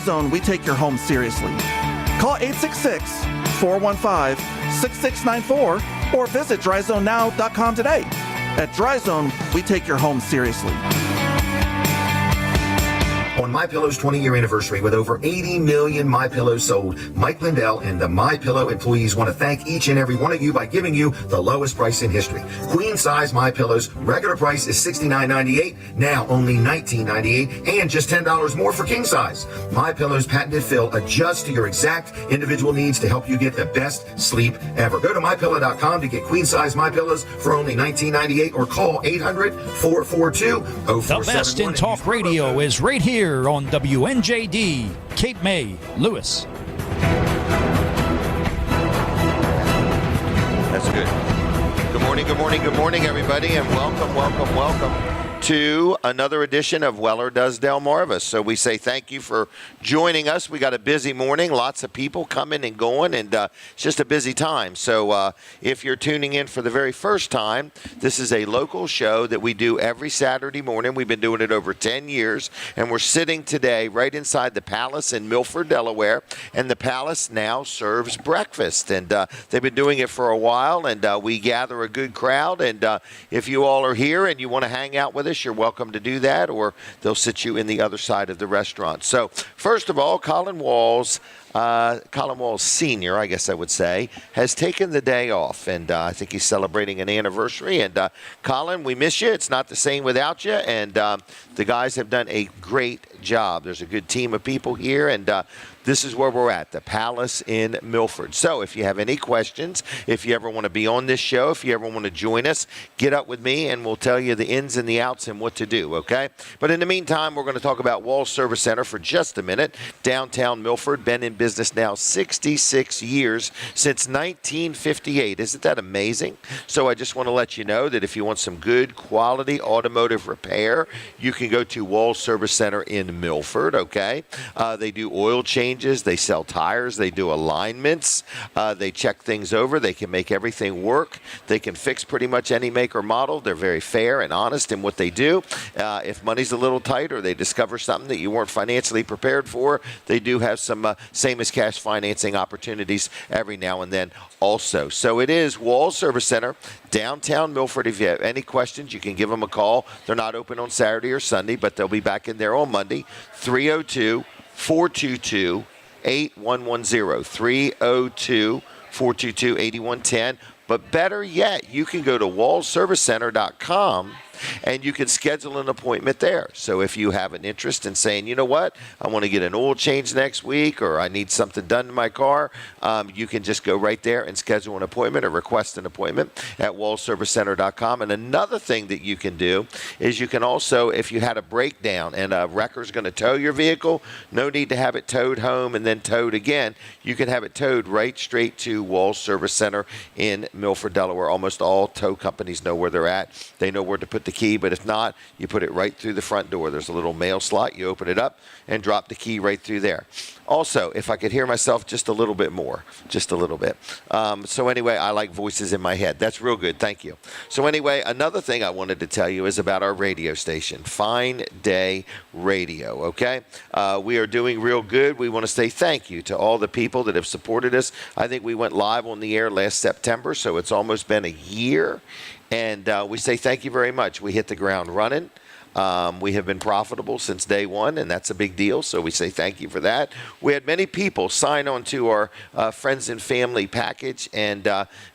DryZone, we take your home seriously. Call 866-415-6694 or visit dryzonenow.com today. At DryZone, we take your home seriously. On MyPillow's 20-year anniversary, with over 80 million MyPillows sold, Mike Lindell and the MyPillow employees want to thank each and every one of you by giving you the lowest price in history. Queen size MyPillows, regular price is $69.98, now only $19.98, and just $10 more for king size. MyPillow's patented fill adjusts to your exact individual needs to help you get the best sleep ever. Go to MyPillow.com to get queen size MyPillows for only $19.98 or call 800-442-0471. The best in talk radio is right here on WNJD, Cape May, Lewis. That's good. Good morning, everybody, and welcome to another edition of Weller Does Delmarva. So we say thank you for joining us. We got a busy morning, lots of people coming and going, and it's just a busy time. So if you're tuning in for the very first time, this is a local show that we do every Saturday morning. We've been doing it over 10 years, and we're sitting today right inside the Palace in Milford, Delaware, and the Palace now serves breakfast, and they've been doing it for a while, and we gather a good crowd, and if you all are here and you want to hang out with us, you're welcome to do that, or they'll sit you in the other side of the restaurant. So first of all, Colin Walls Sr., I guess I would say, has taken the day off, and I think he's celebrating an anniversary. And Colin, we miss you. It's not the same without you, and the guys have done a great job. There's a good team of people here, and this is where we're at, the Palace in Milford. So if you have any questions, if you ever want to be on this show, if you ever want to join us, get up with me and we'll tell you the ins and the outs and what to do, okay? But in the meantime, we're going to talk about Walls Service Center for just a minute. Downtown Milford, been in business now 66 years, since 1958. Isn't that amazing? So I just want to let you know that if you want some good quality automotive repair, you can go to Walls Service Center in Milford, okay? They do oil changes. They sell tires. They do alignments. They check things over. They can make everything work. They can fix pretty much any make or model. They're very fair and honest in what they do. If money's a little tight or they discover something that you weren't financially prepared for, they do have some same as cash financing opportunities every now and then also. So it is Walls Service Center, downtown Milford. If you have any questions, you can give them a call. They're not open on Saturday or Sunday, but they'll be back in there on Monday, 302-422-8110, 302-422-8110. But better yet, you can go to wallservicecenter.com and you can schedule an appointment there. So if you have an interest in saying, you know what, I want to get an oil change next week, or I need something done to my car, you can just go right there and schedule an appointment or request an appointment at wallservicecenter.com. And another thing that you can do is you can also, if you had a breakdown and a wrecker's going to tow your vehicle, no need to have it towed home and then towed again. You can have it towed right straight to Walls Service Center in Milford, Delaware. Almost all tow companies know where they're at. They know where to put the key, but if not, you put it right through the front door. There's a little mail slot. You open it up and drop the key right through there. Also, if I could hear myself just a little bit more, just a little bit. So anyway, I like voices in my head. That's real good. Thank you. So anyway, another thing I wanted to tell you is about our radio station, Fine Day Radio, okay? We are doing real good. We want to say thank you to all the people that have supported us. I think we went live on the air last September, so it's almost been a year. And we say thank you very much. We hit the ground running. We have been profitable since day one, and that's a big deal, so we say thank you for that. We had many people sign on to our friends and family package, and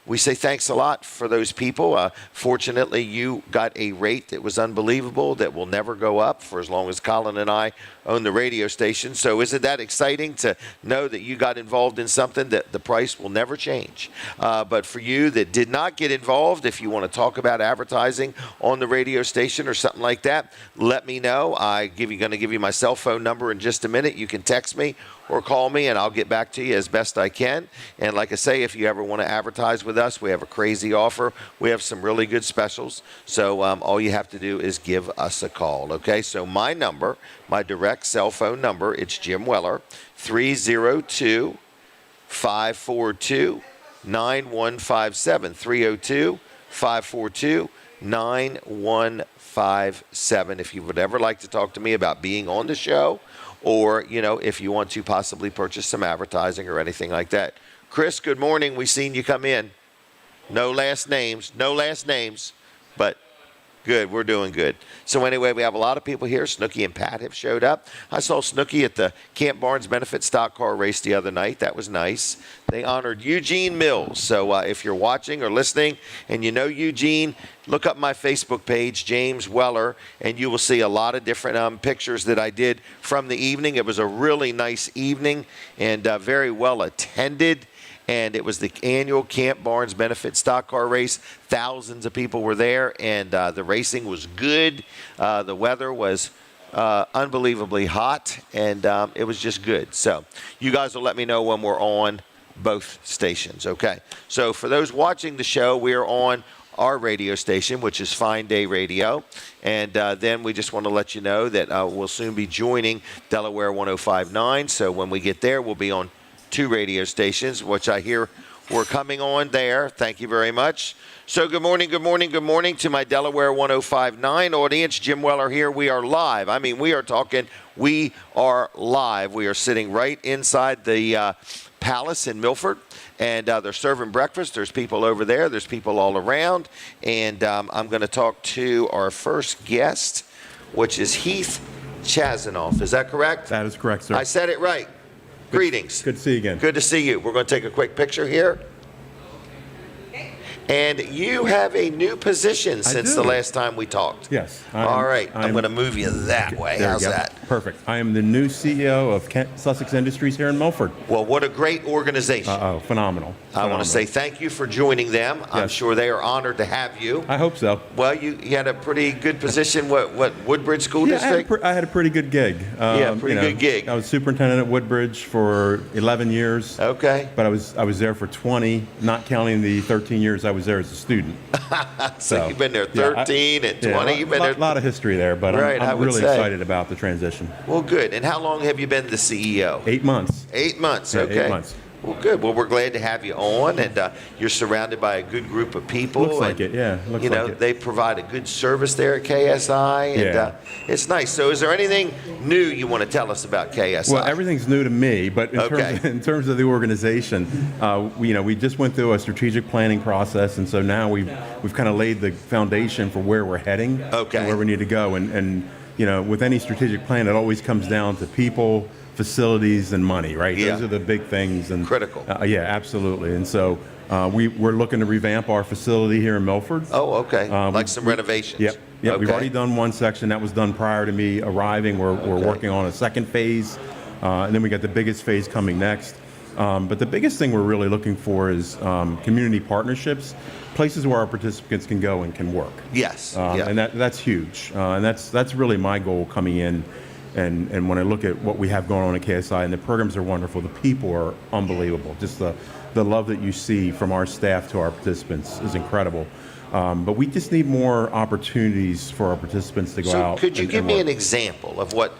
we say thanks a lot for those people. Fortunately, you got a rate that was unbelievable that will never go up for as long as Colin and I own the radio station. So isn't that exciting to know that you got involved in something that the price will never change? But for you that did not get involved, if you want to talk about advertising on the radio station or something like that, let me know. I'm going to give you my cell phone number in just a minute. You can text me or call me, and I'll get back to you as best I can. And like I say, if you ever want to advertise with us, we have a crazy offer. We have some really good specials. So all you have to do is give us a call, okay? So my number, my direct cell phone number, it's Jim Weller, 302-542-9157, 302-542-9157. If you would ever like to talk to me about being on the show, or, if you want to possibly purchase some advertising or anything like that. Chris, good morning. We seen you come in. No last names, but good. We're doing good. So anyway, we have a lot of people here. Snooki and Pat have showed up. I saw Snooki at the Camp Barnes Benefit Stock Car Race the other night. That was nice. They honored Eugene Mills. So if you're watching or listening and you know Eugene, look up my Facebook page, James Weller, and you will see a lot of different pictures that I did from the evening. It was a really nice evening and very well attended. And it was the annual Camp Barnes Benefit Stock Car Race. Thousands of people were there, and the racing was good. The weather was unbelievably hot, and it was just good. So you guys will let me know when we're on both stations, okay? So for those watching the show, we are on our radio station, which is Fine Day Radio. And then we just want to let you know that we'll soon be joining Delaware 105.9. So when we get there, we'll be on 2 radio stations, which I hear we're coming on there. Thank you very much. So good morning to my Delaware 105.9 audience. Jim Weller here. We are live. I mean, we are live. We are sitting right inside the Palace in Milford, and they're serving breakfast. There's people over there. There's people all around. And I'm going to talk to our first guest, which is Heath Chasanov. Is that correct? That is correct, sir. I said it right. Greetings. Good to see you again. Good to see you. We're going to take a quick picture here. And you have a new position since the last time we talked. Yes. All right. I'm going to move you that way. How's that? Perfect. I am the new CEO of Sussex Industries here in Milford. Well, what a great organization. Phenomenal. I want to say thank you for joining them. Yes. I'm sure they are honored to have you. I hope so. Well, you had a pretty good position. What Woodbridge School District? I had a pretty good gig. Good gig. I was superintendent at Woodbridge for 11 years. Okay. But I was there for 20, not counting the 13 years I was there as a student. So you've been there 13 and 20. You've been there. A lot of history there, but I'm really excited about the transition. Well, good. And how long have you been the CEO? 8 months. 8 months. Okay. Yeah, 8 months. Well, good. Well, we're glad to have you on, and you're surrounded by a good group of people. Looks like it, yeah. Looks like it. They provide a good service there at KSI, and it's nice. So is there anything new you want to tell us about KSI? Well, everything's new to me, but in terms of the organization, we just went through a strategic planning process, and so now we've kind of laid the foundation for where we're heading and where we need to go. And with any strategic plan, it always comes down to people, facilities, and money, right? Yeah. Those are the big things. And critical. Yeah, absolutely. And so we're looking to revamp our facility here in Milford. Oh, okay. Like some renovations. Yep. Okay. We've already done one section. That was done prior to me arriving. We're working on a second phase. And then we got the biggest phase coming next. But the biggest thing we're really looking for is community partnerships, places where our participants can go and can work. Yes. And that's huge. And that's really my goal coming in. And when I look at what we have going on at KSI, and the programs are wonderful, the people are unbelievable. Just the love that you see from our staff to our participants is incredible. But we just need more opportunities for our participants to go out. So could you give me an example of what,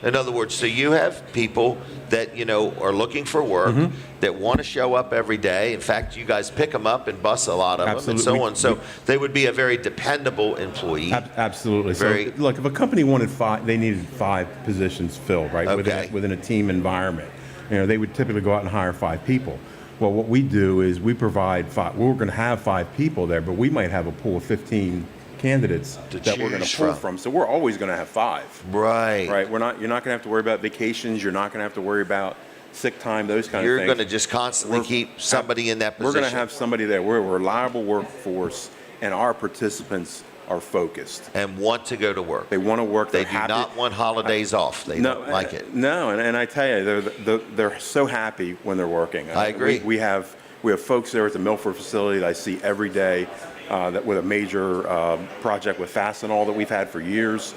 in other words, so you have people that, are looking for work, that want to show up every day. In fact, you guys pick them up and bus a lot of them and so on. So they would be a very dependable employee. Absolutely. So look, if a company wanted 5, they needed 5 positions filled, right? Okay. Within a team environment. They would typically go out and hire 5 people. Well, what we do is we provide 5. We're going to have 5 people there, but we might have a pool of 15 candidates that we're going to pull from. So we're always going to have 5. Right. You're not going to have to worry about vacations. You're not going to have to worry about sick time, those kind of things. You're going to just constantly keep somebody in that position. We're going to have somebody there. We're a reliable workforce, and our participants are focused. And want to go to work. They want to work. They do not want holidays off. They don't like it. No, and I tell you, they're so happy when they're working. I agree. We have folks there at the Milford facility that I see every day that with a major project with Fastenal that we've had for years.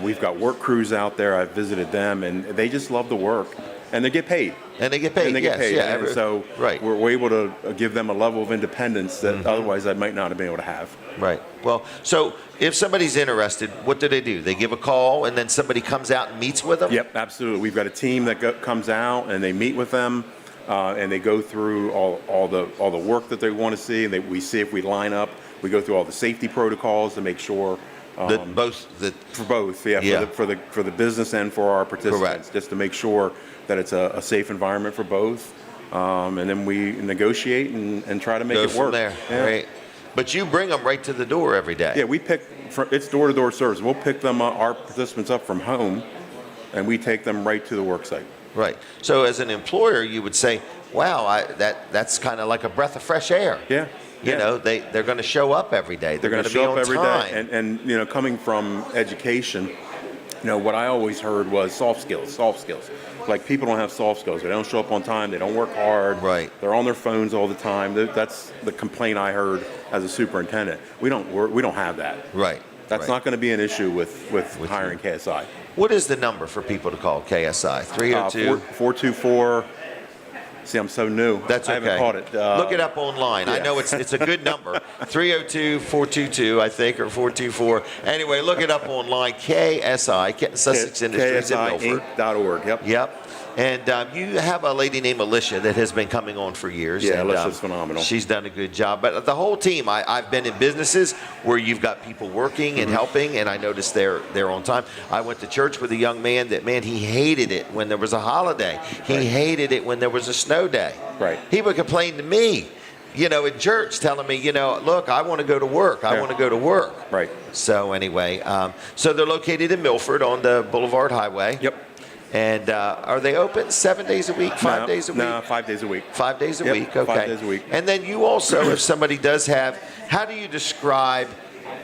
We've got work crews out there. I've visited them, and they just love the work. And they get paid. And they get paid, yes. And so we're able to give them a level of independence that otherwise I might not have been able to have. Right. Well, so if somebody's interested, what do? They give a call, and then somebody comes out and meets with them? Yep, absolutely. We've got a team that comes out, and they meet with them, and they go through all the work that they want to see, and we see if we line up. We go through all the safety protocols to make sure For both, yeah. For the business and for our participants, Correct. just to make sure that it's a safe environment for both. And then we negotiate and try to make it work. From there. Yeah. Right. But you bring them right to the door every day. Yeah, it's door-to-door service. We'll pick them, our participants up from home, and we take them right to the work site. Right. So as an employer, you would say, wow, that's kind of like a breath of fresh air. Yeah. You know, they're going to show up every day. They're going to show up every time. day. And you know, coming from education, you know, what I always heard was soft skills. Like, people don't have soft skills. They don't show up on time. They don't work hard. Right. They're on their phones all the time. That's the complaint I heard as a superintendent. We don't have that. Right. That's not going to be an issue with hiring KSI. What is the number for people to call KSI? 302? 424. See, I'm so new. That's okay. I haven't caught it. Look it up online. Yeah. I know it's a good number. 302-422, I think, or 424. Anyway, look it up online. KSI, Sussex Industries in Milford. KSI.org. Yep. And you have a lady named Alicia that has been coming on for years. Yeah, and, Alicia's phenomenal. She's done a good job. But the whole team, I've been in businesses where you've got people working and helping, and I noticed they're on time. I went to church with a young man he hated it when there was a holiday. He hated it when there was a snow day. Right. He would complain to me, you know, in church, telling me, you know, look, I want to go to work. I want to go to work. Right. So anyway, so they're located in Milford on the Boulevard Highway. Yep. And are they open 7 days a week, 5 days a week? No, 5 days a week. 5 days a week, okay. 5 days a week. And then you also, if somebody does have, how do you describe,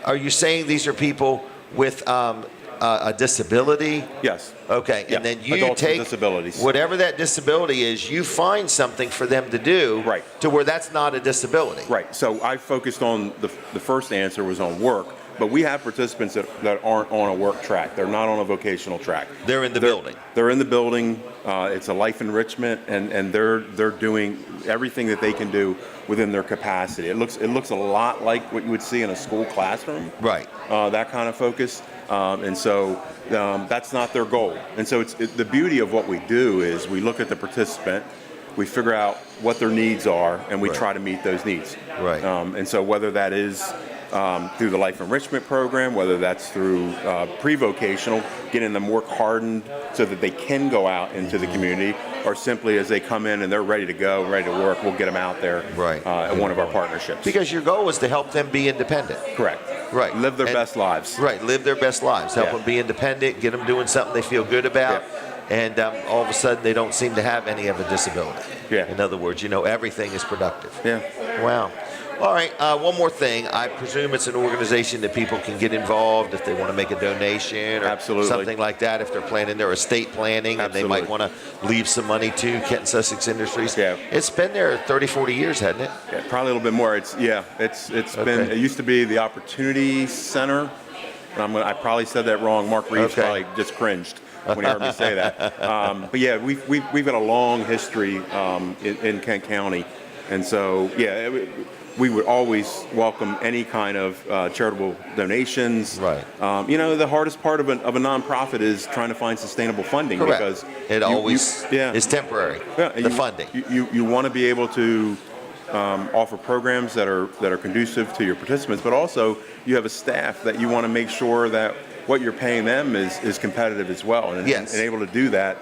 are you saying these are people with a disability? Yes. Okay, Yeah. and then you Adults with take disabilities. whatever that disability is, you find something for them to do Right. to where that's not a disability. Right. So I focused on the first answer was on work. But we have participants that aren't on a work track. They're not on a vocational track. They're in the building. They're in the building. It's a life enrichment, and they're doing everything that they can do within their capacity. It looks a lot like what you would see in a school classroom. Right. That kind of focus. And so that's not their goal. And so the beauty of what we do is we look at the participant, we figure out what their needs are, and we try to meet those needs. Right. And so whether that is through the Life Enrichment Program, whether that's through pre-vocational, getting them work hardened so that they can go out into the community, or simply as they come in and they're ready to go, ready to work, we'll get them out there at one of our partnerships. Because your goal is to help them be independent. Correct. Right. Live their best lives. Right, live their best lives. Help them be independent, get them doing something they feel good about. Yeah. And all of a sudden, they don't seem to have any of a disability. Yeah. In other words, you know, everything is productive. Yeah. Wow. All right, one more thing. I presume it's an organization that people can get involved if they want to make a donation or something like that, if they're planning their estate planning and they might want to leave some money to Kent and Sussex Industries. Yeah. It's been there 30, 40 years, hasn't it? Yeah, probably a little bit more. It's been, it used to be the Opportunity Center. And I probably said that wrong. Mark Reeves probably just cringed when he heard me say that. But yeah, we've got a long history in Kent County. And so, yeah, we would always welcome any kind of charitable donations. Right. You know, the hardest part of a nonprofit is trying to find sustainable funding. Correct. Because it always is temporary. Yeah, the funding. You want to be able to offer programs that are conducive to your participants, but also you have a staff that you want to make sure that what you're paying them is competitive as well. And, and able to do that,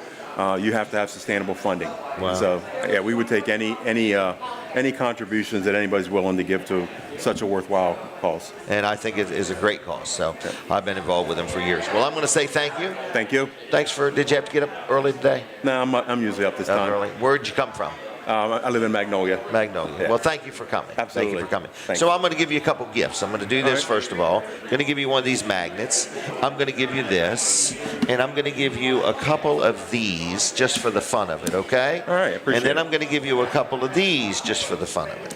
you have to have sustainable funding. Wow. So yeah, we would take any contributions that anybody's willing to give to such a worthwhile cause. And I think it is a great cause. So I've been involved with them for years. Well, I'm going to say thank you. Thank you. Thanks did you have to get up early today? No, I'm usually up this time. Early. Where'd you come from? I live in Magnolia. Magnolia. Yeah. Well, thank you for coming. Absolutely. Thank you for coming. Thanks. So I'm going to give you a couple gifts. I'm going to do this first of all. I'm going to give you one of these magnets. I'm going to give you this. And I'm going to give you a couple of these just for the fun of it, okay? All right, appreciate it. And then it. I'm going to give you a couple of these just for the fun of it.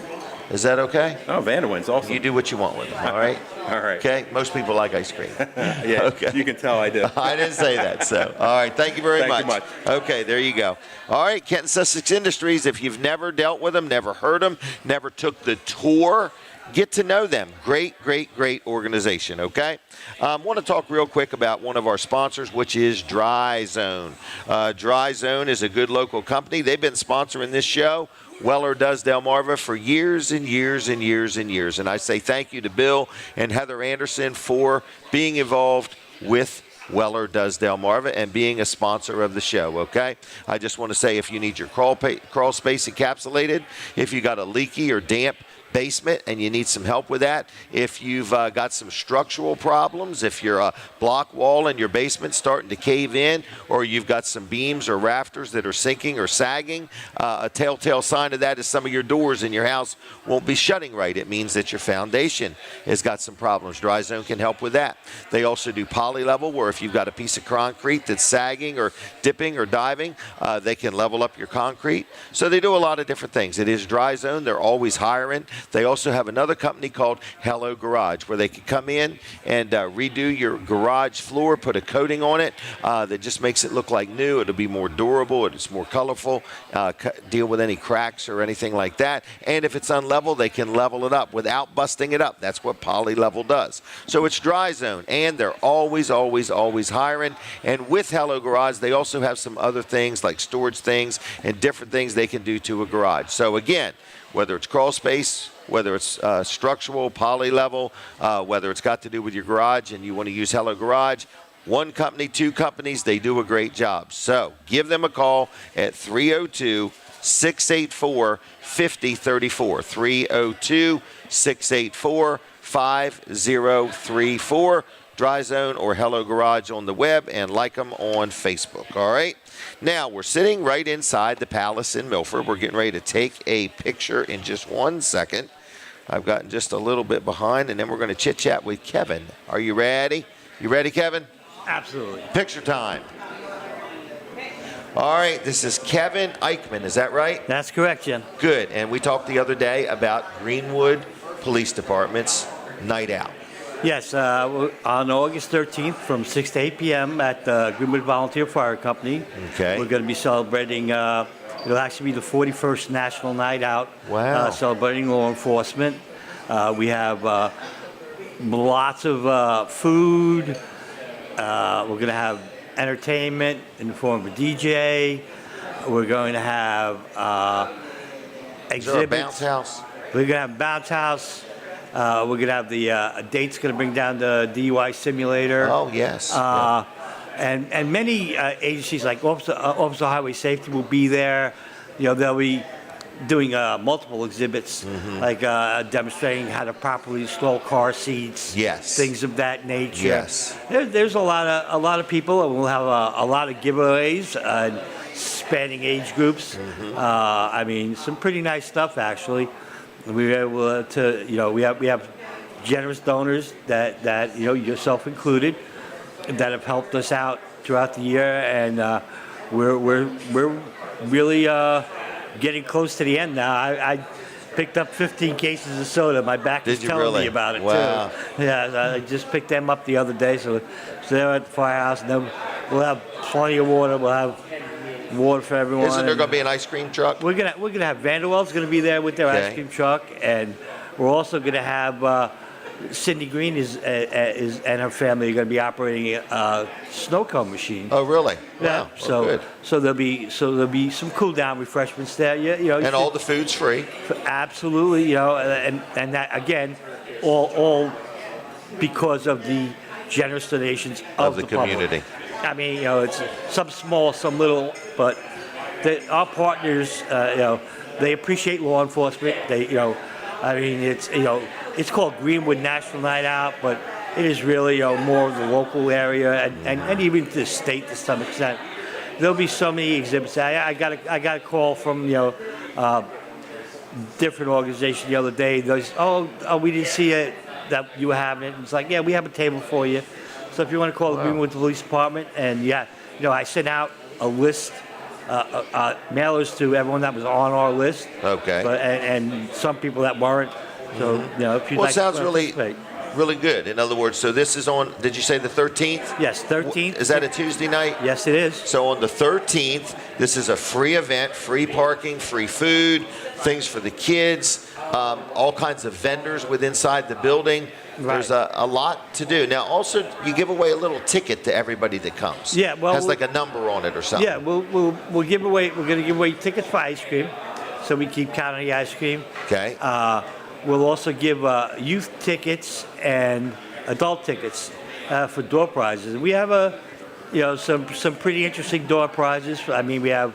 Is that okay? Oh, Vanderwin's awesome. You do what you want with them, all right? All right. Okay? Most people like ice cream. Yeah, okay. You can tell I do. I didn't say that, so. All right, thank you very much. Thank you much. Okay, there you go. All right, Kent and Sussex Industries, if you've never dealt with them, never heard them, never took the tour, get to know them. Great, great, great organization, okay? I want to talk real quick about one of our sponsors, which is Dry Zone. Dry Zone is a good local company. They've been sponsoring this show Weller Does Delmarva for years and years and years and years. And I say thank you to Bill and Heather Anderson for being involved with Weller Does Delmarva and being a sponsor of the show, okay? I just want to say if you need your crawl space encapsulated, if you got a leaky or damp basement and you need some help with that, if you've got some structural problems, if your block wall in your basement starting to cave in, or you've got some beams or rafters that are sinking or sagging, a telltale sign of that is some of your doors in your house won't be shutting right. It means that your foundation has got some problems. Dry Zone can help with that. They also do poly level, where if you've got a piece of concrete that's sagging or dipping or diving, they can level up your concrete. So they do a lot of different things. It is Dry Zone. They're always hiring. They also have another company called Hello Garage, where they can come in and redo your garage floor, put a coating on it that just makes it look like new. It'll be more durable. It's more colorful, deal with any cracks or anything like that. And if it's unlevel, they can level it up without busting it up. That's what Poly Level does. So it's Dry Zone, and they're always, always, always hiring. And with Hello Garage, they also have some other things like storage things and different things they can do to a garage. So again, whether it's crawl space, whether it's structural, poly level, whether it's got to do with your garage and you want to use Hello Garage, one company, two companies, they do a great job. So give them a call at 302-684-5034, 302-684-5034. Dry Zone or Hello Garage on the web, and like them on Facebook, all right? Now, we're sitting right inside the Palace in Milford. We're getting ready to take a picture in just 1 second. I've gotten just a little bit behind, and then we're going to chit-chat with Kevin. Are you ready? You ready, Kevin? Absolutely. Picture time. All right, this is Kevin Eickman, is that right? That's correct, Jim. Good, and we talked the other day about Greenwood Police Department's night out. Yes, on August 13th from 6 to 8 p.m. at the Greenwood Volunteer Fire Company. Okay. We're going to be celebrating, it'll actually be the 41st National Night Out. Wow. Celebrating law enforcement. We have lots of food. We're going to have entertainment in the form of a DJ. We're going to have exhibits. Is there a bounce house? We're going to have a bounce house. We're going to have the date's going to bring down the DUI simulator. Oh, yes. And many agencies like Officer Highway Safety will be there. You know, they'll be doing multiple exhibits, like demonstrating how to properly install car seats. Yes. Things of that nature. Yes. There's a lot of people, and we'll have a lot of giveaways spanning age groups. I mean, some pretty nice stuff actually. We were able to, you know, we have generous donors that you know, yourself included, that have helped us out throughout the year, and we're really getting close to the end now. I picked up 15 cases of soda. My back is telling me about it wow. too. Yeah, I just picked them up the other day, so they're at the firehouse, and then we'll have plenty of water. We'll have water for everyone. Isn't there going to be an ice cream truck? We're gonna have Vanderwell's going to be there with their ice cream truck, and we're also going to have Cindy Green and her family are going to be operating a snow cone machine. Oh, really? Yeah. Wow. Good. So there'll be some cool down refreshments there. Yeah, you know. And all the food's free. Absolutely, you know, and that again, all because of the generous donations of the community. Public. I mean, you know, it's some small, some little, but our partners, you know, they appreciate law enforcement. They, you know, I mean, it's, you know, it's called Greenwood National Night Out, but it is really, you know, more of the local area and even the state to some extent. There'll be so many exhibits. I got a call from, you know, different organization the other day. There's, oh, we didn't see it, that you were having it. It's like, yeah, we have a table for you. So if you want to call the Greenwood Police Department, and yeah, you know, I sent out a list, mailers to everyone that was on our list. Okay. But, and some people that weren't. So you know, if you'd like Well, it sounds to participate. really good. In other words, so this is on, did you say the 13th? Yes, 13th. Is that a Tuesday night? Yes, it is. So on the 13th, this is a free event, free parking, free food, things for the kids, all kinds of vendors inside the building. Right. There's a lot to do. Now, also, you give away a little ticket to everybody that comes. Yeah, well, has like a number on it or something. Yeah, we'll give away. We're going to give away tickets for ice cream. so we keep counting the ice cream. Okay. We'll also give youth tickets and adult tickets for door prizes. We have some pretty interesting door prizes. I mean, we have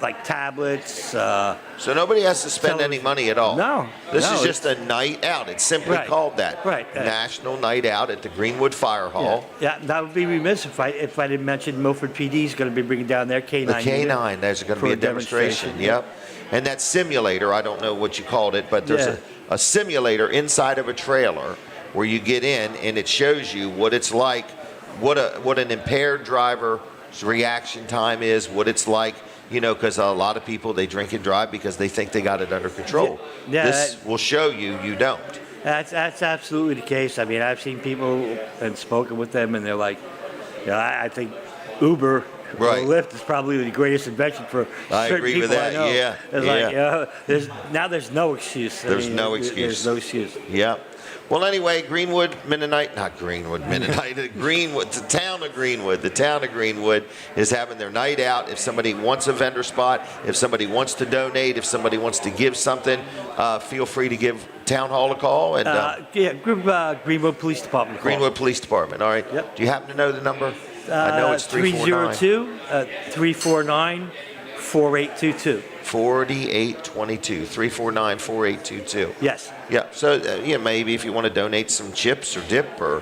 like tablets. So nobody has to spend any money at all. No. This is just a night out. It's simply called that. Right. National Night Out at the Greenwood Fire Hall. Yeah, that would be remiss if I didn't mention Milford PD is going to be bringing down their K9. The K9, there's going to be a demonstration. Yep. And that simulator, I don't know what you called it, but there's a simulator inside of a trailer where you get in and it shows you what it's like, what an impaired driver's reaction time is, what it's like. You know, because a lot of people, they drink and drive because they think they got it under control. Yeah, this will show you don't. That's absolutely the case. I mean, I've seen people and spoken with them, and they're like, I think Uber or Lyft is probably the greatest invention for certain people with that. I know. Yeah. It's like, there's no excuse. There's no excuse. There's no excuse. Yeah. Well, anyway, Greenwood, Mennonite, the town of Greenwood is having their night out. If somebody wants a vendor spot, if somebody wants to donate, if somebody wants to give something, feel free to give Town Hall a call. And Greenwood Police Department. Greenwood Police Department, all right. Yep. Do you happen to know the number? I know it's 302-349-4822. 4822, 349-4822. Yes. Yeah. So maybe if you want to donate some chips or dip or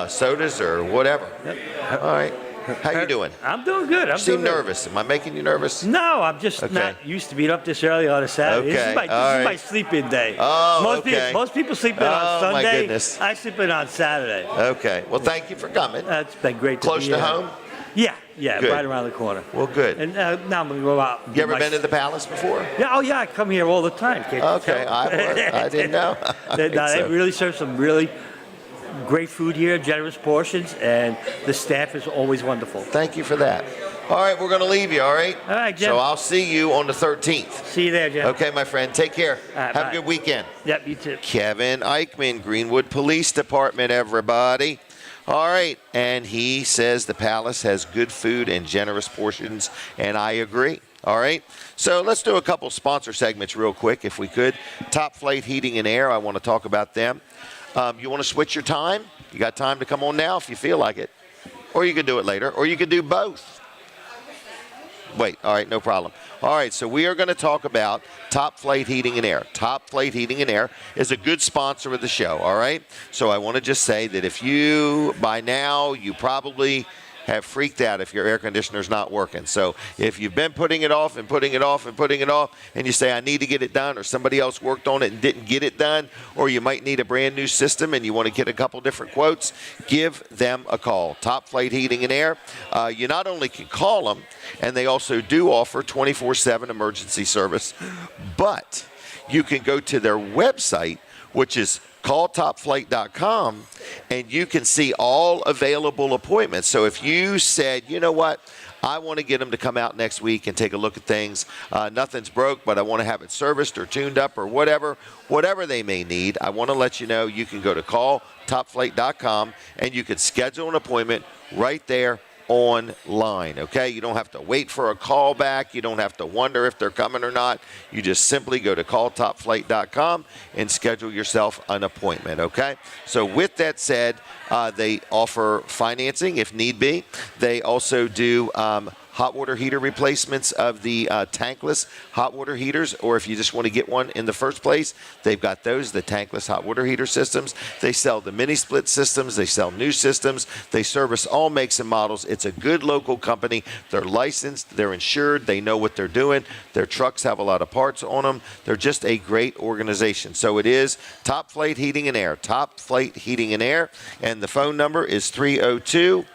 sodas or whatever. Yep. All right. How you doing? I'm doing good. You seem nervous. Am I making you nervous? No, I'm just not used to being up this early on a Saturday. Okay. This is my sleep-in day. Oh, Most people sleep in on Sunday. My goodness. I sleep in on Saturday. Okay. Well, thank you for coming. It's been great. Close to home? Yeah, Good. right around the corner. Well, good. And now I'm going to go out. You ever been to the Palace before? Yeah, I come here all the time. Okay, I didn't know. They really serve some really great food here, generous portions, and the staff is always wonderful. Thank you for that. All right, we're going to leave you, all right? All right, Jim. So I'll see you on the 13th. See you there, Jim. Okay, my friend. Take care. Right, Have bye. a good weekend. Yep, you too. Kevin Eickman, Greenwood Police Department, everybody. All right, and he says the Palace has good food and generous portions, and I agree. All right, so let's do a couple sponsor segments real quick, if we could. Top Flight Heating and Air, I want to talk about them. You want to switch your time? You got time to come on now if you feel like it. Or you could do it later, or you could do both. Wait, all right, no problem. All right, so we are going to talk about Top Flight Heating and Air. Top Flight Heating and Air is a good sponsor of the show, all right? So I want to just say that if you, by now, you probably have freaked out if your air conditioner's not working. So if you've been putting it off and putting it off and putting it off, and you say, I need to get it done, or somebody else worked on it and didn't get it done, or you might need a brand new system and you want to get a couple different quotes, give them a call. Top Flight Heating and Air. You not only can call them, and they also do offer 24/7 emergency service, but you can go to their website, which is calltopflight.com, and you can see all available appointments. So if you said, you know what, I want to get them to come out next week and take a look at things. Nothing's broke, but I want to have it serviced or tuned up or whatever they may need. I want to let you know you can go to calltopflight.com and you can schedule an appointment right there online, okay? You don't have to wait for a call back. You don't have to wonder if they're coming or not. You just simply go to calltopflight.com and schedule yourself an appointment, okay? So with that said, they offer financing if need be. They also do hot water heater replacements of the tankless hot water heaters, or if you just want to get one in the first place, they've got those, the tankless hot water heater systems. They sell the mini split systems. They sell new systems. They service all makes and models. It's a good local company. They're licensed. They're insured. They know what they're doing. Their trucks have a lot of parts on them. They're just a great organization. So it is Top Flight Heating and Air. Top Flight Heating and Air. And the phone number is 302-329-8003.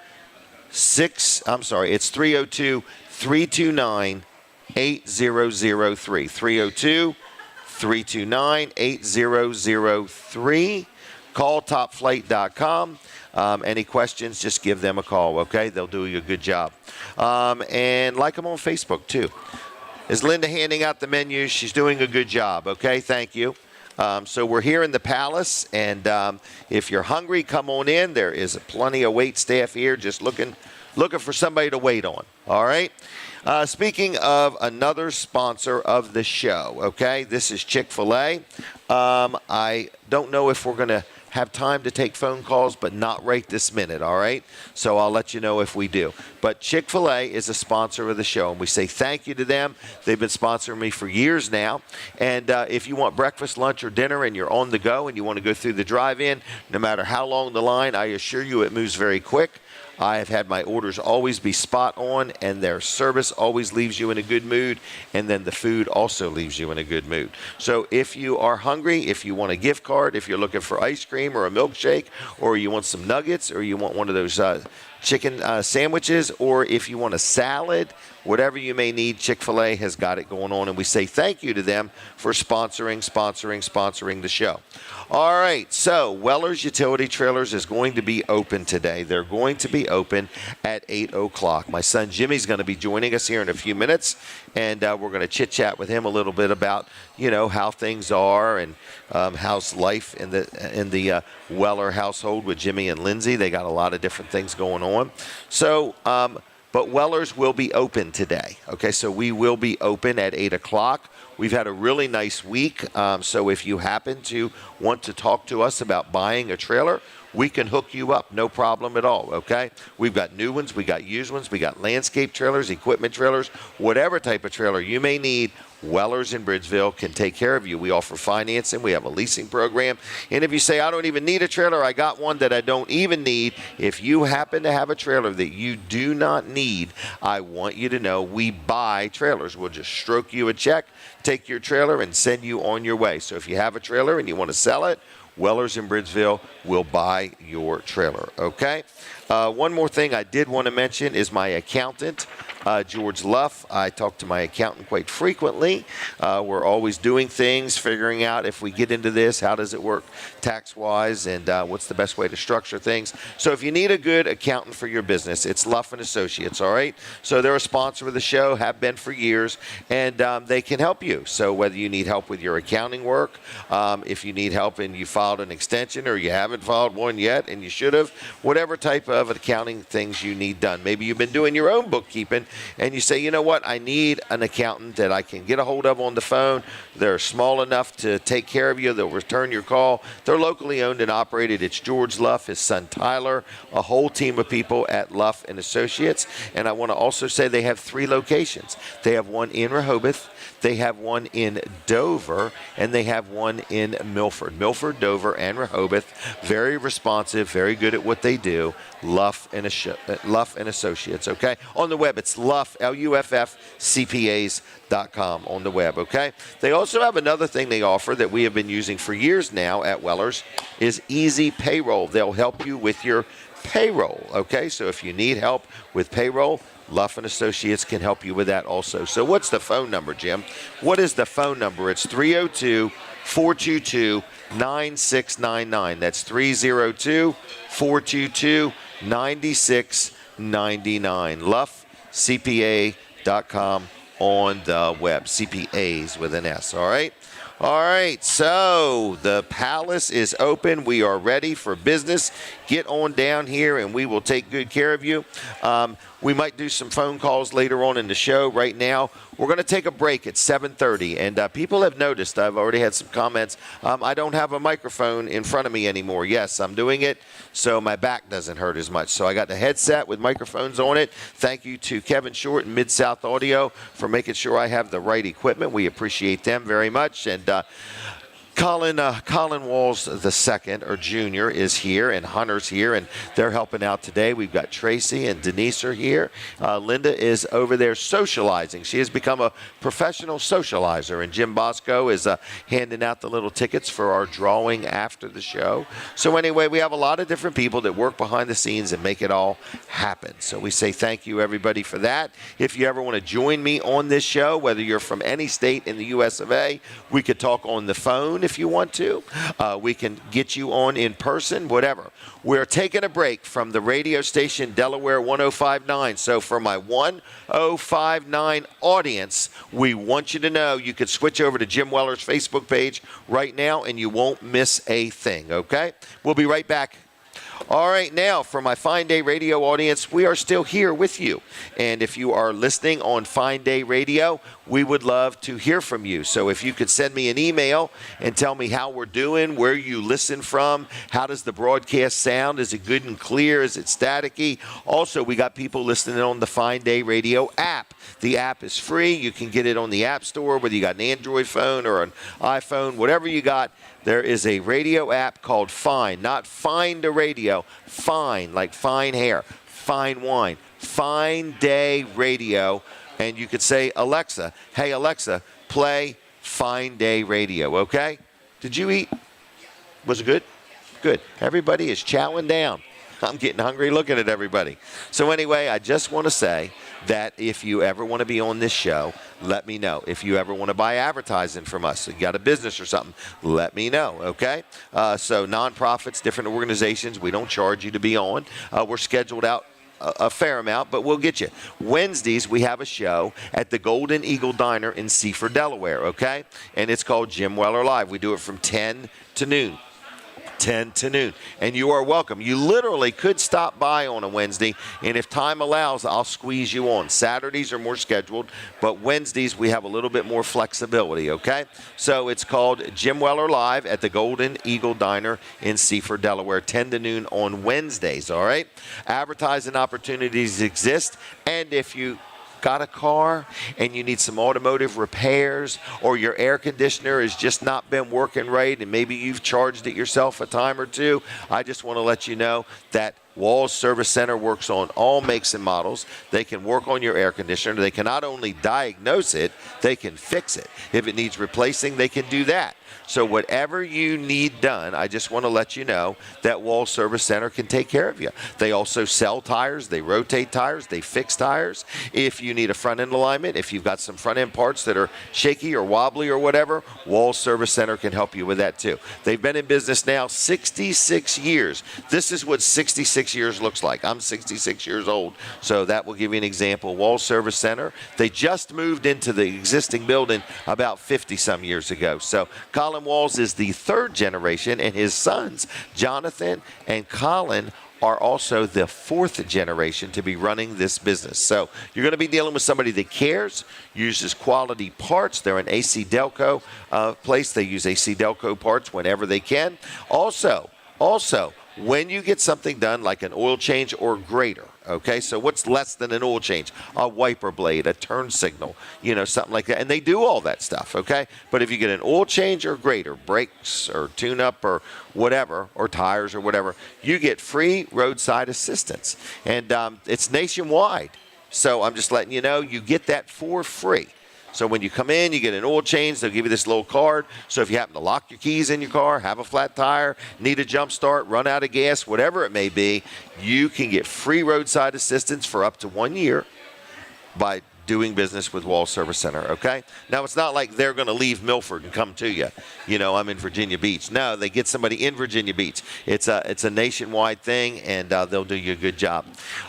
302-329-8003. Call topflight.com. Any questions, just give them a call, okay? They'll do you a good job. And like them on Facebook, too. Is Linda handing out the menus? She's doing a good job, okay? Thank you. So we're here in the Palace, and if you're hungry, come on in. There is plenty of wait staff here just looking for somebody to wait on, all right? Speaking of another sponsor of the show, okay, this is Chick-fil-A. I don't know if we're going to have time to take phone calls, but not right this minute, all right? So I'll let you know if we do. But Chick-fil-A is a sponsor of the show, and we say thank you to them. They've been sponsoring me for years now. And if you want breakfast, lunch, or dinner, and you're on the go and you want to go through the drive-in, no matter how long the line, I assure you it moves very quick. I have had my orders always be spot on, and their service always leaves you in a good mood, and then the food also leaves you in a good mood. So if you are hungry, if you want a gift card, if you're looking for ice cream or a milkshake, or you want some nuggets, or you want one of those chicken sandwiches, or if you want a salad, whatever you may need, Chick-fil-A has got it going on, and we say thank you to them for sponsoring the show. All right, so Weller's Utility Trailers is going to be open today. They're going to be open at 8 o'clock. My son Jimmy's going to be joining us here in a few minutes, and we're going to chit-chat with him a little bit about, you know, how things are and how's life in the Weller household with Jimmy and Lindsay. They got a lot of different things going on. So, but Weller's will be open today. Okay, so we will be open at 8 o'clock. We've had a really nice week, so if you happen to want to talk to us about buying a trailer, we can hook you up, no problem at all, okay? We've got new ones, we got used ones, we got landscape trailers, equipment trailers, whatever type of trailer you may need, Weller's in Bridgeville can take care of you. We offer financing, we have a leasing program, and if you say, I don't even need a trailer, I got one that I don't even need, if you happen to have a trailer that you do not need, I want you to know we buy trailers. We'll just stroke you a check, take your trailer, and send you on your way. So if you have a trailer and you want to sell it, Weller's in Bridgeville will buy your trailer, okay? One more thing I did want to mention is my accountant, George Luff. I talk to my accountant quite frequently. We're always doing things, figuring out if we get into this, how does it work tax-wise, and what's the best way to structure things. So if you need a good accountant for your business, it's Luff & Associates, all right? So they're a sponsor of the show, have been for years, and they can help you. So whether you need help with your accounting work, if you need help and you filed an extension or you haven't filed one yet and you should have, whatever type of accounting things you need done. Maybe you've been doing your own bookkeeping and you say, you know what, I need an accountant that I can get a hold of on the phone. They're small enough to take care of you. They'll return your call. They're locally owned and operated. It's George Luff, his son Tyler, a whole team of people at Luff & Associates. And I want to also say they have 3 locations. They have one in Rehoboth, they have one in Dover, and they have one in Milford. Milford, Dover, and Rehoboth. Very responsive, very good at what they do. Luff & Associates, okay? On the web, it's Luff, Luff, CPAs.com on the web, okay? They also have another thing they offer that we have been using for years now at Weller's is Easy Payroll. They'll help you with your payroll, okay? So if you need help with payroll, Luff & Associates can help you with that also. So what's the phone number, Jim? What is the phone number? It's 302-422-9699. That's 302-422-9699. LuffCPA.com on the web. CPAs with an S, all right? All right, so the Palace is open. We are ready for business. Get on down here and we will take good care of you. We might do some phone calls later on in the show. Right now, we're going to take a break at 7:30. And people have noticed, I've already had some comments, I don't have a microphone in front of me anymore. Yes, I'm doing it so my back doesn't hurt as much. So I got the headset with microphones on it. Thank you to Kevin Short and Mid-South Audio for making sure I have the right equipment. We appreciate them very much. And Colin Walls II, or Jr., is here, and Hunter's here, and they're helping out today. We've got Tracy and Denise are here. Linda is over there socializing. She has become a professional socializer, and Jim Bosco is handing out the little tickets for our drawing after the show. So anyway, we have a lot of different people that work behind the scenes and make it all happen. So we say thank you, everybody, for that. If you ever want to join me on this show, whether you're from any state in the U.S. of A., we could talk on the phone if you want to. We can get you on in person, whatever. We're taking a break from the radio station Delaware 105.9. So for my 105.9 audience, we want you to know you could switch over to Jim Weller's Facebook page right now and you won't miss a thing, okay? We'll be right back. All right, now for my Fine Day Radio audience, we are still here with you. And if you are listening on Fine Day Radio, we would love to hear from you. So if you could send me an email and tell me how we're doing, where you listen from, how does the broadcast sound? Is it good and clear? Is it staticky? Also, we got people listening on the Fine Day Radio app. The app is free. You can get it on the App Store, whether you got an Android phone or an iPhone, whatever you got. There is a radio app called Fine, not Find a Radio, Fine, like fine hair, fine wine, Fine Day Radio. And you could say, Alexa, hey, Alexa, play Fine Day Radio, okay? Did you eat? Was it good? Good. Everybody is chowing down. I'm getting hungry looking at everybody. So anyway, I just want to say that if you ever want to be on this show, let me know. If you ever want to buy advertising from us, you got a business or something, let me know, okay? So nonprofits, different organizations, we don't charge you to be on. We're scheduled out a fair amount, but we'll get you. Wednesdays, we have a show at the Golden Eagle Diner in Seaford, Delaware, okay? And it's called Jim Weller Live. We do it from 10 to noon. 10 to noon. And you are welcome. You literally could stop by on a Wednesday, and if time allows, I'll squeeze you on. Saturdays are more scheduled, but Wednesdays we have a little bit more flexibility, okay? So it's called Jim Weller Live at the Golden Eagle Diner in Seaford, Delaware, 10 to noon on Wednesdays, all right? Advertising opportunities exist, and if you got a car and you need some automotive repairs, or your air conditioner has just not been working right and maybe you've charged it yourself a time or two, I just want to let you know that Walls Service Center works on all makes and models. They can work on your air conditioner. They can not only diagnose it, they can fix it. If it needs replacing, they can do that. So whatever you need done, I just want to let you know that Walls Service Center can take care of you. They also sell tires, they rotate tires, they fix tires. If you need a front end alignment, if you've got some front end parts that are shaky or wobbly or whatever, Walls Service Center can help you with that too. They've been in business now 66 years. This is what 66 years looks like. I'm 66 years old, so that will give you an example. Walls Service Center, they just moved into the existing building about 50-some years ago. So Colin Walls is the third generation, and his sons, Jonathan and Colin, are also the fourth generation to be running this business. So you're going to be dealing with somebody that cares, uses quality parts. They're an AC Delco place. They use AC Delco parts whenever they can. Also, when you get something done like an oil change or greater, okay, so what's less than an oil change? A wiper blade, a turn signal, you know, something like that. And they do all that stuff, okay? But if you get an oil change or greater, brakes or tune-up or whatever, or tires or whatever, you get free roadside assistance. And it's nationwide. So I'm just letting you know, you get that for free. So when you come in, you get an oil change, they'll give you this little card. So if you happen to lock your keys in your car, have a flat tire, need a jump start, run out of gas, whatever it may be, you can get free roadside assistance for up to 1 year by doing business with Walls Service Center, okay? Now, it's not like they're going to leave Milford and come to you. You know, I'm in Virginia Beach. No, they get somebody in Virginia Beach. It's a nationwide thing, and they'll do you a good job.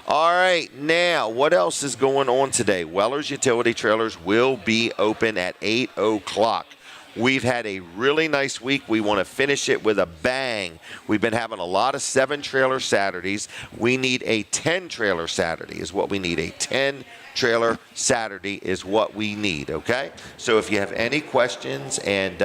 All right, now, what else is going on today? Weller's Utility Trailers will be open at 8 o'clock. We've had a really nice week. We want to finish it with a bang. We've been having a lot of 7-trailer Saturdays. We need a 10-trailer Saturday is what we need. A 10-trailer Saturday is what we need, okay? So if you have any questions and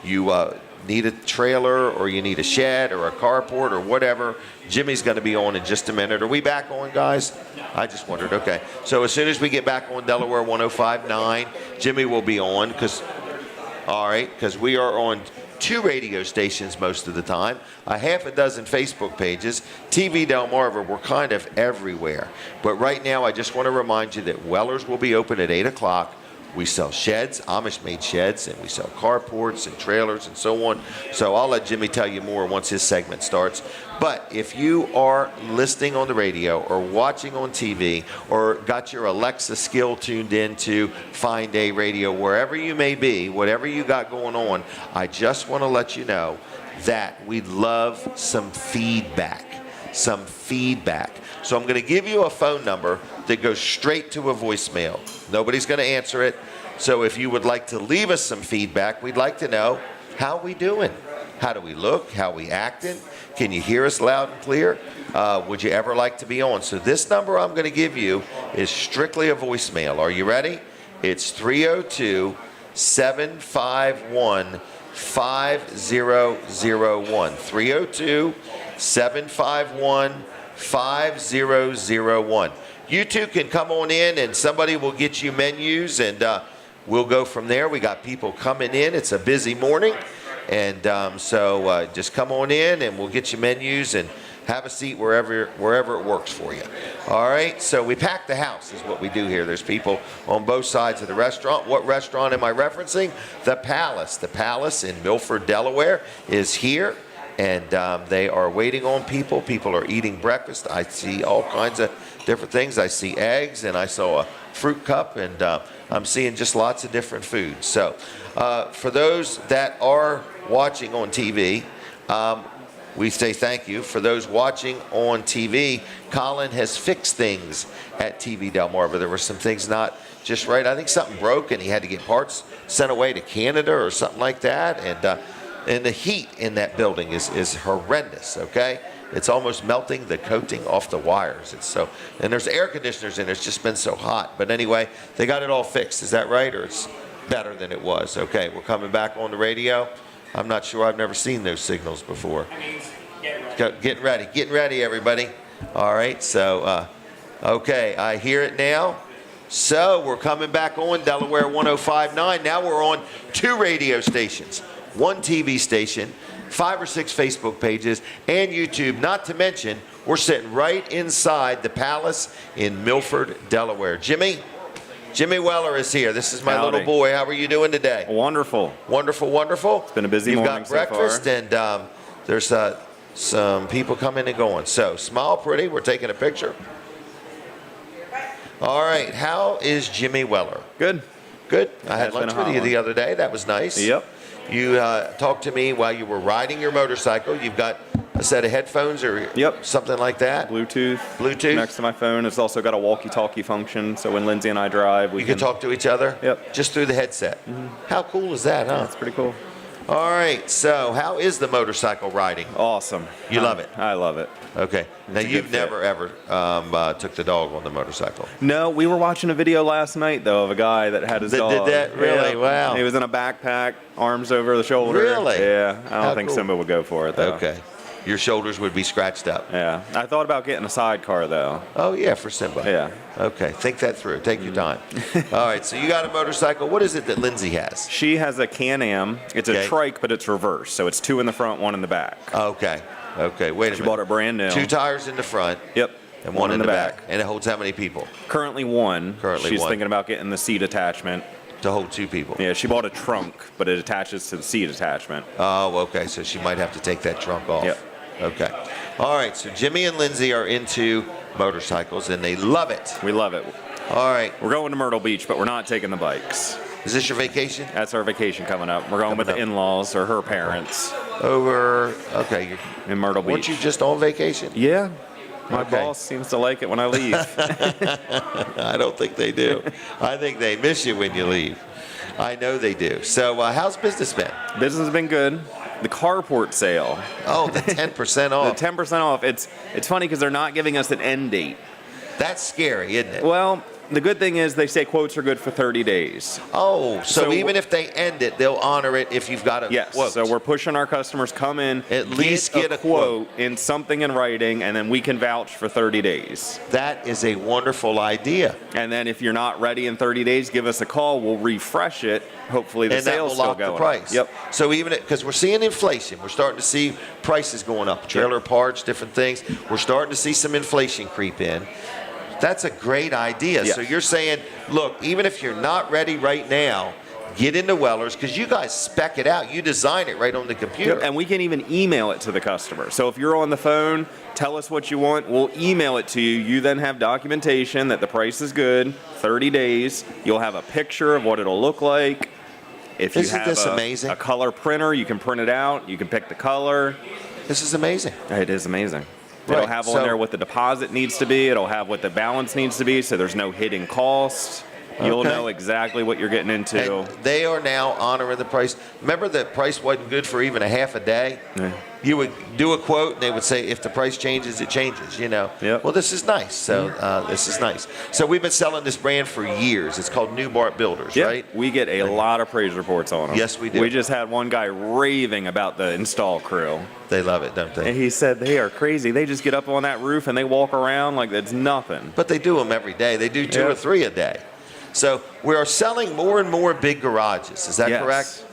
you need a trailer or you need a shed or a carport or whatever, Jimmy's going to be on in just a minute. Are we back on, guys? I just wondered. Okay. So as soon as we get back on Delaware 105.9, Jimmy will be on because we are on 2 radio stations most of the time, a half a dozen Facebook pages, TV Delmarva, we're kind of everywhere. But right now, I just want to remind you that Weller's will be open at 8 o'clock. We sell sheds, Amish-made sheds, and we sell carports and trailers and so on. So I'll let Jimmy tell you more once his segment starts. But if you are listening on the radio or watching on TV or got your Alexa skill tuned into Fine Day Radio, wherever you may be, whatever you got going on, I just want to let you know that we'd love some feedback. So I'm going to give you a phone number that goes straight to a voicemail. Nobody's going to answer it. So if you would like to leave us some feedback, we'd like to know, how we doing? How do we look? How we acting? Can you hear us loud and clear? Would you ever like to be on? So this number I'm going to give you is strictly a voicemail. Are you ready? It's 302-751-5001. 302-751-5001. You two can come on in and somebody will get you menus and we'll go from there. We got people coming in. It's a busy morning. And so just come on in and we'll get you menus and have a seat wherever it works for you. All right, so we pack the house is what we do here. There's people on both sides of the restaurant. What restaurant am I referencing? The Palace. The Palace in Milford, Delaware is here. And they are waiting on people. People are eating breakfast. I see all kinds of different things. I see eggs and I saw a fruit cup and I'm seeing just lots of different foods. So for those that are watching on TV, we say thank you. For those watching on TV, Colin has fixed things at TV Delmarva. There were some things not just right. I think something broke and he had to get parts sent away to Canada or something like that. And the heat in that building is horrendous, okay? It's almost melting the coating off the wires. And there's air conditioners in there. It's just been so hot. But anyway, they got it all fixed. Is that right? Or it's better than it was? Okay, we're coming back on the radio. I'm not sure. I've never seen those signals before. Getting ready, everybody. All right, so, okay, I hear it now. So we're coming back on Delaware 105.9. Now we're on 2 radio stations, 1 TV station, 5 or 6 Facebook pages, and YouTube. Not to mention, we're sitting right inside the Palace in Milford, Delaware. Jimmy Weller is here. This is my Howdy. little boy. How are you doing today? Wonderful. Wonderful, wonderful. It's been a busy You've morning got breakfast, so and there's some people coming and going. So smile pretty. We're taking a picture. All right. How is Jimmy Weller? Good. Good. I had It's been lunch a with hot you one. the other day. That was nice. Yep. You talked to me while you were riding your motorcycle. You've got a set of headphones or Yep. something like that. Bluetooth. Next to my phone. It's also got a walkie-talkie function, so when Lindsay and I drive, we You can talk to each other? Yep. Just through the headset. How cool is that, huh? That's pretty cool. All right. So how is the motorcycle riding? Awesome. You love it? I love it. Okay. Now, a good you've fit. never, ever took the dog on the motorcycle. No, we were watching a video last night, though, of a guy that had his That dog. did that? Really? Wow. He was in a backpack, arms over the shoulder. Really? Yeah. I How don't think cool. Simba would go for it, though. Okay. Your shoulders would be scratched up. Yeah. I thought about getting a sidecar, though. Oh, yeah, for Simba. Yeah. Okay. Think that through. Take your time. All right. So you got a motorcycle. What is it that Lindsay has? She has a Can-Am. It's Okay. a trike, but it's reversed, so it's 2 in the front, 1 in the back. Okay. Okay. Wait a She minute. bought it brand new. 2 tires in the front. Yep. And 1 in the back. And it holds how many people? Currently 1. Currently She's 1. thinking about getting the seat attachment. To hold 2 people. Yeah, she bought a trunk, but it attaches to the seat attachment. Oh, okay. So she might have to take that trunk off. Yep. Okay. All right. So Jimmy and Lindsay are into motorcycles and they love it. We love it. All right. We're going to Myrtle Beach, but we're not taking the bikes. Is this your vacation? That's our vacation coming up. We're going with the Coming up. in-laws or her parents Okay. in Myrtle Beach. Weren't you just on vacation? Yeah. My Okay. boss seems to like it when I leave. I don't think they do. I think they miss you when you leave. I know they do. So how's business been? Business has been good. The carport sale, Oh, the 10% the off. 10% off. It's funny because they're not giving us an end date. That's scary, isn't it? Well, the good thing is they say quotes are good for 30 days. Oh, so So- even if they end it, they'll honor it if you've got a Yes. quote. So we're pushing our customers come in, At least get a quote. in something in writing, and then we can vouch for 30 days. That is a wonderful idea. And then if you're not ready in 30 days, give us a call. We'll refresh it. Hopefully the And that sales will still lock the going. price. Yep. So even because we're seeing inflation, we're starting to see prices going up, trailer parts, different things. We're starting to see some inflation creep in. That's a great idea. Yes. So you're saying, look, even if you're not ready right now, get into Weller's because you guys spec it out. You design it right on the computer. Yep. And we can even email it to the customer. So if you're on the phone, tell us what you want. We'll email it to you. You then have documentation that the price is good, 30 days. You'll have a picture of what it'll look like. If you Isn't have this amazing? a color printer, you can print it out. You can pick the color. This is amazing. It is amazing. Right, It'll have so- on there what the deposit needs to be. It'll have what the balance needs to be, so there's no hidden cost. You'll Okay. know exactly what you're getting into. And they are now honoring the price. Remember that price wasn't good for even a half a day? Yeah. You would do a quote, and they would say, if the price changes, it changes, you know. Yep. Well, this is nice. So this is nice. So we've been selling this brand for years. It's called New Bart Builders, Yep. right? We get a lot of praise reports on them. Yes, we do. We just had one guy raving about the install crew. They love it, don't And they? he said they are crazy. They just get up on that roof and they walk around like it's nothing. But they do them every day. They do 2 Yeah. or 3 a day. So we are selling more and more big garages. Is that Yes. correct?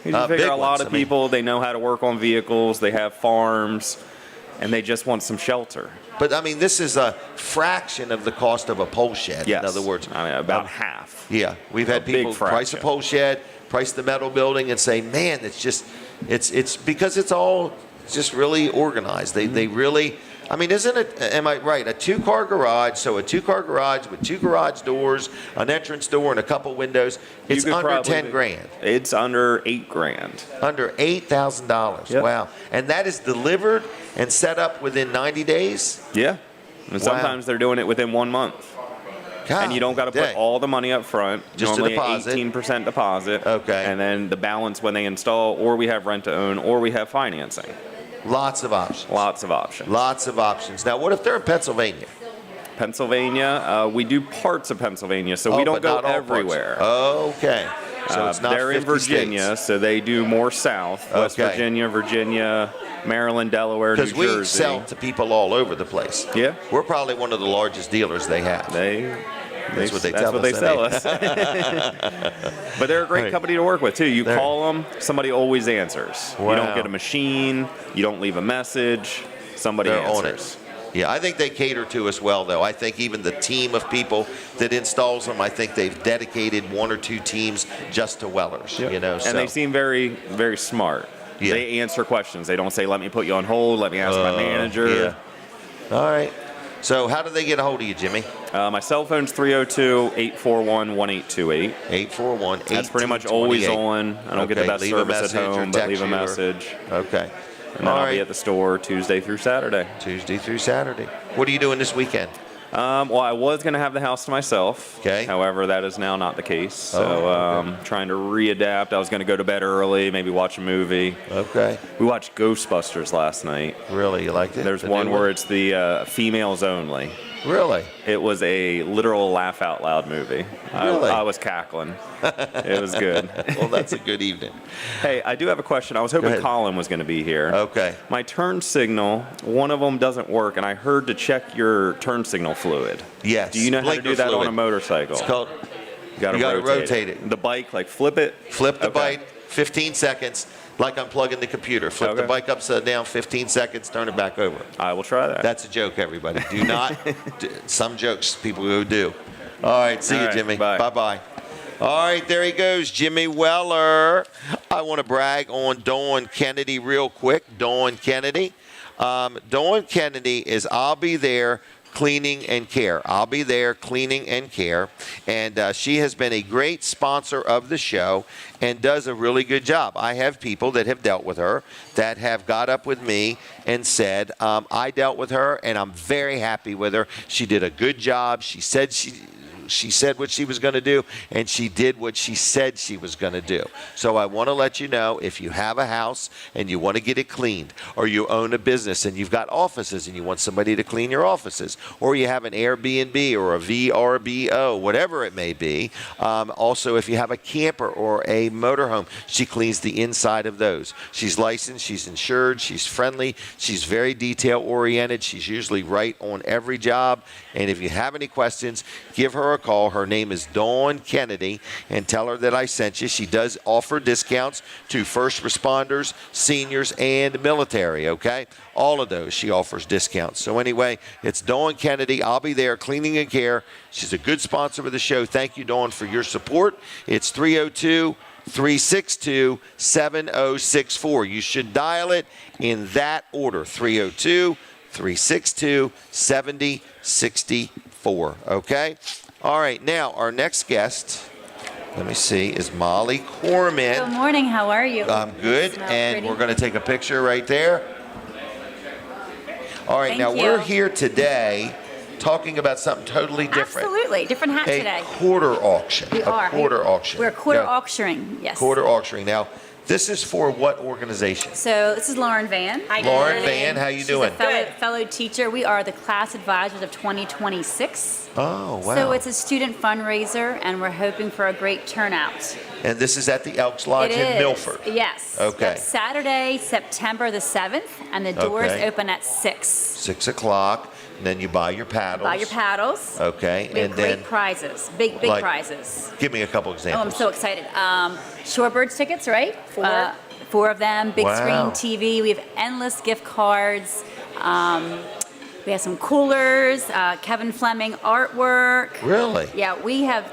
You just figure big a lot ones, of I mean. people, they know how to work on vehicles, they have farms, and they just want some shelter. But I mean, this is a fraction of the cost of a pole shed. Yes. In other words, I mean, about half. Yeah, we've had A big people price a fraction. pole shed, price the metal building, and say, "Man, it's because it's all just really organized. They really, I mean, isn't it? Am I right? A 2-car garage, so a 2-car garage with 2 garage doors, an entrance door, and a couple windows. It's You could under probably 10 do- grand, It's under $8,000. under $8,000. Yep. Wow, and that is delivered and set up within 90 days. Yeah. And sometimes they're doing it within 1 month. God, And you don't got to put dang. all the money up front. Just a normally deposit. 18% deposit. Okay. And then the balance when they install, or we have rent to own, or we have financing. Lots of options. Lots of options. Lots of options. Now, what if they're in Pennsylvania? Pennsylvania, we do parts of Pennsylvania, so we Oh, don't but go not all parts. everywhere. Okay. So it's not They're in 50 Virginia, states. so they do more south. West Okay. Virginia, Maryland, Delaware, New Because Jersey. we sell to people all over the place. Yeah. We're probably one of the largest dealers they have. That's what they tell us, sell ain't us. But they're a great Right. company to work with too. You They're- call them, somebody always answers. You Wow. don't get a machine. You don't leave a message. Somebody They're on answers. it. Yeah, I think they cater to us well, though. I think even the team of people that installs them, I think they've dedicated 1 or 2 teams just to Wellers. Yep. You know, And they seem very, very smart. Yeah. They answer questions. They don't say, "Let me put you on hold. Let me ask my manager." Yeah. All right. So how do they get a hold of you, Jimmy? My cell phone's 302-841-1828. 841. That's pretty much always on. I don't get the Okay, best leave a service at message or home, but text leave a you or- message. Okay. And then All I'll right. be at the store Tuesday through Saturday. Tuesday through Saturday. What are you doing this weekend? Well, I was going to have the house to myself. Okay. However, that is now not the case. So okay. trying to readapt. I was going to go to bed early, maybe watch a movie. Okay. We watched Ghostbusters last night. Really? You liked it? There's The one new where it's the females only. Really? It was a literal laugh out loud movie. Really? I was cackling. It was good. Well, that's a good evening. Hey, I do have a question. I was hoping ahead. Colin was going to be here. Okay. My turn signal, one of them doesn't work, and I heard to check your turn signal fluid. Yes. Do you know how to Blinker do that fluid. on a motorcycle? It's called You gotta rotate it. The bike, like flip it. flip the Okay. bike, 15 seconds, like unplugging the computer. Flip the Okay. bike upside down, 15 seconds, turn it back over. I will try that. That's a joke, everybody. Do not, some jokes people go do. All right, see All you, right, Jimmy. bye. Bye-bye. All right, there he goes, Jimmy Weller. I want to brag on Dawn Kennedy real quick. Dawn Kennedy. Dawn Kennedy is I'll be there cleaning and care. I'll be there cleaning and care. And she has been a great sponsor of the show and does a really good job. I have people that have dealt with her that have got up with me and said, I dealt with her and I'm very happy with her. She did a good job. She said what she was going to do, and she did what she said she was going to do. So I want to let you know, if you have a house and you want to get it cleaned, or you own a business and you've got offices and you want somebody to clean your offices, or you have an Airbnb or a VRBO, whatever it may be. Also, if you have a camper or a motorhome, she cleans the inside of those. She's licensed, she's insured, she's friendly, she's very detail-oriented. She's usually right on every job. And if you have any questions, give her a call. Her name is Dawn Kennedy, and tell her that I sent you. She does offer discounts to first responders, seniors, and military, okay? All of those she offers discounts. So anyway, it's Dawn Kennedy. I'll be there cleaning and care. She's a good sponsor of the show. Thank you, Dawn, for your support. It's 302-362-7064. You should dial it in that order, 302-362-7064, okay? All right, now our next guest, let me see, is Molly Chorman. Good morning, how are you? I'm good, Smell and pretty. we're going to take a picture right there. All right, Thank now you. we're here today talking about something totally different. Absolutely. Different hat today. A quarter auction. We are. Quarter auction. We're quarter Now, auctioning, yes. Quarter auctioning. Now, this is for what organization? So this is Lauren Van. Hi, Lauren Van, how you She's doing? a fellow teacher. We are the class advisors of 2026. Oh, wow. So it's a student fundraiser, and we're hoping for a great turnout. And this is at the Elks Lodge It in is. Milford. Yes. Okay. Yep, Saturday, September the 7th, and the doors Okay. open at 6. 6 o'clock, and then you buy your paddles. Buy your paddles. Okay, We have and great then prizes, big like- prizes. give me a couple Oh, I'm examples. so excited. Shorebirds tickets, right? 4. 4 of them, big Wow. screen TV. We have endless gift cards. We have some coolers, Kevin Fleming artwork. Really? Yeah,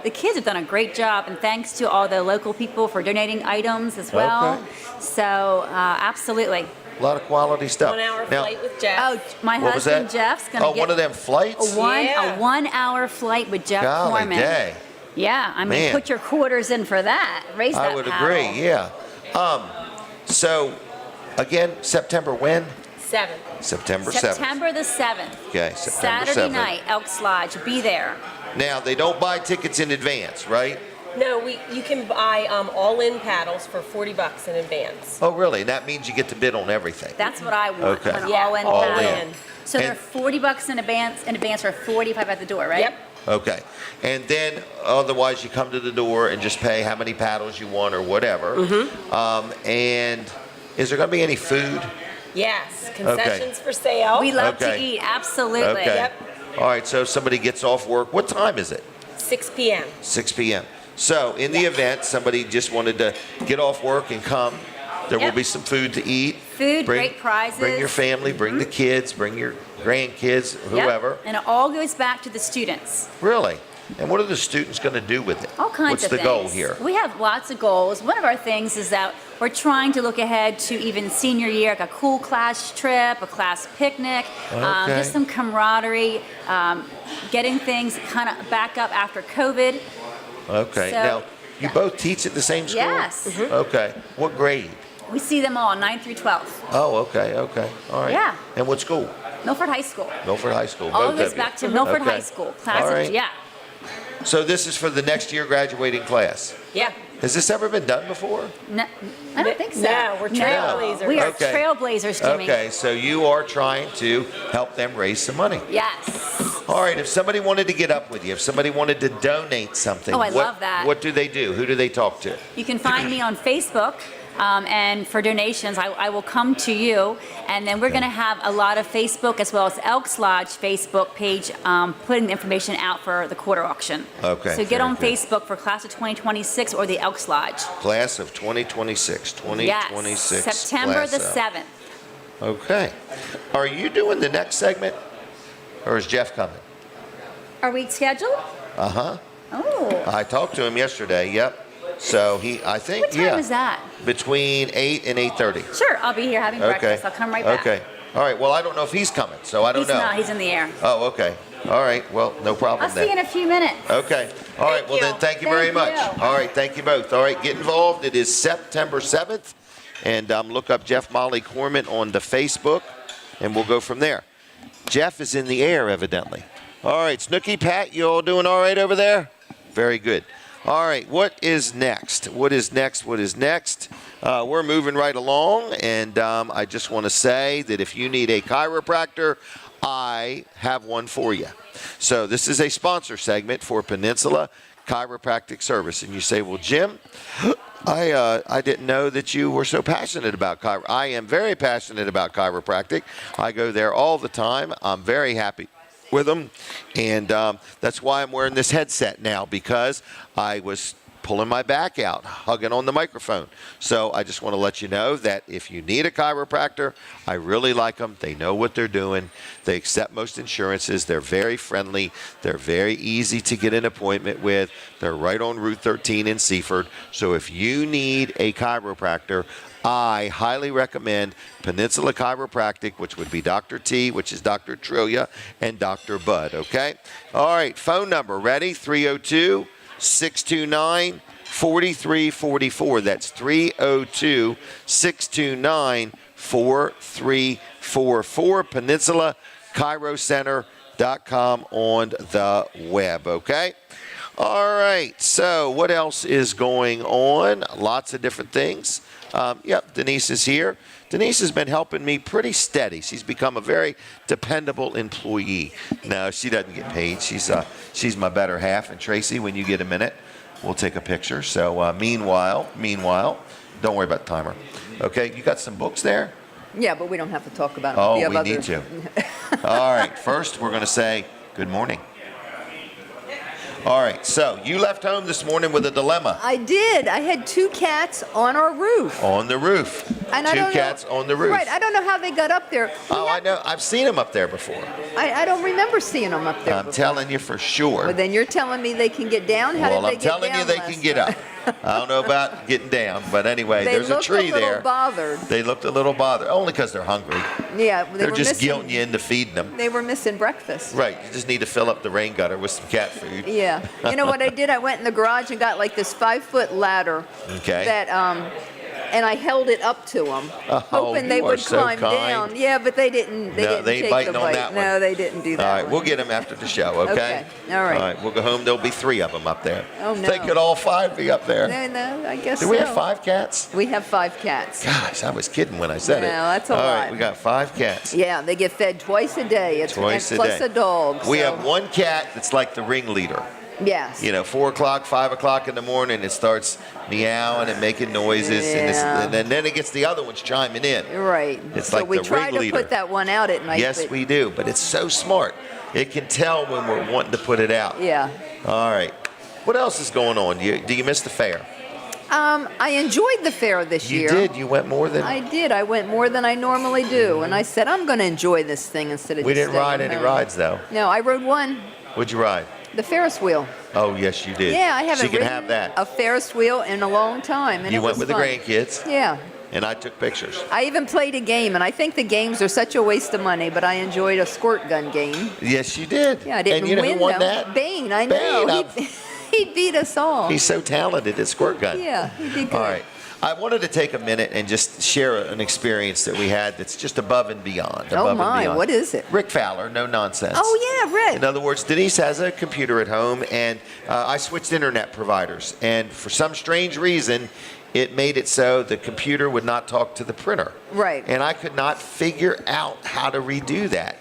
the kids have done a great job, and thanks to all the local people for donating items as well. Okay. So, absolutely. A lot of quality stuff. 1 hour Now, flight with Jeff. Oh, my what was husband that? Jeff's gonna get one of them flights? Yeah. a 1 hour flight with Jeff Golly Chorman. day. Yeah, I mean, Man. put your quarters in for that. Raise that I would paddle. agree, yeah. So, again, September when? 7. September 7th. September the 7th. Okay, September Saturday 7th. night, Elks Lodge. Be there. Now, they don't buy tickets in advance, right? No, you can buy all-in paddles for $40 in advance. Oh, really? And that means you get to bid on everything. That's what I want. Okay. I want an Yeah, all-in all paddle. in. So they're And- $40 in advance or $45 at the door, right? Yep. Okay. And then otherwise you come to the door and just pay how many paddles you want or whatever. And is there going to be any food? Yes, concessions for sale. We love to Okay. eat, absolutely. Okay. Yep. All right, so if somebody gets off work, what time is it? 6 p.m. 6 p.m. So in the event somebody just wanted to get off work and come, there will Yep. be some food to eat. Food, great prizes. Bring your family, bring the kids, bring your grandkids, Yep. whoever. And it all goes back to the students. Really? And what are the students going to do with it? All kinds What's of the things. goal here? We have lots of goals. One of our things is that we're trying to look ahead to even senior year, like a cool class trip, a class picnic, Okay. just some camaraderie, getting things kind of back up after COVID. Okay. So- Now, you both teach at the same school? Yes. Okay. What grade? We see them all, 9th through 12th. Oh, okay, okay. All right. Yeah. And what school? Milford High School. Milford High School. All both goes of you. back to Milford Okay. High School. Class All of, right. yeah. So this is for the next year graduating class. Yeah. Has this ever been done before? No, I don't think so. No, we're trailblazers. We are Okay. trailblazers, Jimmy. Okay, so you are trying to help them raise some money. Yes. All right, if somebody wanted to get up with you, if somebody wanted to donate something, Oh, I what, love that. What do they do? Who do they talk to? You can find me on Facebook, and for donations, I will come to you. And then we're going to have a lot of Facebook as well as Elks Lodge Facebook page putting the information out for the quarter auction. Okay, So get very on good. Facebook for Class of 2026 or the Elks Lodge. Class of 2026. 2026. Yes, September class the of. 7th. Okay. Are you doing the next segment? Or is Jeff coming? Are we scheduled? Uh-huh. Oh. I talked to him yesterday, yep. So I think, What time yeah. is that? Between 8 and 8:30. Sure, I'll be here having Okay. breakfast. I'll come right back. Okay. All right. Well, I don't know if he's coming, so I don't He's know. not. He's in the air. Oh, okay. All right. Well, no problem I'll see you in then. a few minutes. Okay. All right. Well, then, thank you very Thank much. you. All right. Thank you both. All right. Get involved. It is September 7th. And look up Jeff Molly Chorman on the Facebook, and we'll go from there. Jeff is in the air, evidently. All right. Snooky, Pat, you all doing all right over there? Very good. All right. What is next? What is next? What is next? We're moving right along, and I just want to say that if you need a chiropractor, I have one for you. So this is a sponsor segment for Peninsula Chiropractic Service. And you say, well, Jim, I didn't know that you were so passionate about chiropractic. I am very passionate about chiropractic. I go there all the time. I'm very happy with them. And that's why I'm wearing this headset now, because I was pulling my back out, hugging on the microphone. So I just want to let you know that if you need a chiropractor, I really like them. They know what they're doing. They accept most insurances. They're very friendly. They're very easy to get an appointment with. They're right on Route 13 in Seaford. So if you need a chiropractor, I highly recommend Peninsula Chiropractic, which would be Dr. T, which is Dr. Trillia, and Dr. Bud, okay? All right, phone number, ready? 302-629-4344. That's 302-629-4344. Peninsula Chiro Center, com on the web, okay? All right, so what else is going on? Lots of different things. Yep, Denise is here. Denise has been helping me pretty steady. She's become a very dependable employee. No, she doesn't get paid. She's my better half. And Tracy, when you get a minute, we'll take a picture. So meanwhile, don't worry about the timer. Okay, you got some books there? Yeah, but we don't have to talk about them. Oh, we need to. All right, first we're going to say good morning. All right, so you left home this morning with a dilemma. I did. I had 2 cats on our roof. On the roof. And Two cats on the roof. Right, I don't know how they got up there. I know. I've seen them up there before. I don't remember seeing them up there I'm before. telling you for sure. Well, then you're telling me they can get down? How Well, did they I'm get telling down you they last can get time? up. I don't know about getting down, but anyway, They there's a looked tree a little there. bothered. They looked a little bothered, only because they're hungry. Yeah, They're just guilting you into feeding them. They were missing breakfast. Right, you just need to fill up the rain gutter with some cat food. Yeah. You know what I did? I went in the garage and got like this 5-foot ladder. Okay. That and I held it up to them, hoping they you are would so climb kind. down. Yeah, but they didn't. They didn't they take biting the on bite. that one. No, they didn't do that. All right, one. we'll get them after the show, okay? Okay, all right. All right, we'll go home. There'll be 3 of them up there. Oh, no. They could all 5 be up there. No, I guess Do we so. have 5 cats? We have 5 cats. Gosh, I was kidding when I said it. No, that's a All right, lot. we got 5 cats. Yeah, they get fed twice a day. It's Twice and a plus day. a dog. We so- have 1 cat that's like the ringleader. Yes. You know, 4 o'clock, 5 o'clock in the morning, it starts meowing and making noises, Yeah. and then it gets the other ones chiming in. Right. It's so like we the try to ringleader. put that one out at night. Yes, but- we do, but it's so smart. It can tell when we're wanting to put it out. Yeah. All right. What else is going on? Do you miss the fair? I enjoyed the fair this You year. did. You went more than. I did. I went more than I normally do, and I said I'm going to enjoy this thing instead of. We just didn't ride staying any home. rides though. No, I rode one, What'd you ride? the Ferris wheel. Oh, yes, you did. Yeah, I haven't She can ridden have that. a Ferris wheel in a long time, and You it went was with fun. the grandkids, Yeah. and I took pictures. I even played a game, and I think the games are such a waste of money, but I enjoyed a squirt gun game. Yes, you did. Yeah, I didn't And you know win who won though. that? Bane, I know. Bane, He beat us all. He's so talented at squirt gun. Yeah, he did good. All right. I wanted to take a minute and just share an experience that we had that's just above and beyond. Oh, above and my, beyond. what is it? Rick Fowler, no nonsense. Oh, yeah, Rick. In other words, Denise has a computer at home, and I switched internet providers. And for some strange reason, it made it so the computer would not talk to the printer. Right. And I could not figure out how to redo that.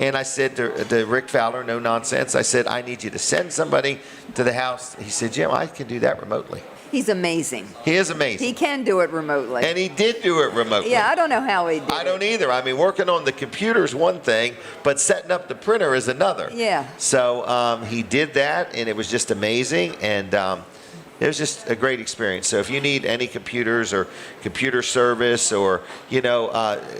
And I said to Rick Fowler, no nonsense, I said, I need you to send somebody to the house. He said, Jim, I can do that remotely. He's amazing. He is amazing. He can do it remotely. And he did do it remotely. Yeah, I don't know how he did I don't either. I mean, working on the computer is one thing, but setting up the printer is another. Yeah. So he did that, and it was just amazing, and it was just a great experience. So if you need any computers or computer service, or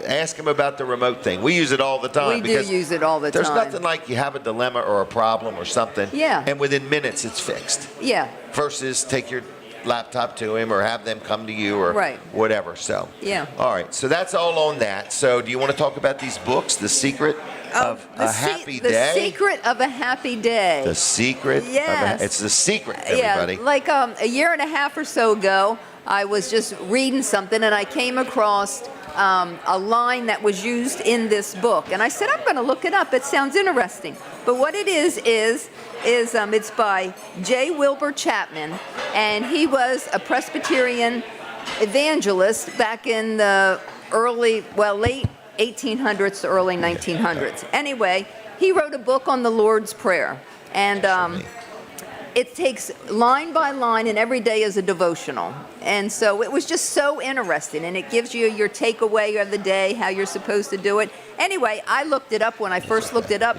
ask him about the remote thing. We use it all the time. We do because use it all the there's time. nothing like you have a dilemma or a problem or something, Yeah. and within minutes it's fixed. Yeah. Versus take your laptop to him or have them come to you or Right. whatever. So Yeah. all right, so that's all on that. So do you want to talk about these books, The Secret of a Happy Day? The Secret of a Happy Day. The Secret Yes. it's the secret, everybody. Yeah, like a year and a half or so ago, I was just reading something and I came across a line that was used in this book. And I said, I'm going to look it up. It sounds interesting. But what it is it's by J. Wilbur Chapman, and he was a Presbyterian evangelist back in the late 1800s to early 1900s. Anyway, he wrote a book on the Lord's Prayer. And it takes line by line, and every day is a devotional. And so it was just so interesting, and it gives you your takeaway of the day, how you're supposed to do it. Anyway, I looked it up when I first looked it up,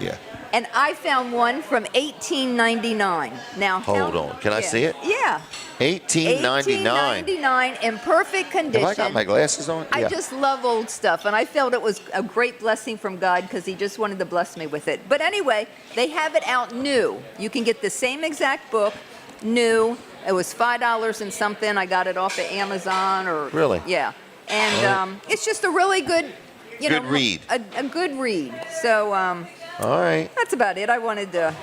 and I found one from 1899. Now, Hold on. Can I see it? Yeah. 1899. 1899 in perfect condition. Have I got my glasses on? I just love old stuff, and I felt it was a great blessing from God because he just wanted to bless me with it. But anyway, they have it out new. You can get the same exact book, new. It was $5 and something. I got it off of Amazon or... Really? Yeah. And it's just a really good, Good read. A good read. So All right. that's about it. I wanted to...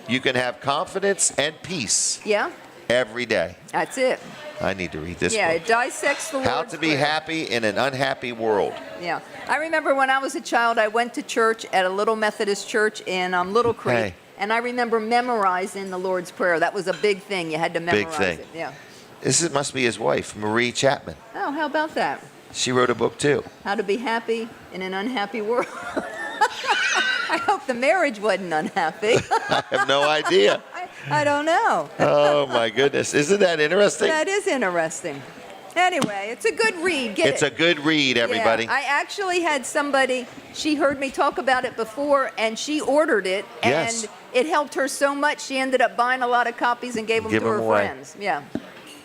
You can have confidence and peace Yeah, every day. that's it. I need to read this Yeah, book. it dissects the How Lord's to be Prayer. happy in an unhappy world. Yeah. I remember when I was a child, I went to church at a little Methodist church in Little Creek. Hey. And I remember memorizing the Lord's Prayer. That was a big thing. You had to memorize thing. it. Yeah. Must be his wife, Marie Chapman. Oh, how about that? She wrote a book too. How to be happy in an unhappy world. I hope the marriage wasn't unhappy. I have no idea. I don't know. Oh my goodness. Isn't that interesting? That is interesting. Anyway, it's a good read. It's a good read, everybody. Yeah, I actually had somebody, she heard me talk about it before, and she ordered it, Yes. and it helped her so much, she ended up buying a lot of copies and gave them Give to her them away. friends. Yeah.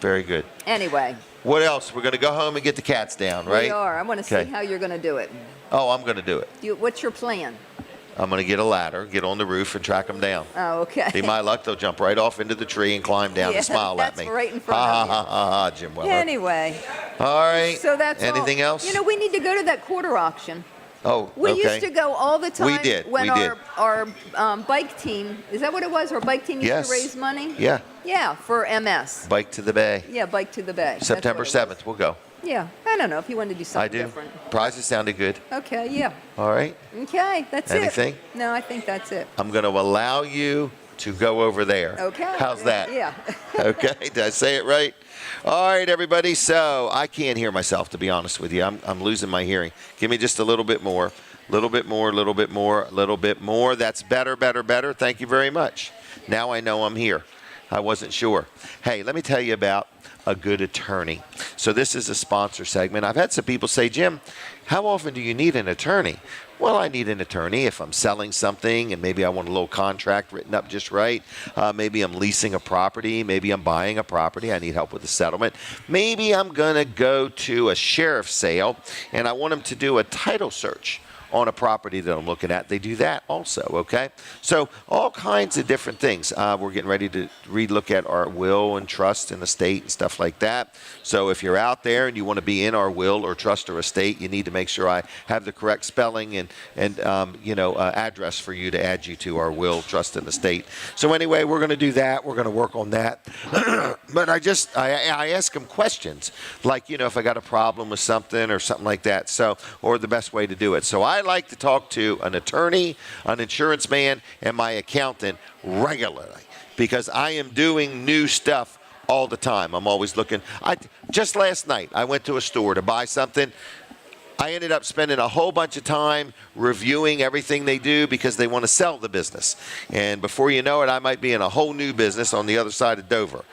Very good. Anyway, What else? We're going to go home and get the cats down, right? we are. I want to see Okay. how you're going to do it. Oh, I'm going to do it. What's your plan? I'm going to get a ladder, get on the roof, and track them down. Oh, okay. Be my luck, they'll jump right off into the tree and climb down Yeah, and smile at that's me. right in front ha, of you. ha, ha, ha, Jim Weller. Anyway, All right. so that's all. Anything else? You know, we need to go to that quarter auction. Oh, We okay. used to go all the time. We did, When we did. our bike team, is that what it was? Our bike team used Yes. to raise money? Yeah. Yeah, for MS. Bike to the Bay. Yeah, Bike to the Bay. That's September what it 7th, we'll go. was. Yeah, I don't know if you wanted to do something I do. different. Prizes sounded good. Okay, yeah. All right. Okay, that's Anything? it. No, I think that's it. I'm going to allow you to go over there. Okay. How's that? Yeah. Okay. Did I say it right? All right, everybody. So I can't hear myself, to be honest with you. I'm losing my hearing. Give me just a little bit more. Little bit more, little bit more, little bit more. That's better, better, better. Thank you very much. Now I know I'm here. I wasn't sure. Hey, let me tell you about a good attorney. So this is a sponsor segment. I've had some people say, Jim, how often do you need an attorney? Well, I need an attorney if I'm selling something and maybe I want a little contract written up just right. Maybe I'm leasing a property. Maybe I'm buying a property. I need help with the settlement. Maybe I'm going to go to a sheriff's sale and I want them to do a title search on a property that I'm looking at. They do that also, okay? So all kinds of different things. We're getting ready to relook at our will and trust and estate and stuff like that. So if you're out there and you want to be in our will or trust or estate, you need to make sure I have the correct spelling and address for you to add you to our will, trust, and estate. So anyway, we're going to do that. We're going to work on that. But I ask them questions like, if I got a problem with something or something like that. So, or the best way to do it. So I like to talk to an attorney, an insurance man, and my accountant regularly because I am doing new stuff all the time. I'm always looking. Just last night, I went to a store to buy something. I ended up spending a whole bunch of time reviewing everything they do because they want to sell the business. And before you know it, I might be in a whole new business on the other side of Dover.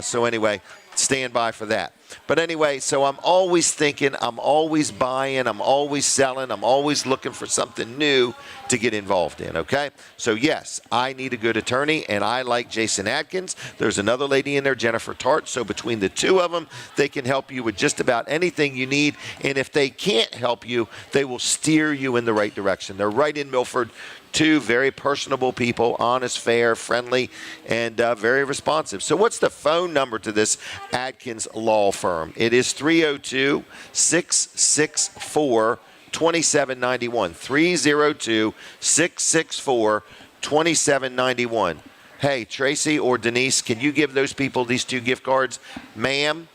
So anyway, stand by for that. But anyway, so I'm always thinking, I'm always buying, I'm always selling, I'm always looking for something new to get involved in, okay? So yes, I need a good attorney, and I like Jason Adkins. There's another lady in there, Jennifer Tart. So between the two of them, they can help you with just about anything you need. And if they can't help you, they will steer you in the right direction. They're right in Milford. Two very personable people, honest, fair, friendly, and very responsive. So what's the phone number to this Adkins Law Firm? It is 302-664-2791. 302-664-2791. Hey, Tracy or Denise, can you give those people these 2 gift cards? Ma'am,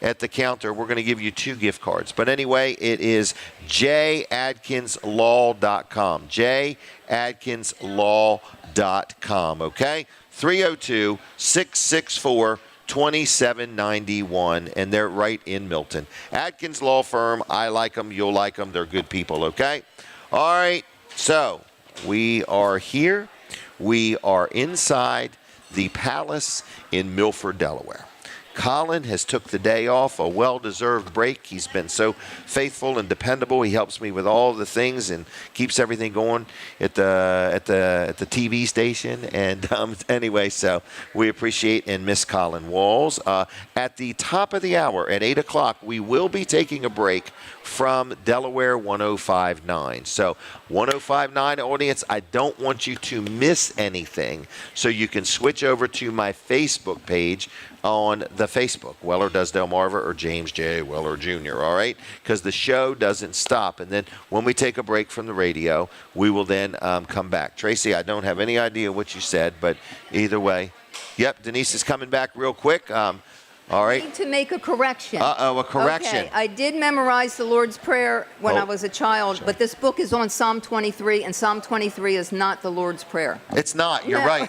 at the counter, we're going to give you 2 gift cards. But anyway, it is jadkinslaw.com. jadkinslaw.com, okay? 302-664-2791, and they're right in Milton. Adkins Law Firm, I like them, you'll like them, they're good people, okay? All right, so we are here. We are inside the Palace in Milford, Delaware. Colin has took the day off, a well-deserved break. He's been so faithful and dependable. He helps me with all the things and keeps everything going at the TV station. And anyway, so we appreciate and miss Colin Walls. At the top of the hour, at 8 o'clock, we will be taking a break from Delaware 105.9. So 105.9 audience, I don't want you to miss anything. So you can switch over to my Facebook page on the Facebook, Weller Does Delmarva or James J. Weller Jr., all right? Because the show doesn't stop. And then when we take a break from the radio, we will then come back. Tracy, I don't have any idea what you said, but either way. Yep, Denise is coming back real quick. All right. I need to make a correction. Uh-oh, a correction. Okay, I did memorize the Lord's Prayer when I was a child, but this book is on Psalm 23, and Psalm 23 is not the Lord's Prayer. It's not. You're No. right.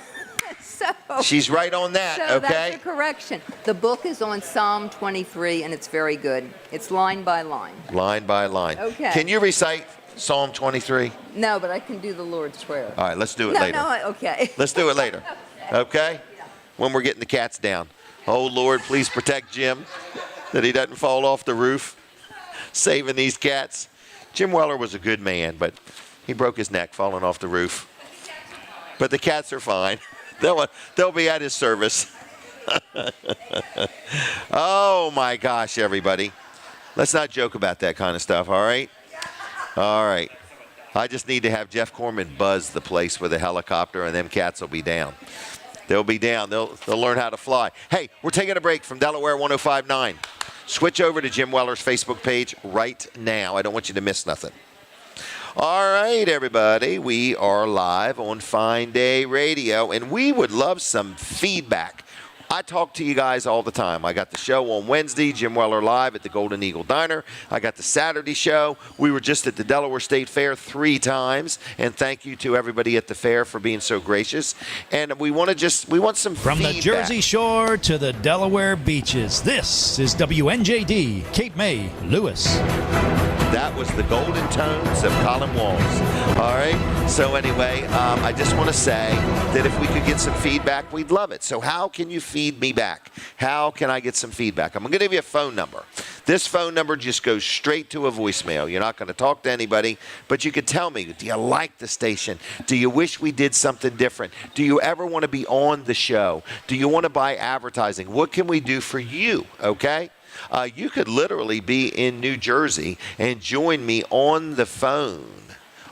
So, She's right on that, so okay? that's a correction. The book is on Psalm 23, and it's very good. It's line by line. Line by line. Okay. Can you recite Psalm 23? No, but I can do the Lord's Prayer. All right, let's do it No, later. no, okay. Let's do it later. Okay? When we're getting the cats down. Oh, Lord, please protect Jim that he doesn't fall off the roof, saving these cats. Jim Weller was a good man, but he broke his neck falling off the roof. But the cats are fine. They'll be at his service. Oh, my gosh, everybody. Let's not joke about that kind of stuff, all right? All right. I just need to have Jeff Chorman buzz the place with a helicopter, and them cats will be down. They'll be down. They'll learn how to fly. Hey, we're taking a break from Delaware 105.9. Switch over to Jim Weller's Facebook page right now. I don't want you to miss nothing. All right, everybody. We are live on Fine Day Radio, and we would love some feedback. I talk to you guys all the time. I got the show on Wednesday, Jim Weller Live at the Golden Eagle Diner. I got the Saturday show. We were just at the Delaware State Fair 3 times, and thank you to everybody at the fair for being so gracious. And we want some From feedback. the Jersey Shore to the Delaware beaches, this is WNJD, Cape May, Lewis. That was the golden tones of Colin Walls. All right. So anyway, I just want to say that if we could get some feedback, we'd love it. So how can you feed me back? How can I get some feedback? I'm going to give you a phone number. This phone number just goes straight to a voicemail. You're not going to talk to anybody, but you could tell me, do you like the station? Do you wish we did something different? Do you ever want to be on the show? Do you want to buy advertising? What can we do for you? Okay. You could literally be in New Jersey and join me on the phone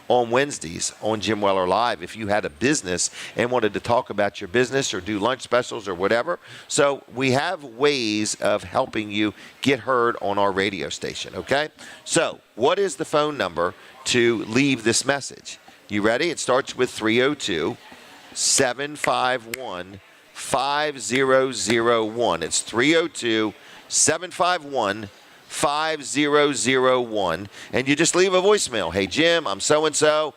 on Wednesdays on Jim Weller Live if you had a business and wanted to talk about your business or do lunch specials or whatever. So we have ways of helping you get heard on our radio station, okay? So what is the phone number to leave this message? You ready? It starts with 302-751-5001. It's 302-751-5001, and you just leave a voicemail. Hey, Jim, I'm so-and-so.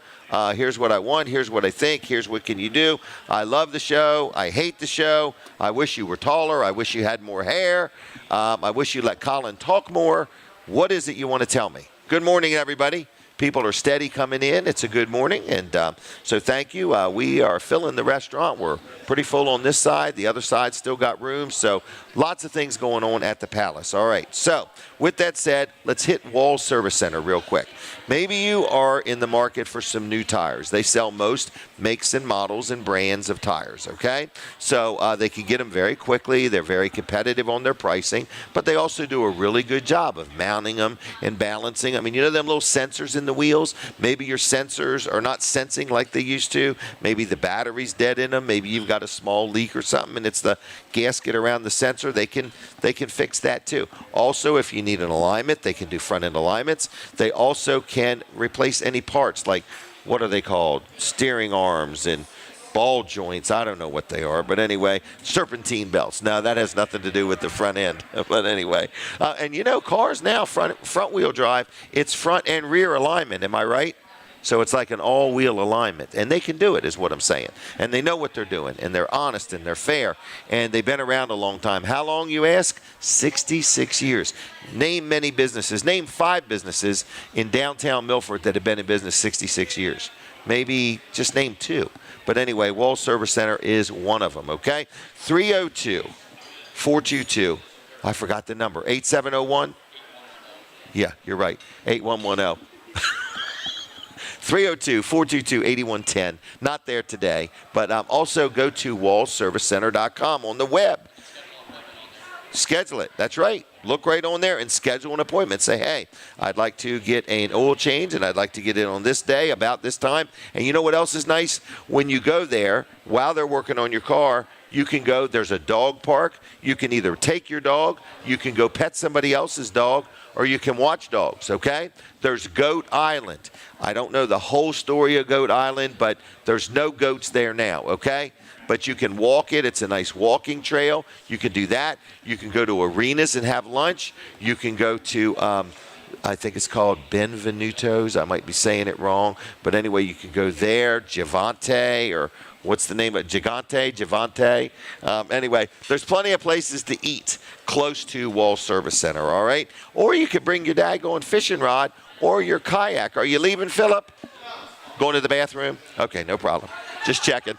Here's what I want. Here's what I think. Here's what can you do. I love the show. I hate the show. I wish you were taller. I wish you had more hair. I wish you let Colin talk more. What is it you want to tell me? Good morning, everybody. People are steady coming in. It's a good morning, and so thank you. We are filling the restaurant. We're pretty full on this side. The other side still got room, so lots of things going on at the Palace. All right, so with that said, let's hit Wall Service Center real quick. Maybe you are in the market for some new tires. They sell most makes and models and brands of tires, okay? So they can get them very quickly. They're very competitive on their pricing, but they also do a really good job of mounting them and balancing. I mean, you know them little sensors in the wheels? Maybe your sensors are not sensing like they used to. Maybe the battery's dead in them. Maybe you've got a small leak or something and it's the gasket around the sensor. They can fix that too. Also, if you need an alignment, they can do front end alignments. They also can replace any parts, like what are they called? Steering arms and ball joints. I don't know what they are, but anyway, serpentine belts. Now that has nothing to do with the front end, but anyway. And you know, cars now, front wheel drive, it's front and rear alignment. Am I right? So it's like an all-wheel alignment, and they can do it, is what I'm saying. And they know what they're doing, and they're honest, and they're fair, and they've been around a long time. How long, you ask? 66 years. Name many businesses. Name 5 businesses in downtown Milford that have been in business 66 years. Maybe just name 2. But anyway, Wall Service Center is one of them, okay? 302-422, I forgot the number, 8701? Yeah, you're right, 8110. 302-422-8110. Not there today, but also go to wallservicecenter.com on the web. Schedule it. That's right. Look right on there and schedule an appointment. Say, hey, I'd like to get an oil change, and I'd like to get it on this day about this time. And you know what else is nice? When you go there, while they're working on your car, you can go, there's a dog park. You can either take your dog, you can go pet somebody else's dog, or you can watch dogs, okay? There's Goat Island. I don't know the whole story of Goat Island, but there's no goats there now, okay? but you can walk it. It's a nice walking trail. You can do that. You can go to arenas and have lunch. You can go to, I think it's called Benvenuto's. I might be saying it wrong. But anyway, you can go there, Gigante, or what's the name of it? Gigante. Anyway, there's plenty of places to eat close to Wall Service Center, all right? Or you could bring your daggone fishing rod or your kayak. Are you leaving, Philip? Going to the bathroom? Okay, no problem. Just checking.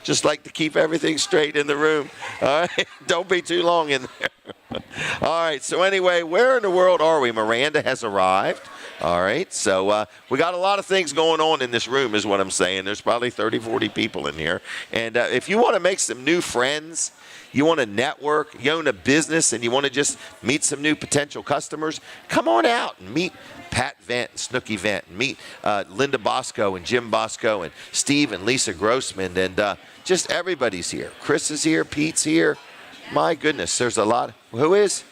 Just like to keep everything straight in the room. All right, don't be too long in there. All right, so anyway, where in the world are we? Miranda has arrived. All right, so we got a lot of things going on in this room is what I'm saying. There's probably 30, 40 people in here. And if you want to make some new friends, you want to network, you own a business, and you want to just meet some new potential customers, come on out and meet Pat Vent and Snooky Vent, and meet Linda Bosco and Jim Bosco and Steve and Lisa Grossman, and just everybody's here. Chris is here, Pete's here. My goodness, there's a lot. Who is?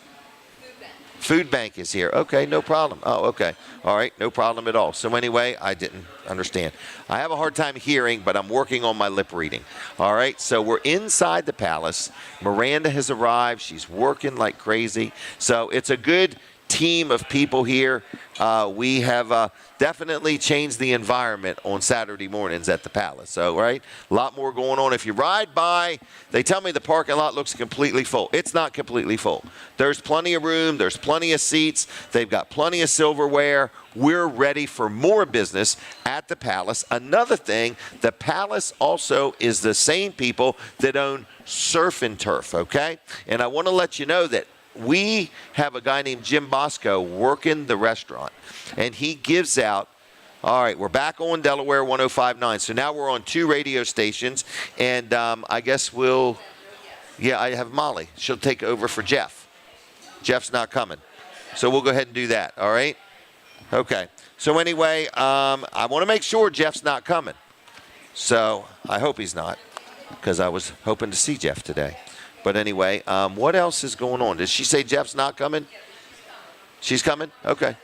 Food Bank is here. Okay, no problem. Oh, okay. All right, no problem at all. So anyway, I didn't understand. I have a hard time hearing, but I'm working on my lip reading. All right, so we're inside the palace. Miranda has arrived. She's working like crazy. So it's a good team of people here. We have definitely changed the environment on Saturday mornings at the palace. So, right, a lot more going on. If you ride by, they tell me the parking lot looks completely full. It's not completely full. There's plenty of room. There's plenty of seats. They've got plenty of silverware. We're ready for more business at the palace. Another thing, the palace also is the same people that own Surf and Turf, okay? And I want to let you know that we have a guy named Jim Bosco working the restaurant, and he gives out, all right, we're back on Delaware 105.9. So now we're on 2 radio stations, and I guess I have Molly. She'll take over for Jeff. Jeff's not coming. So we'll go ahead and do that, all right? Okay. So anyway, I want to make sure Jeff's not coming. So I hope he's not, because I was hoping to see Jeff today. But anyway, what else is going on? Did she say Jeff's not coming? She's coming? Okay.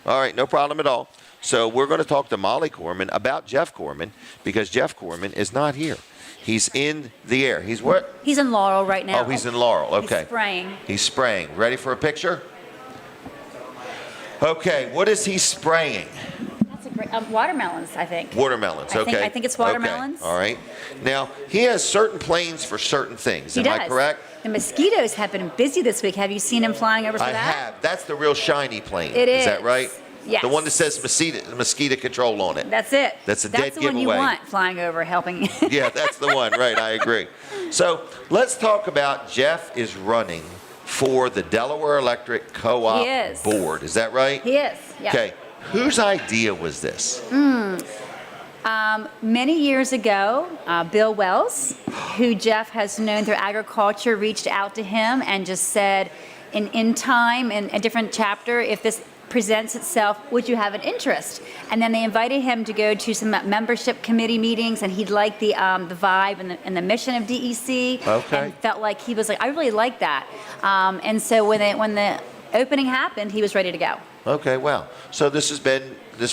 All right, no problem at all. So we're going to talk to Molly Chorman about Jeff Chorman, because Jeff Chorman is not here. He's in the air. He's what? He's in Laurel right now. Oh, he's in Laurel. Okay. He's spraying. He's spraying. Ready for a picture? Okay, what is he spraying? That's a great, watermelons, I think. Watermelons, okay. I think it's watermelons. Okay. All right. Now, he has certain planes for certain things. Am I correct? The mosquitoes have been busy this week. Have you seen him flying over for that? I have. That's the real shiny plane. It is. Is that right? Yes. The one that says mosquito control on it. That's it. That's a dead That's the one you giveaway. want flying over, helping. Yeah, that's the one. Right, I agree. So let's talk about Jeff is running for the Delaware Electric Co-op board. Is that right? He is, yeah. Okay. Whose idea was this? Many years ago, Bill Wells, who Jeff has known through agriculture, reached out to him and just said, in time, in a different chapter, if this presents itself, would you have an interest? And then they invited him to go to some membership committee meetings, and he liked the vibe and the mission of DEC. Okay. And felt like he was like, I really like that. And so when the opening happened, he was ready to go. Okay, wow. So this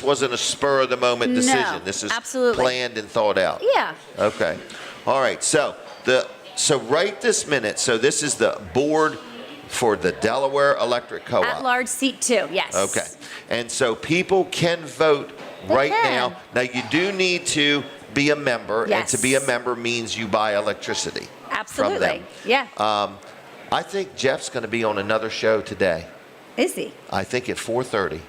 wasn't a spur of the moment decision. No, this is absolutely planned and thought out. Yeah. Okay. All right. So right this minute, so this is the board for the Delaware Electric Co-op. At-large seat 2, yes. Okay. And so people can vote right now. Now, you do need to be a member, Yes. and to be a member means you buy electricity Absolutely. from them. Yeah. I think Jeff's going to be on another show today. Is he? I think at 4:30.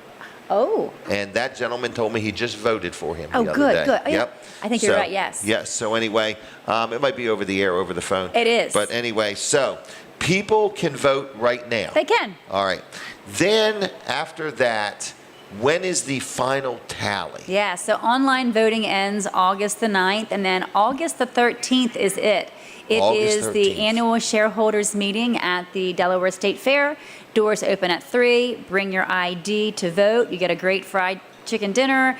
Oh. And that gentleman told me he just voted for him Oh, the other good, day. good. Oh, yeah. Yep. I think you're right, yes. Yes. So anyway, it might be over the air, over the phone. It is. But anyway, so people can vote right now. They can. All right. Then after that, when is the final tally? Yeah, so online voting ends August the 9th, and then August the 13th is it. It August is the 13th. annual shareholders meeting at the Delaware State Fair. Doors open at 3. Bring your ID to vote. You get a great fried chicken dinner,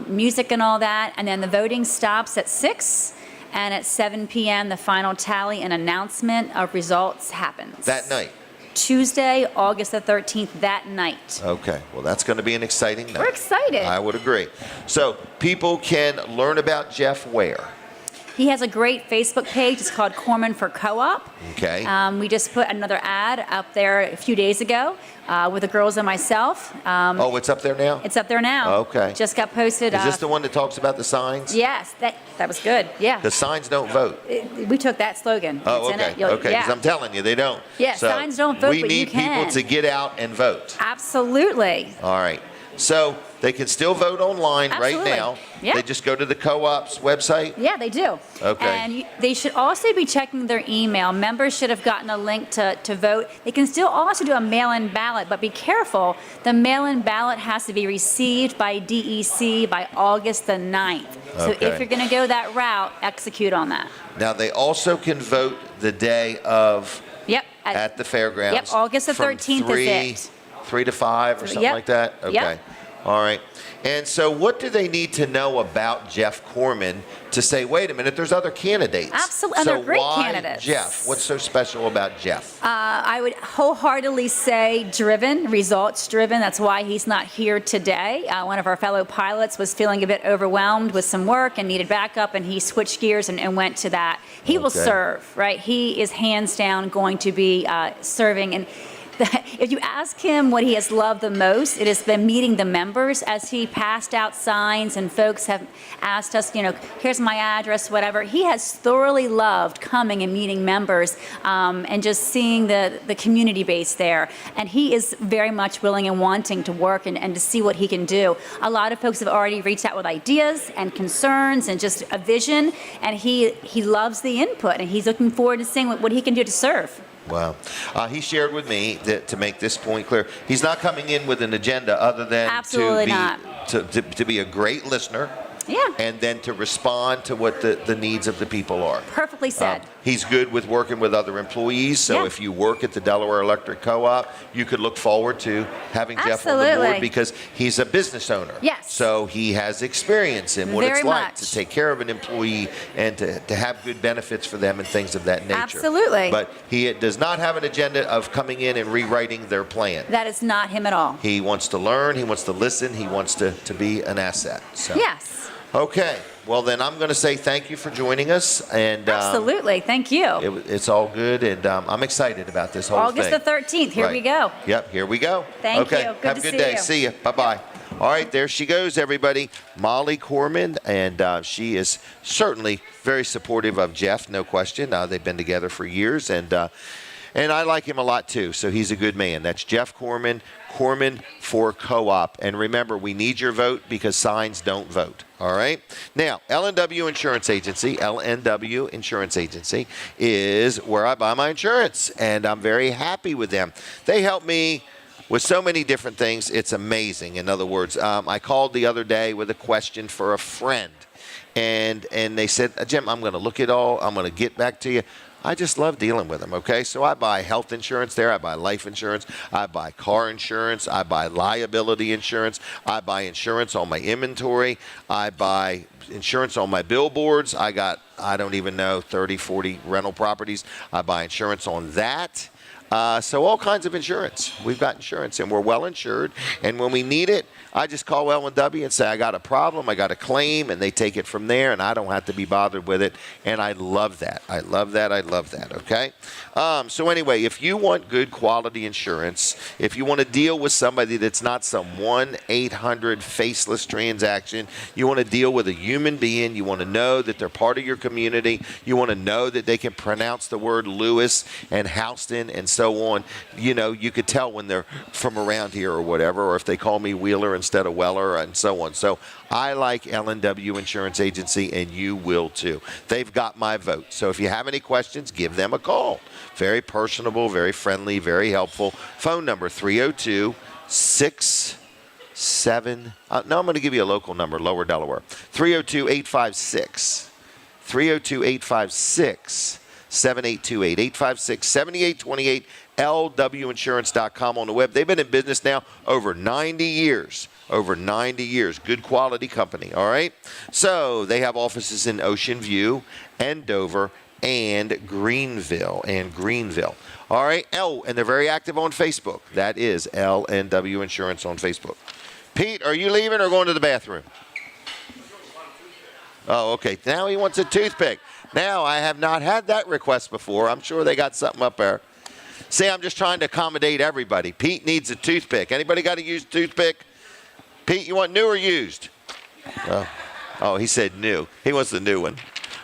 music and all that. And then the voting stops at 6. And at 7 p.m., the final tally and announcement of results happens. That night? Tuesday, August the 13th, that night. Okay. Well, that's going to be an exciting night. We're excited. I would agree. So people can learn about Jeff where? He has a great Facebook page. It's called Chorman for Co-op. Okay. We just put another ad up there a few days ago with the girls and myself. Oh, it's up there now? It's up there now. Okay. Just got posted. Is this the one that talks about the signs? Yes, that was good. Yeah. The signs don't vote. We took that slogan. Oh, It's in okay. it. You'll- Okay, because yeah. I'm telling you, they don't. Yeah, So signs don't vote, we but you need can. people to get out and vote. Absolutely. All right. So they can still vote online right Absolutely. now. Yeah. They just go to the co-op's website. Yeah, they do. Okay. And they should also be checking their email. Members should have gotten a link to vote. They can still also do a mail-in ballot, but be careful. The mail-in ballot has to be received by DEC by August the 9th. So Okay. if you're going to go that route, execute on that. Now they also can vote the day of Yep. at the fairgrounds. Yep, August the from 13th is it. 3 to 5 or something Yep. like that? Okay. Yep. All right. And so what do they need to know about Jeff Chorman to say, wait a minute, there's other candidates? Absolutely, and So they're great why candidates. Jeff? What's so special about Jeff? I would wholeheartedly say driven, results driven. That's why he's not here today. One of our fellow pilots was feeling a bit overwhelmed with some work and needed backup, and he switched gears and went to that. He will Okay. serve, right? He is hands down going to be serving. And if you ask him what he has loved the most, it has been meeting the members as he passed out signs and folks have asked us, here's my address, whatever. He has thoroughly loved coming and meeting members and just seeing the community base there. And he is very much willing and wanting to work and to see what he can do. A lot of folks have already reached out with ideas and concerns and just a vision, and he loves the input, and he's looking forward to seeing what he can do to serve. Wow. He shared with me that to make this point clear, he's not coming in with an agenda other than Absolutely not. to be a great listener. Yeah. And then to respond to what the needs of the people are. Perfectly said. He's good with working with other employees, so Yeah. if you work at the Delaware Electric Co-op, you could look forward to having Jeff on the Absolutely. board because he's a business owner. Yes. So he has experience in what Very it's like much. to take care of an employee and to have good benefits for them and things of that nature. Absolutely. But he does not have an agenda of coming in and rewriting their plan. That is not him at all. He wants to learn, he wants to listen, he wants to be an asset. So. Yes. Okay. Well, then I'm going to say thank you for joining us. And Absolutely. Thank you. it's all good, and I'm excited about this whole August thing. the 13th. Here we Right. go. Yep, here we go. Thank okay. you. Good Have to a good see day. you. See you. Bye-bye. All right, there she goes, everybody. Molly Chorman, and she is certainly very supportive of Jeff, no question. They've been together for years, and I like him a lot, too, so he's a good man. That's Jeff Chorman, Chorman for Co-op. And remember, we need your vote because signs don't vote. All right? Now, L&W Insurance Agency, L&W Insurance Agency, is where I buy my insurance, and I'm very happy with them. They help me with so many different things. It's amazing. In other words, I called the other day with a question for a friend, and they said, Jim, I'm going to look it all. I'm going to get back to you. I just love dealing with them, okay? So I buy health insurance there. I buy life insurance. I buy car insurance. I buy liability insurance. I buy insurance on my inventory. I buy insurance on my billboards. I got, I don't even know, 30, 40 rental properties. I buy insurance on that. So all kinds of insurance. We've got insurance, and we're well insured. And when we need it, I just call L&W and say, I got a problem, I got a claim, and they take it from there, and I don't have to be bothered with it. And I love that. I love that. I love that, okay? So anyway, if you want good quality insurance, if you want to deal with somebody that's not some 1-800 faceless transaction, you want to deal with a human being, you want to know that they're part of your community, you want to know that they can pronounce the word Lewis and Houston and so on. You know, you could tell when they're from around here or whatever, or if they call me Wheeler instead of Weller and so on. So I like L&W Insurance Agency, and you will too. They've got my vote. So if you have any questions, give them a call. Very personable, very friendly, very helpful. Phone number 302-67. No, I'm going to give you a local number, Lower Delaware. 302-856. 302-856. 7828, 856 7828, lwinsurance.com on the web. They've been in business now over 90 years. Over 90 years. Good quality company, all right? So they have offices in Ocean View and Dover and Greenville. All right? And they're very active on Facebook. That is L&W Insurance on Facebook. Pete, are you leaving or going to the bathroom? Oh, okay. Now he wants a toothpick. Now, I have not had that request before. I'm sure they got something up there. See, I'm just trying to accommodate everybody. Pete needs a toothpick. Anybody got a used toothpick? Pete, you want new or used? Oh, he said new. He wants the new one.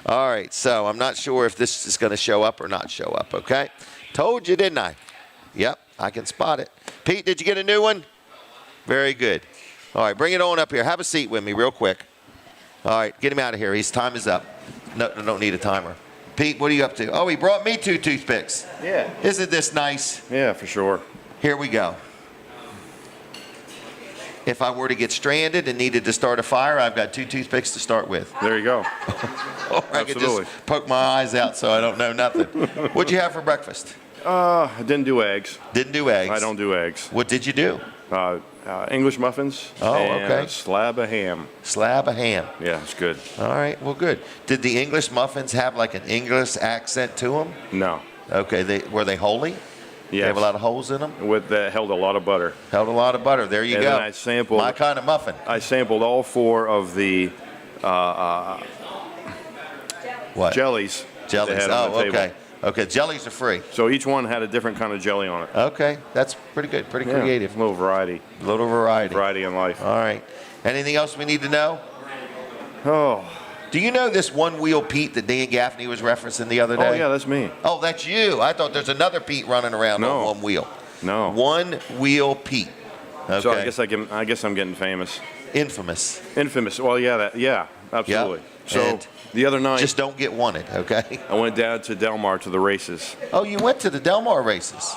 All right, so I'm not sure if this is going to show up or not show up, okay? Told you, didn't I? Yep, I can spot it. Pete, did you get a new one? Very good. All right, bring it on up here. Have a seat with me real quick. All right, get him out of here. His time is up. No, don't need a timer. Pete, what are you up to? Oh, he brought me 2 toothpicks. Yeah. Isn't this nice? Yeah, for sure. Here we go. If I were to get stranded and needed to start a fire, I've got 2 toothpicks to start with. There you go. Or I could just poke my eyes out so I don't know nothing. What'd you have for breakfast? I didn't do eggs. Didn't do eggs? I don't do eggs. What did you do? English muffins. Oh, and okay. a slab of ham. Slab of ham. Yeah, it's good. All right, well, good. Did the English muffins have like an English accent to them? No. Okay, were they holy? Yes. They have a lot of holes in them? Held a lot of butter. Held a lot of butter. There you and go. Then I sampled. My kind of muffin. I sampled all 4 of the what? Jellies. Jellies. They had on the Oh, table. okay. Okay, jellies are free. So each one had a different kind of jelly on it. Okay, that's pretty good. Pretty Yeah, creative. A little variety. A little variety. Variety in life. All right. Anything else we need to know? Oh. Do you know this one-wheel Pete that Dan Gaffney was referencing the other day? Oh, yeah, that's me. Oh, that's you. I thought there's another Pete running around on one wheel. No. One-wheel Pete. Okay. So I guess I'm getting famous. Infamous. Infamous. Well, yeah, absolutely. Yep. So And the other night, just don't get wanted, okay? I went down to Delmar to the races. Oh, you went to the Delmar races.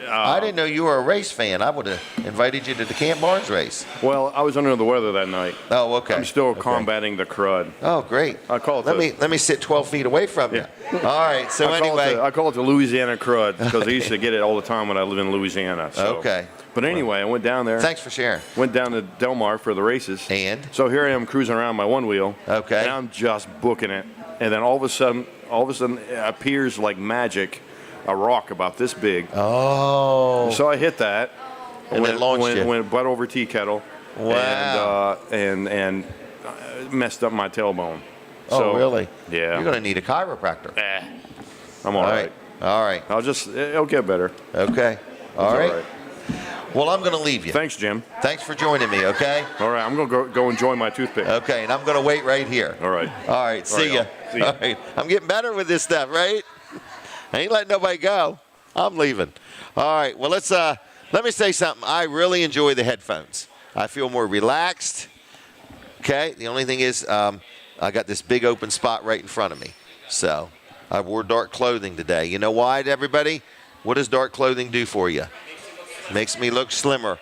I didn't know you were a race fan. I would have invited you to the Camp Barnes race. Well, I was under the weather that night. Oh, okay. I'm still combating the crud. Oh, great. I call it let me sit 12 feet away from you. All right. So anyway, I call it the Louisiana crud because I used to get it all the time when I lived in Louisiana. So. Okay. But anyway, I went down there. Thanks for sharing. Went down to Delmar for the races. And? So here I am cruising around my one wheel. Okay. And I'm just booking it. And then all of a sudden it appears like magic, a rock about this big. Oh. So I hit that. And then launched you. Went butt over tea kettle. Wow. And messed up my tailbone. Oh, So, really? Yeah. You're going to need a chiropractor. I'm all right. All right. It'll get better. Okay. All right. Well, I'm going to leave you. Thanks, Jim. Thanks for joining me, okay? All right, I'm going to go enjoy my toothpick. Okay, and I'm going to wait right here. All right. All right, see ya. See ya. All right. I'm getting better with this stuff, right? I ain't letting nobody go. I'm leaving. All right, well, let me say something. I really enjoy the headphones. I feel more relaxed. Okay, the only thing is I got this big open spot right in front of me. So I wore dark clothing today. You know why, everybody? What does dark clothing do for you? Makes me look slimmer.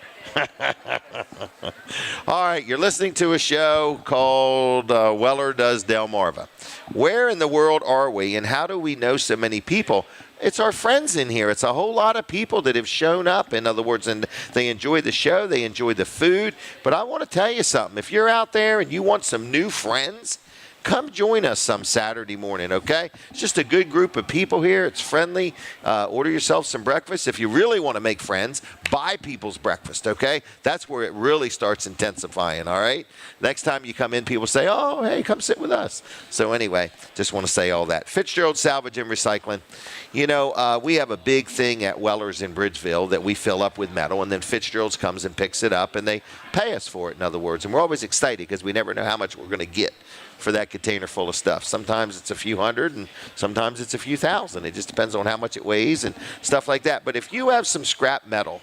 All right, you're listening to a show called Weller Does Delmarva. Where in the world are we, and how do we know so many people? It's our friends in here. It's a whole lot of people that have shown up, in other words, and they enjoy the show, they enjoy the food. But I want to tell you something. If you're out there and you want some new friends, come join us some Saturday morning, okay? It's just a good group of people here. It's friendly. Order yourself some breakfast. If you really want to make friends, buy people's breakfast, okay? That's where it really starts intensifying, all right? Next time you come in, people say, oh, hey, come sit with us. So anyway, just want to say all that. Fitzgerald Salvage and Recycling. You know, we have a big thing at Weller's in Bridgeville that we fill up with metal, and then Fitzgerald's comes and picks it up, and they pay us for it, in other words. And we're always excited because we never know how much we're going to get for that container full of stuff. Sometimes it's a few hundred and sometimes it's a few thousand. It just depends on how much it weighs and stuff like that. But if you have some scrap metal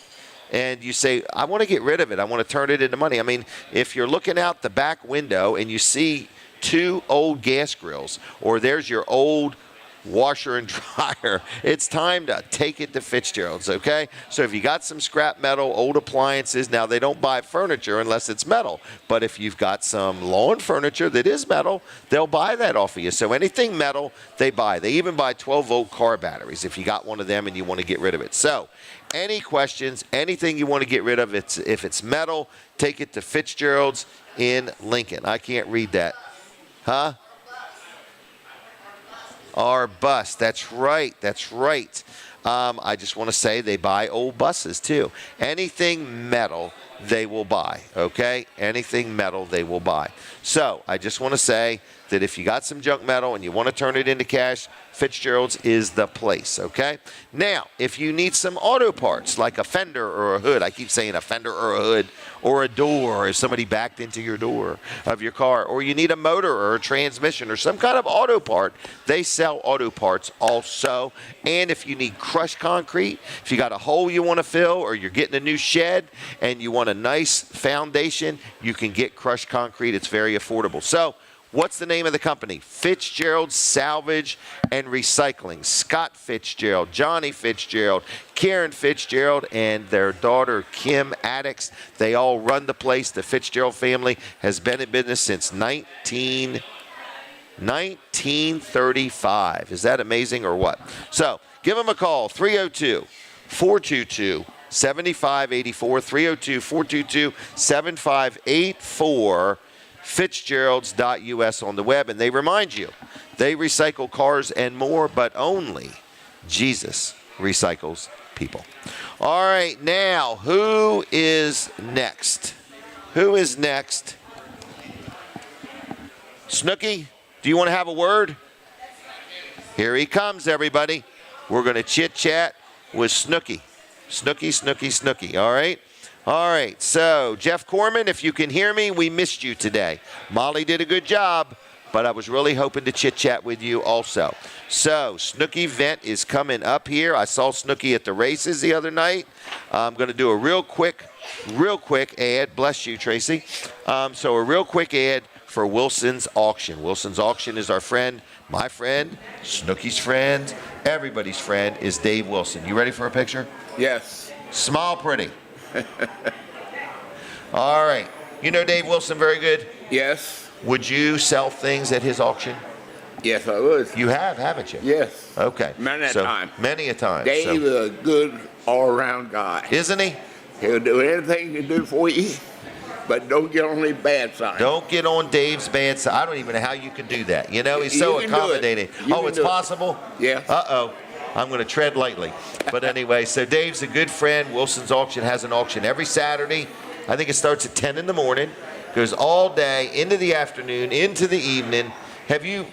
and you say, I want to get rid of it, I want to turn it into money. I mean, if you're looking out the back window and you see 2 old gas grills, or there's your old washer and dryer, it's time to take it to Fitzgerald's, okay? So if you got some scrap metal, old appliances, now they don't buy furniture unless it's metal, but if you've got some lawn furniture that is metal, they'll buy that off of you. So anything metal, they buy. They even buy 12-volt car batteries if you got one of them and you want to get rid of it. So any questions, anything you want to get rid of, if it's metal, take it to Fitzgerald's in Lincoln. I can't read that. Huh? Our bus. That's right. That's right. I just want to say they buy old buses too. Anything metal, they will buy. Okay? Anything metal, they will buy. So I just want to say that if you got some junk metal and you want to turn it into cash, Fitzgerald's is the place, okay? Now, if you need some auto parts, like a fender or a hood, I keep saying a fender or a hood, or a door, if somebody backed into your door of your car, or you need a motor or a transmission or some kind of auto part, they sell auto parts also. And if you need crushed concrete, if you got a hole you want to fill, or you're getting a new shed and you want a nice foundation, you can get crushed concrete. It's very affordable. So, what's the name of the company? Fitzgerald Salvage and Recycling. Scott Fitzgerald, Johnny Fitzgerald, Karen Fitzgerald, and their daughter Kim Addix. They all run the place. The Fitzgerald family has been in business since 1935. Is that amazing or what? So give them a call, 302-422-7584, 302-422-7584. Fitzgeralds.us on the web, and they remind you they recycle cars and more, but only Jesus recycles people. All right, now who is next? Who is next? Snooky, do you want to have a word? Here he comes, everybody. We're going to chit chat with Snooky. Snooky. All right. All right, so Jeff Chorman, if you can hear me, we missed you today. Molly did a good job, but I was really hoping to chit-chat with you also. So Snooky Vent is coming up here. I saw Snooky at the races the other night. I'm going to do a real quick ad. Bless you, Tracy. So a real quick ad for Wilson's Auction. Wilson's Auction is our friend, my friend, Snooky's friend, everybody's friend is Dave Wilson. You ready for a picture? Yes. Smile pretty. All right. You know Dave Wilson very good? Yes. Would you sell things at his auction? Yes, I would. You have, haven't you? Yes. Okay. Many a time. Many a time. Dave is a good all-around guy. Isn't he? He'll do anything he can do for you, but don't get on his bad side. Don't get on Dave's bad side. I don't even know how you can do that. You know, he's so accommodating. Oh, it's possible? Yeah. Uh-oh. I'm going to tread lightly. But anyway, so Dave's a good friend. Wilson's Auction has an auction every Saturday. I think it starts at 10 in the morning, goes all day, into the afternoon, into the evening. Have you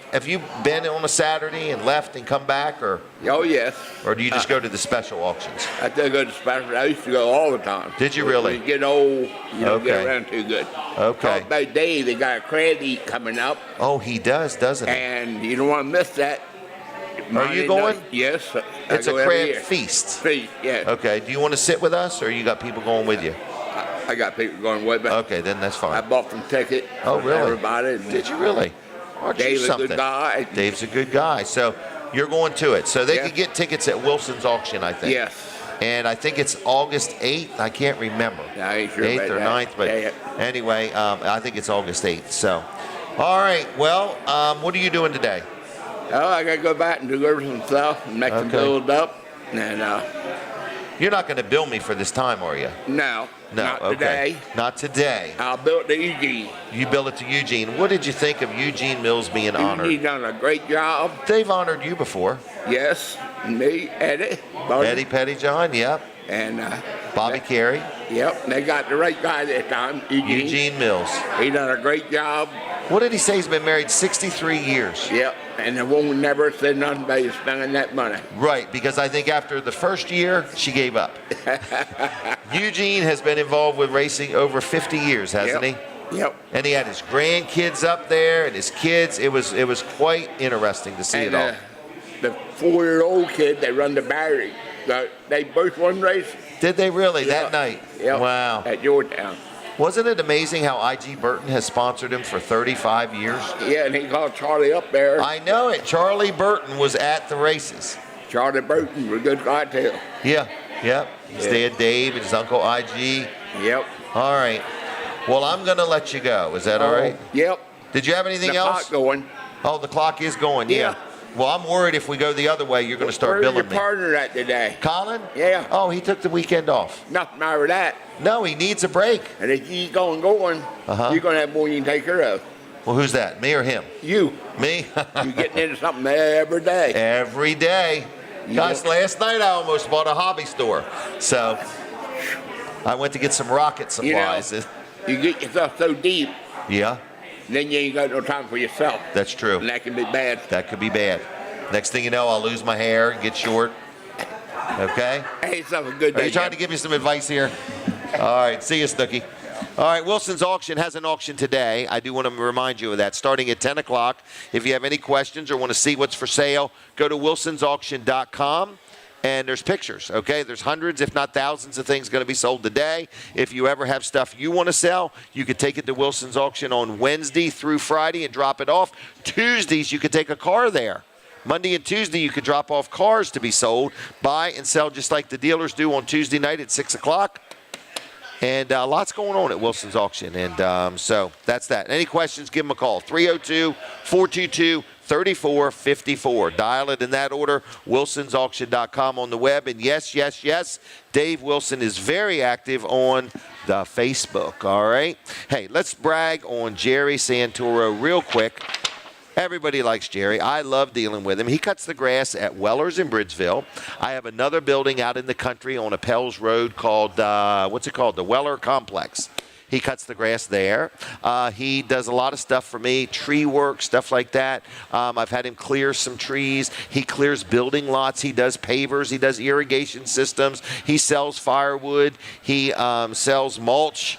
been on a Saturday and left and come back, or? Oh, yes. Or do you just go to the special auctions? I still go to special. I used to go all the time. Did you really? When you get old, you don't get around too good. Okay. Talk about Dave, they got a credit coming up. Oh, he does, doesn't he? And you don't want to miss that. Are you going? Yes. It's a crab feast. Feast, yeah. Okay. Do you want to sit with us, or you got people going with you? I got people going with me. Okay, then that's fine. I bought them tickets. Oh, really? Everybody. Did you really? Aren't Dave's you something? a good guy. Dave's a good guy. So you're going to it. So they could get tickets at Wilson's Auction, I think. Yes. And I think it's August 8th. I can't remember. Yeah, I ain't sure 8th or 9th, but anyway, I think it's August 8th. So, all right. Well, what are you doing today? Oh, I got to go back and do over some stuff and make them build up. And you're not going to bill me for this time, are you? No. No. Not okay. today. Not today. I'll bill it to Eugene. You bill it to Eugene. What did you think of Eugene Mills being honored? He's done a great job. They've honored you before. Yes. Me, Eddie. Eddie Pettyjohn, yep. And Bobby Carey. Yep. They got the right guy that time, Eugene Mills. He done a great job. What did he say? He's been married 63 years. Yep. And the woman never said nothing about you spending that money. Right, because I think after the first year, she gave up. Eugene has been involved with racing over 50 years, hasn't he? Yep. And he had his grandkids up there and his kids. It was quite interesting to see it all. The 4-year-old kid that run the battery, they both won races. Did they really that night? Yep. Wow. At Georgetown. Wasn't it amazing how I.G. Burton has sponsored him for 35 years? Yeah, and he called Charlie up there. I know it. Charlie Burton was at the races. Charlie Burton was a good guy, too. Yeah, yep. His dad Dave and his uncle I.G. Yep. All right. Well, I'm going to let you go. Is that all right? Yep. Did you have anything else? The clock going. Oh, the clock is going, yeah. Well, I'm worried if we go the other way, you're going to start billing me. Where's your partner at today? Colin? Yeah. Oh, he took the weekend off. Nothing matter with that. No, he needs a break. And if you going, you're going to have more you can take care of. Well, who's that? Me or him? You. Me? You're getting into something every day. Every day. Guys, last night I almost bought a hobby store. So I went to get some rocket supplies. You get yourself so deep. Yeah. then you ain't got no time for yourself. That's true. And that can be bad. That could be bad. Next thing you know, I'll lose my hair and get short. Okay? Hey, it's a good day. Are you trying to give me some advice here? All right. See you, Snooki. All right, Wilson's Auction has an auction today. I do want to remind you of that, starting at 10 o'clock. If you have any questions or want to see what's for sale, go to wilsonsauction.com. And there's pictures, okay? There's hundreds, if not thousands, of things going to be sold today. If you ever have stuff you want to sell, you could take it to Wilson's Auction on Wednesday through Friday and drop it off. Tuesdays, you could take a car there. Monday and Tuesday, you could drop off cars to be sold, buy and sell just like the dealers do on Tuesday night at 6 o'clock. And lots going on at Wilson's Auction. And so that's that. Any questions, give them a call. 302-422-3454. Dial it in that order, wilsonsauction.com on the web. And yes, yes, yes, Dave Wilson is very active on the Facebook, all right? Hey, let's brag on Jerry Santoro real quick. Everybody likes Jerry. I love dealing with him. He cuts the grass at Weller's in Bridgeville. I have another building out in the country on Appels Road called, what's it called? The Weller Complex. He cuts the grass there. He does a lot of stuff for me, tree work, stuff like that. I've had him clear some trees. He clears building lots. He does pavers. He does irrigation systems. He sells firewood. He sells mulch.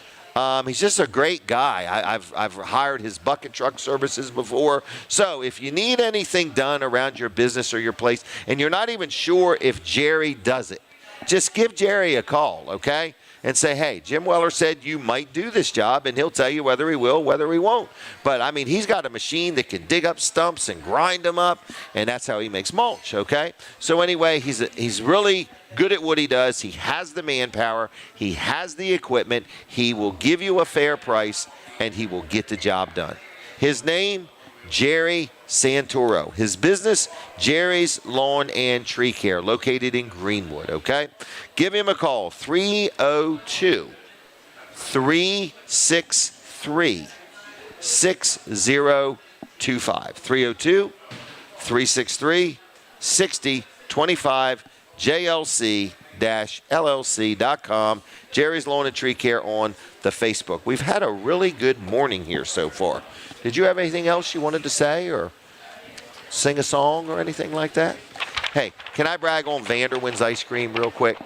He's just a great guy. I've hired his bucket truck services before. So if you need anything done around your business or your place, and you're not even sure if Jerry does it, just give Jerry a call, okay? And say, hey, Jim Weller said you might do this job, and he'll tell you whether he will, whether he won't. But, I mean, he's got a machine that can dig up stumps and grind them up, and that's how he makes mulch, okay? So, anyway, he's really good at what he does. He has the manpower. He has the equipment. He will give you a fair price, and he will get the job done. His name, Jerry Santoro. His business, Jerry's Lawn and Tree Care, located in Greenwood, okay? Give him a call, 302-363-6025. 302-363-6025, JLC-LLC.com. Jerry's Lawn and Tree Care on the Facebook. We've had a really good morning here so far. Did you have anything else you wanted to say or sing a song or anything like that? Hey, can I brag on Vanderwin's Ice Cream real quick?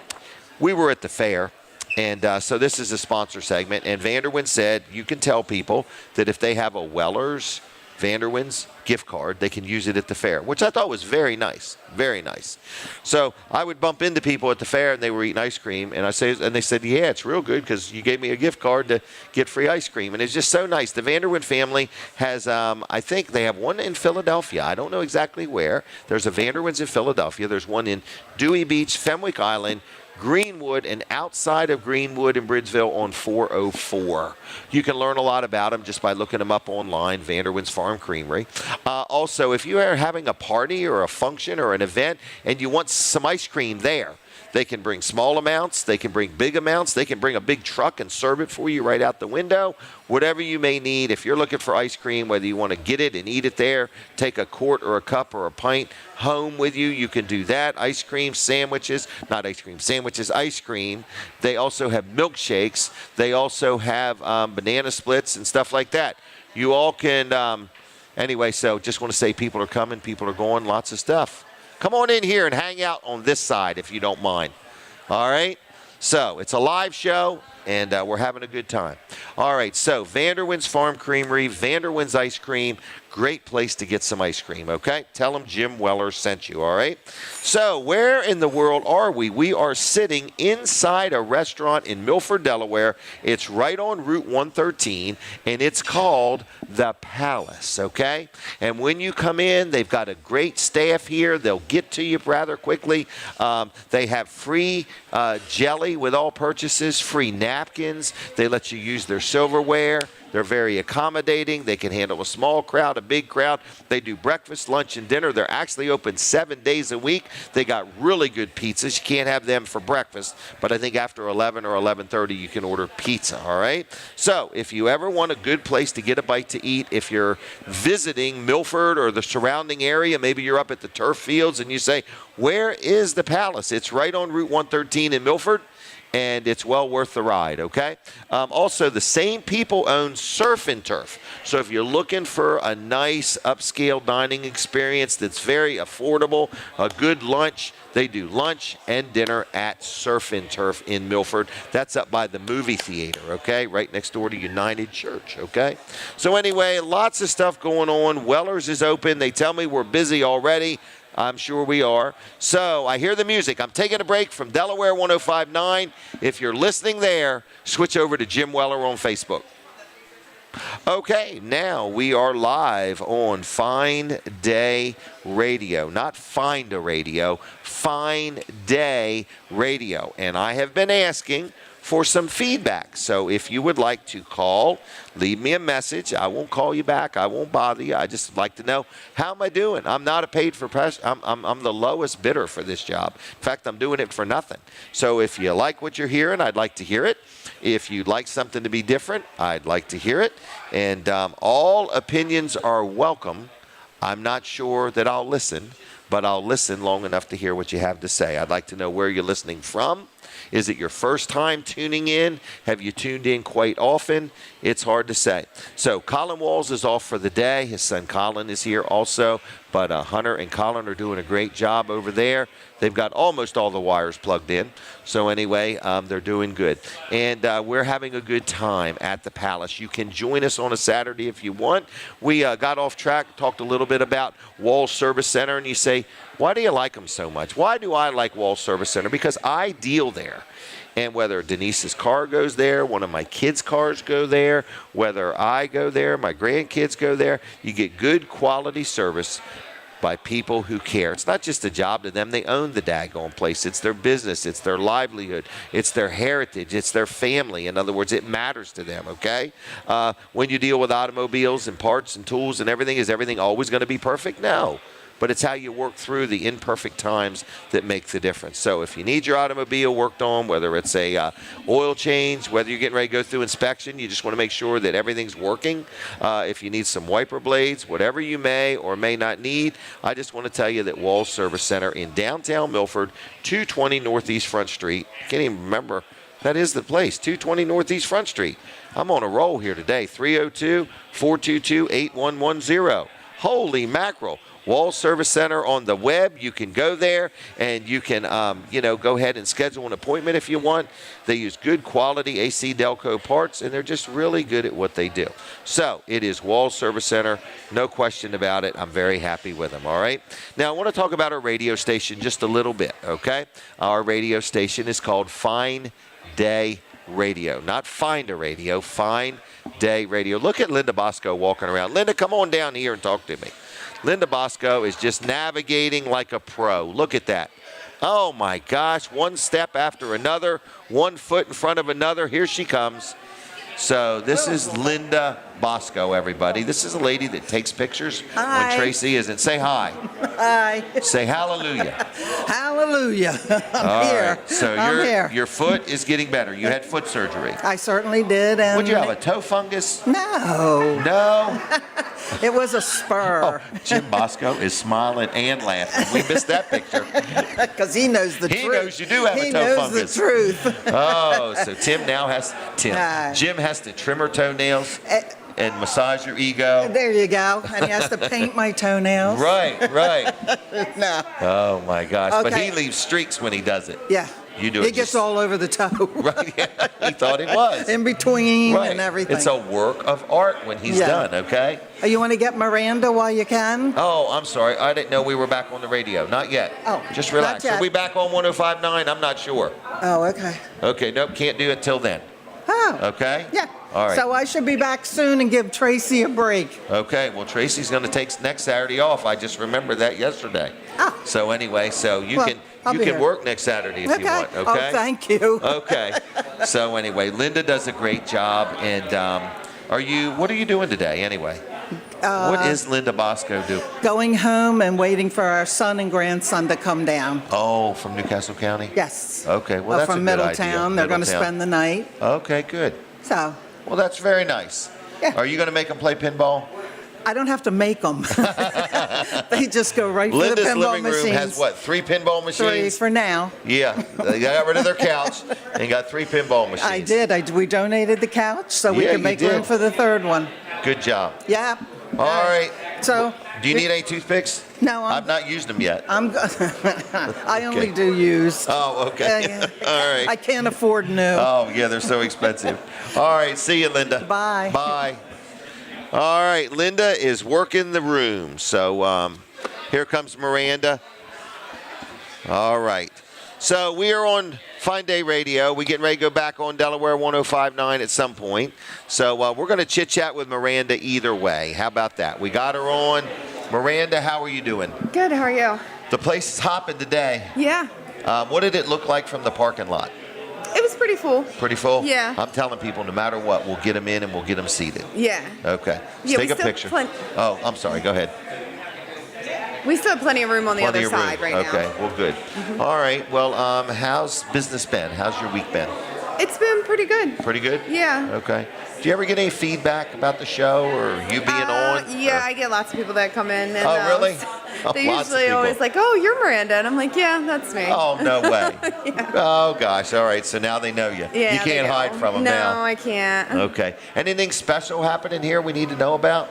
We were at the fair, and so this is a sponsor segment, and Vanderwin said you can tell people that if they have a Weller's Vanderwin's gift card, they can use it at the fair, which I thought was very nice, very nice. So I would bump into people at the fair, and they were eating ice cream, and they said, yeah, it's real good because you gave me a gift card to get free ice cream, and it's just so nice. The Vanderwin family has, I think they have one in Philadelphia. I don't know exactly where. There's a Vanderwin's in Philadelphia. There's one in Dewey Beach, Fenwick Island, Greenwood, and outside of Greenwood and Bridgeville on 404. You can learn a lot about them just by looking them up online, Vanderwin's Farm Creamery. Also, if you are having a party or a function or an event and you want some ice cream there, they can bring small amounts, they can bring big amounts, they can bring a big truck and serve it for you right out the window. Whatever you may need, if you're looking for ice cream, whether you want to get it and eat it there, take a quart or a cup or a pint home with you, you can do that. Ice cream, sandwiches, not ice cream, sandwiches, ice cream. They also have milkshakes. They also have banana splits and stuff like that. You all can, anyway, so just want to say people are coming, people are going, lots of stuff. Come on in here and hang out on this side if you don't mind. All right? So it's a live show, and we're having a good time. All right, so Vanderwin's Farm Creamery, Vanderwin's Ice Cream, great place to get some ice cream, okay? Tell them Jim Weller sent you, all right? So where in the world are we? We are sitting inside a restaurant in Milford, Delaware. It's right on Route 113, and it's called The Palace, okay? And when you come in, they've got a great staff here. They'll get to you rather quickly. They have free jelly with all purchases, free napkins. They let you use their silverware. They're very accommodating. They can handle a small crowd, a big crowd. They do breakfast, lunch, and dinner. They're actually open 7 days a week. They got really good pizzas. You can't have them for breakfast, but I think after 11 or 11:30 you can order pizza, all right? So if you ever want a good place to get a bite to eat, if you're visiting Milford or the surrounding area, maybe you're up at the turf fields and you say, where is the Palace? It's right on Route 113 in Milford. and it's well worth the ride, okay? Also, the same people own Surf and Turf. So if you're looking for a nice upscale dining experience that's very affordable, a good lunch, they do lunch and dinner at Surf and Turf in Milford. That's up by the movie theater, okay? Right next door to United Church, okay? So anyway, lots of stuff going on. Weller's is open. They tell me we're busy already. I'm sure we are. So I hear the music. I'm taking a break from Delaware 105.9. If you're listening there, switch over to Jim Weller on Facebook. Okay, now we are live on Fine Day Radio. Not Find a Radio, Fine Day Radio. And I have been asking for some feedback. So if you would like to call, leave me a message. I won't call you back. I won't bother you. I just like to know, how am I doing? I'm not a paid for press. I'm the lowest bidder for this job. In fact, I'm doing it for nothing. So if you like what you're hearing, I'd like to hear it. If you'd like something to be different, I'd like to hear it. And all opinions are welcome. I'm not sure that I'll listen, but I'll listen long enough to hear what you have to say. I'd like to know where you're listening from. Is it your first time tuning in? Have you tuned in quite often? It's hard to say. So Colin Walls is off for the day. His son Colin is here also. But Hunter and Colin are doing a great job over there. They've got almost all the wires plugged in. So anyway, they're doing good. And we're having a good time at the Palace. You can join us on a Saturday if you want. We got off track, talked a little bit about Wall Service Center. And you say, why do you like them so much? Why do I like Wall Service Center? Because I deal there. And whether Denise's car goes there, one of my kids' cars go there, whether I go there, my grandkids go there, you get good quality service by people who care. It's not just a job to them. They own the daggone place. It's their business. It's their livelihood. It's their heritage. It's their family. In other words, it matters to them, okay? When you deal with automobiles and parts and tools and everything, is everything always going to be perfect? No. But it's how you work through the imperfect times that make the difference. So if you need your automobile worked on, whether it's a oil change, whether you're getting ready to go through inspection, you just want to make sure that everything's working. If you need some wiper blades, whatever you may or may not need, I just want to tell you that Wall Service Center in downtown Milford, 220 Northeast Front Street. I can't even remember. That is the place, 220 Northeast Front Street. I'm on a roll here today, 302-422-8110. Holy mackerel. Wall Service Center on the web. You can go there and you can, go ahead and schedule an appointment if you want. They use good quality AC Delco parts, and they're just really good at what they do. So it is Wall Service Center, no question about it. I'm very happy with them, all right? Now, I want to talk about our radio station just a little bit, okay? Our radio station is called Fine Day Radio. Not Find a Radio, Fine Day Radio. Look at Linda Bosco walking around. Linda, come on down here and talk to me. Linda Bosco is just navigating like a pro. Look at that. Oh, my gosh. One step after another, 1 foot in front of another. Here she comes. So this is Linda Bosco, everybody. This is a lady that takes pictures when Tracy isn't. Say hi. Hi. Say hallelujah. Hallelujah. I'm here. Right. So your foot is getting better. You had foot surgery. I certainly did. And would you have a toe fungus? No. No? It was a spur. Oh, Jim Bosco is smiling and laughing. We missed that picture. Because he knows the truth. He knows you do have a toe fungus. He knows the truth. Oh, so Jim has to trim her toenails and massage your ego. There you go. And he has to paint my toenails. Right. No. Oh, my gosh. Okay. But he leaves streaks when he does it. Yeah. You do it. He gets all over the toe. Right. Yeah. He thought it was. In between right. and everything. It's a work of art when he's done, okay? You want to get Miranda while you can? Oh, I'm sorry. I didn't know we were back on the radio. Not yet. Oh, just relax. not yet. Are we back on 105.9? I'm not sure. Oh, okay. Okay, nope, can't do it till then. Oh. Okay? Yeah. All right. So I should be back soon and give Tracy a break. Okay, well, Tracy's going to take next Saturday off. I just remembered that yesterday. Ah. So anyway, you can work next Saturday if you want, okay? Oh, thank you. Okay. So anyway, Linda does a great job. And what are you doing today anyway? What is Linda Bosco doing? Going home and waiting for our son and grandson to come down. Oh, from Newcastle County? Yes. Okay, well, that's from a good Middletown. idea. They're going to spend the night. Okay, good. So. Well, that's very nice. Yeah. Are you going to make them play pinball? I don't have to make them. They just go right for the Linda's pinball living machines. room has what, 3 pinball machines? 3 for now. Yeah, they got rid of their couch and got 3 pinball machines. I did. We donated the couch so we Yeah, could you make did. room for the 3rd one. Good job. Yeah. All right. So. Do you need any toothpicks? No, I've not used them yet. I only do use. Oh, okay. All right. I can't afford new. Oh, yeah, they're so expensive. All right, see you, Linda. Bye. Bye. All right, Linda is working the room. So here comes Miranda. All right. So we are on Fine Day Radio. We're getting ready to go back on Delaware 105.9 at some point. So we're going to chit-chat with Miranda either way. How about that? We got her on. Miranda, how are you doing? Good, how are you? The place is hopping today. Yeah. What did it look like from the parking lot? It was pretty full. Pretty full? Yeah. I'm telling people, no matter what, we'll get them in and we'll get them seated. Yeah. Okay. Let's Yeah, take we a still picture. plen- Oh, I'm sorry. Go ahead. We still have plenty of room on the Plenty other of room. side right Okay, now. well, good. All right. Well, how's business been? How's your week been? It's been pretty good. Pretty good? Yeah. Okay. Do you ever get any feedback about the show or you being on? Yeah, Or- I get lots of people that come in. And, Oh, really? They Lots of usually people. always like, oh, you're Miranda. And I'm like, yeah, that's me. Oh, no way. Oh, gosh. All right. So now they know you. Yeah, you they can't do. hide from them No, now. I can't. Okay. Anything special happening here we need to know about?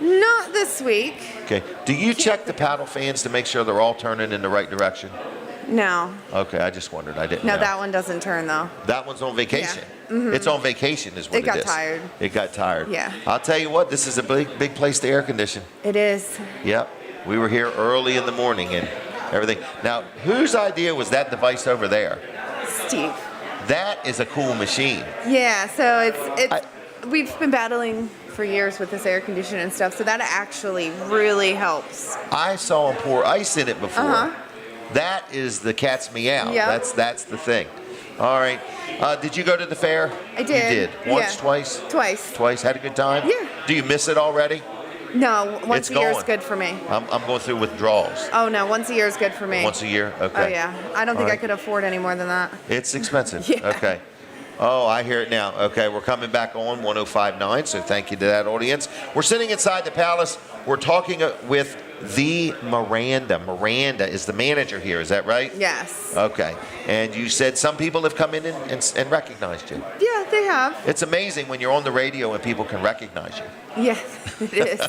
Not this week. Okay. Do you check the paddle fans to make sure they're all turning in the right direction? No. Okay, I just wondered. I didn't No, know. that one doesn't turn, though. That one's on vacation. Yeah. Mhm. It's on vacation is what It got is. tired. It got tired. Yeah. I'll tell you what, this is a big place to air condition. It is. Yep. We were here early in the morning and everything. Now, whose idea was that device over there? Steve. That is a cool machine. Yeah, so we've been battling for years with this air conditioner and stuff, so that actually really helps. I saw him pour ice in it before. Uh-huh. That is the cat's meow. Yep. That's the thing. All right. Did you go to the fair? I did. You did? Once, Yeah. twice? Twice. Twice? Had a good time? Yeah. Do you miss it already? No, once It's a year is going. good for me. I'm going through withdrawals. Oh no, once a year is good for me. Once a year? Okay. Oh yeah, I don't All think I right. could afford any more than that. It's expensive. Yeah. Okay. Oh, I hear it now. Okay, we're coming back on 105.9, so thank you to that audience. We're sitting inside the Palace. We're talking with the Miranda. Miranda is the manager here, is that right? Yes. Okay. And you said some people have come in and recognized you. Yeah, they have. It's amazing when you're on the radio and people can recognize you. Yes, it is.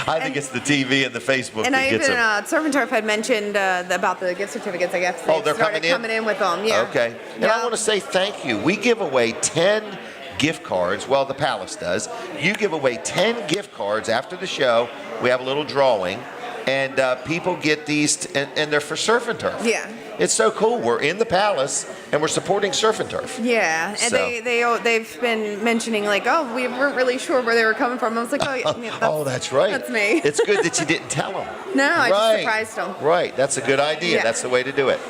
I think it's the TV and the Facebook And that I gets even, them. Surf and Turf had mentioned about the gift certificates, I guess. Oh, they're started coming in? with them, yeah. Okay. And I want to say thank you. We give away 10 gift cards. Well, the Palace does. You give away 10 gift cards after the show. We have a little drawing. And people get these, and they're for Surf and Turf. Yeah. It's so cool. We're in the Palace, and we're supporting Surf and Turf. Yeah, and So- they've been mentioning like, oh, we weren't really sure where they were coming from. I was like, oh, yeah, Oh, that's right. That's me. It's good that you didn't tell them. No, I just Right. surprised them. Right. That's a good idea. Yeah. That's the way to do it.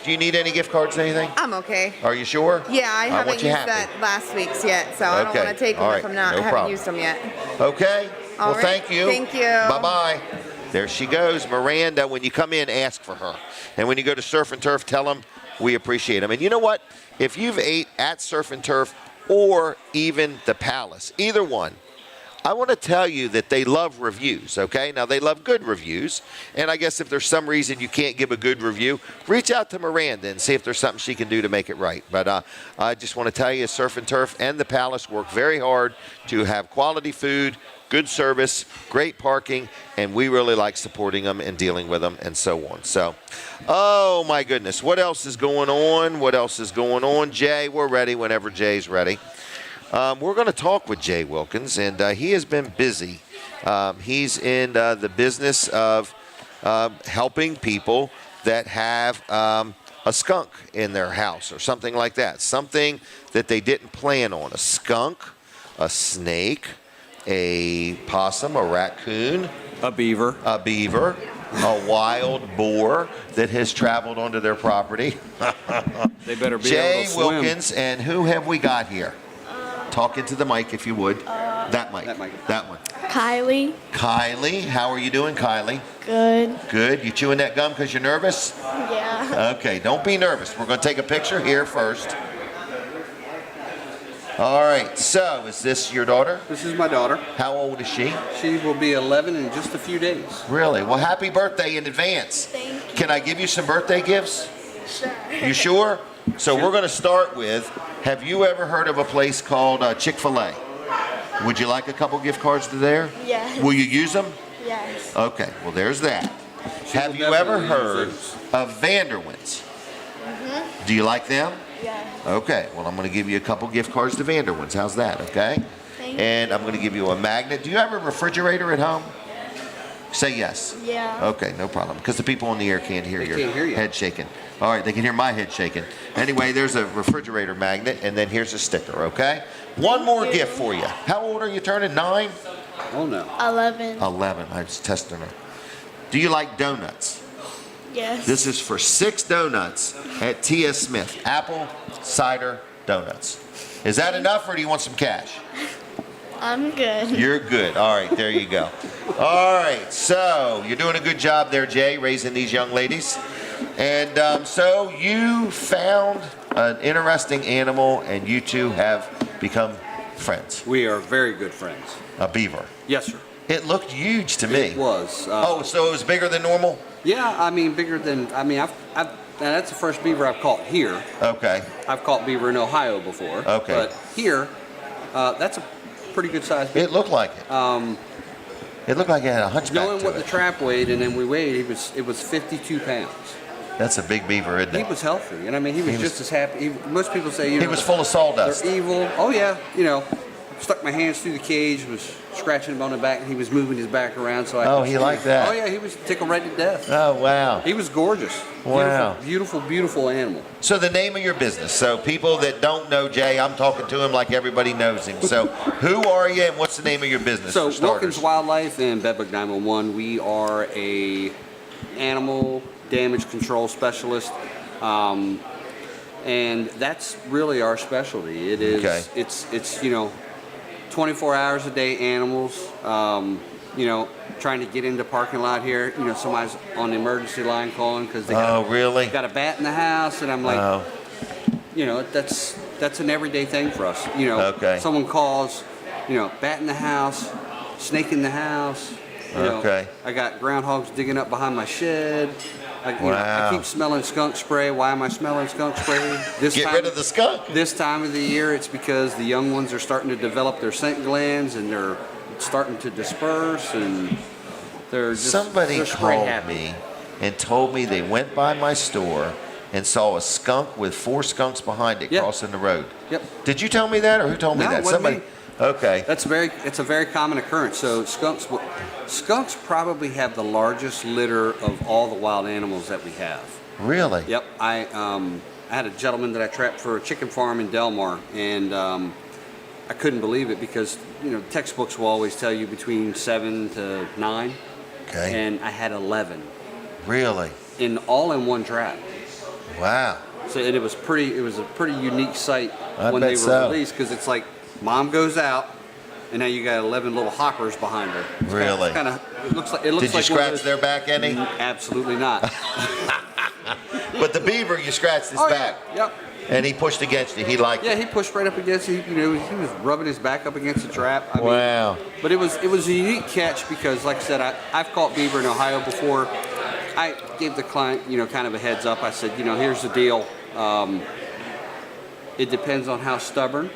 Do you need any gift cards or anything? I'm okay. Are you sure? Yeah, I haven't want you used happy. that last week's yet, so I don't Okay. want to take them All if right. I'm not. No I haven't problem. used them yet. Okay. All Well, right. thank you. Thank you. Bye-bye. There she goes, Miranda. When you come in, ask for her. And when you go to Surf and Turf, tell them we appreciate them. And you know what? If you've ate at Surf and Turf or even the Palace, either one, I want to tell you that they love reviews, okay? Now, they love good reviews. And I guess if there's some reason you can't give a good review, reach out to Miranda and see if there's something she can do to make it right. But I just want to tell you, Surf and Turf and the Palace work very hard to have quality food, good service, great parking, and we really like supporting them and dealing with them and so on. So, oh my goodness, what else is going on? What else is going on? Jay, we're ready whenever Jay's ready. We're going to talk with Jay Wilkins, and he has been busy. He's in the business of helping people that have a skunk in their house or something like that, something that they didn't plan on, a skunk, a snake, a possum, a raccoon, a beaver, a wild boar that has traveled onto their property. They better be Jay able to swim. Wilkins, and who have we got here? Talk into the mic if you would. That mic. That one. Kylie. Kylie, how are you doing, Kylie? Good. Good. You chewing that gum because you're nervous? Yeah. Okay, don't be nervous. We're going to take a picture here first. All right, so is this your daughter? This is my daughter. How old is she? She will be 11 in just a few days. Really? Well, happy birthday in advance. Thank you. Can I give you some birthday gifts? Sure. You sure? So we're going to start with, have you ever heard of a place called Chick-fil-A? Would you like a couple gift cards to there? Yes. Will you use them? Yes. Okay, well, there's that. Have you ever heard of Vanderwin's? Mm-hmm. Do you like them? Yes. Okay, well, I'm going to give you a couple gift cards to Vanderwin's. How's that, okay? Thank And I'm going to give you a magnet. Do you have a refrigerator at home? Say yes. Yeah. Okay, no problem. Because the people on the air can't hear your can't hear you. head shaking. All right, they can hear my head shaking. Anyway, there's a refrigerator magnet, and then here's a sticker, okay? One more gift for you. How old are you turning? 9? Oh, no. 11. 11. I was testing her. Do you like donuts? Yes. This is for 6 donuts at T.S. Smith. Apple cider donuts. Is that enough, or do you want some cash? I'm good. You're good. All right, there you go. All right, so you're doing a good job there, Jay, raising these young ladies. And so you found an interesting animal, and you two have become friends. We are very good friends. A beaver. Yes, sir. It looked huge to me. It was. Oh, so it was bigger than normal? Yeah, I mean, bigger than, now that's the first beaver I've caught here. Okay. I've caught beaver in Ohio before. Okay. But here, that's a pretty good size beaver. It looked like it. It looked like it had a hunchback Knowing to what it. the trap weighed, and then we weighed, it was 52 pounds. That's a big beaver, isn't it? He was healthy, and I mean, he was just as happy. Most people say, He was full of sawdust. They're evil. Oh yeah, stuck my hands through the cage, was scratching him on the back, and he was moving his back around so I Oh, could he see liked him. that. Oh yeah, he was tickled right to death. Oh, wow. He was gorgeous. Wow. Beautiful, beautiful animal. So the name of your business. So people that don't know Jay, I'm talking to him like everybody knows him. So who are you and what's the name of your business? So for starters? Wilkins Wildlife and Bedbug 911, we are a animal damage control specialist. And that's really our specialty. It is, Okay. it's 24 hours a day animals, trying to get into parking lot here. Somebody's on the emergency line calling because they really? got a bat in the house, and I'm like, that's an everyday thing for us. Okay. Someone calls, bat in the house, snake in the house. Okay. I got groundhogs digging up behind my shed. I Wow. keep smelling skunk spray. Why am I smelling skunk spray? Get rid of the skunk. This time of the year, it's because the young ones are starting to develop their scent glands, and they're starting to disperse, and they're just Somebody they're spray called happy. me and told me they went by my store and saw a skunk with 4 skunks behind it crossing the road. Yep. Did you tell me that, or who told me No, that? it wasn't Somebody. me. Okay. It's a very common occurrence. So skunks probably have the largest litter of all the wild animals that we have. Really? Yep. I had a gentleman that I trapped for a chicken farm in Delmar, and I couldn't believe it because textbooks will always tell you between 7 to 9. Okay. And I had 11. Really? All in one trap. Wow. So it was a pretty unique sight I when bet they were so. released, because it's like mom goes out, and now you got 11 little hoppers behind her. Really? It looks like. Did Did you scratch their back any? Absolutely not. But the beaver, you scratched his Oh, back. Yeah. Yep. And he pushed against you. He liked Yeah, it. he pushed right up against it. He was rubbing his back up against the trap. I mean, Wow. but it was a unique catch because, like I said, I've caught beaver in Ohio before. I gave the client, kind of a heads up. I said, here's the deal. It depends on how stubborn.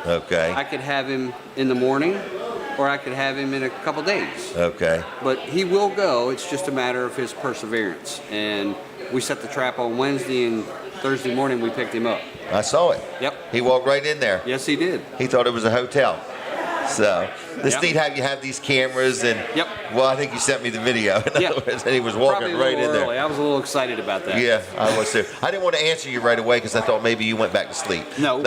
Okay. I could have him in the morning, or I could have him in a couple days. Okay. But he will go. It's just a matter of his perseverance. And we set the trap on Wednesday, and Thursday morning we picked him up. I saw it. Yep. He walked right in there. Yes, he did. He thought it was a hotel. So this Yep. neat have you have these cameras and Yep. Well, I think you sent me the video. In Yep. other words, and he was walking Probably a right little in there. early. I was a little excited about that. Yeah, I was too. I didn't want to answer you right away because I thought maybe you went back to sleep. No.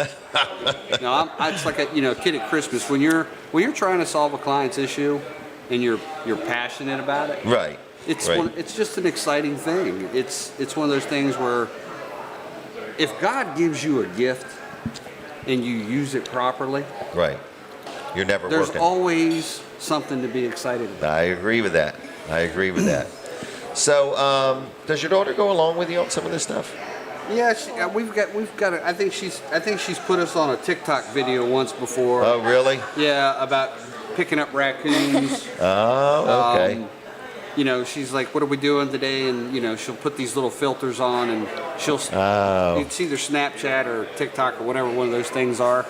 No, it's like a kid at Christmas. When you're trying to solve a client's issue, and you're passionate about it. Right. It's right. it's just an exciting thing. It's one of those things where if God gives you a gift and you use it properly, Right. You're never there's working. always something to be excited about. I agree with that. I agree with that. So, does your daughter go along with you on some of this stuff? Yeah, we've got. I think she's put us on a TikTok video once before. Oh, really? Yeah, about picking up raccoons. Oh, okay. You know, she's like, "What are we doing today?" And you know, she'll put these little filters on, and she'll. It's either Snapchat or TikTok or whatever one of those things are.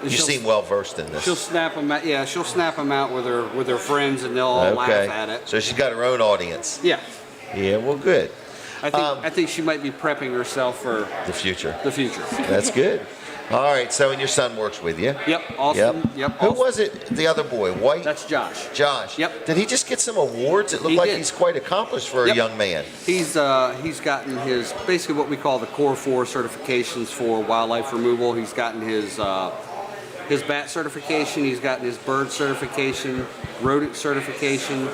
You seem well versed in this. She'll snap them out. Yeah, she'll snap them out with her friends, and they'll all laugh at it. So she's got her own audience. Yeah. Yeah. Well, good. I think she might be prepping herself for the future. The future. That's good. All right. So, and your son works with you. Yep. Awesome. Yep. Who was it? The other boy, White. That's Josh. Josh. Yep. Did he just get some awards? It looked like he's quite accomplished for a young man. He's gotten his basically what we call the Core 4 certifications for wildlife removal. He's gotten his bat certification. He's gotten his bird certification, rodent certification,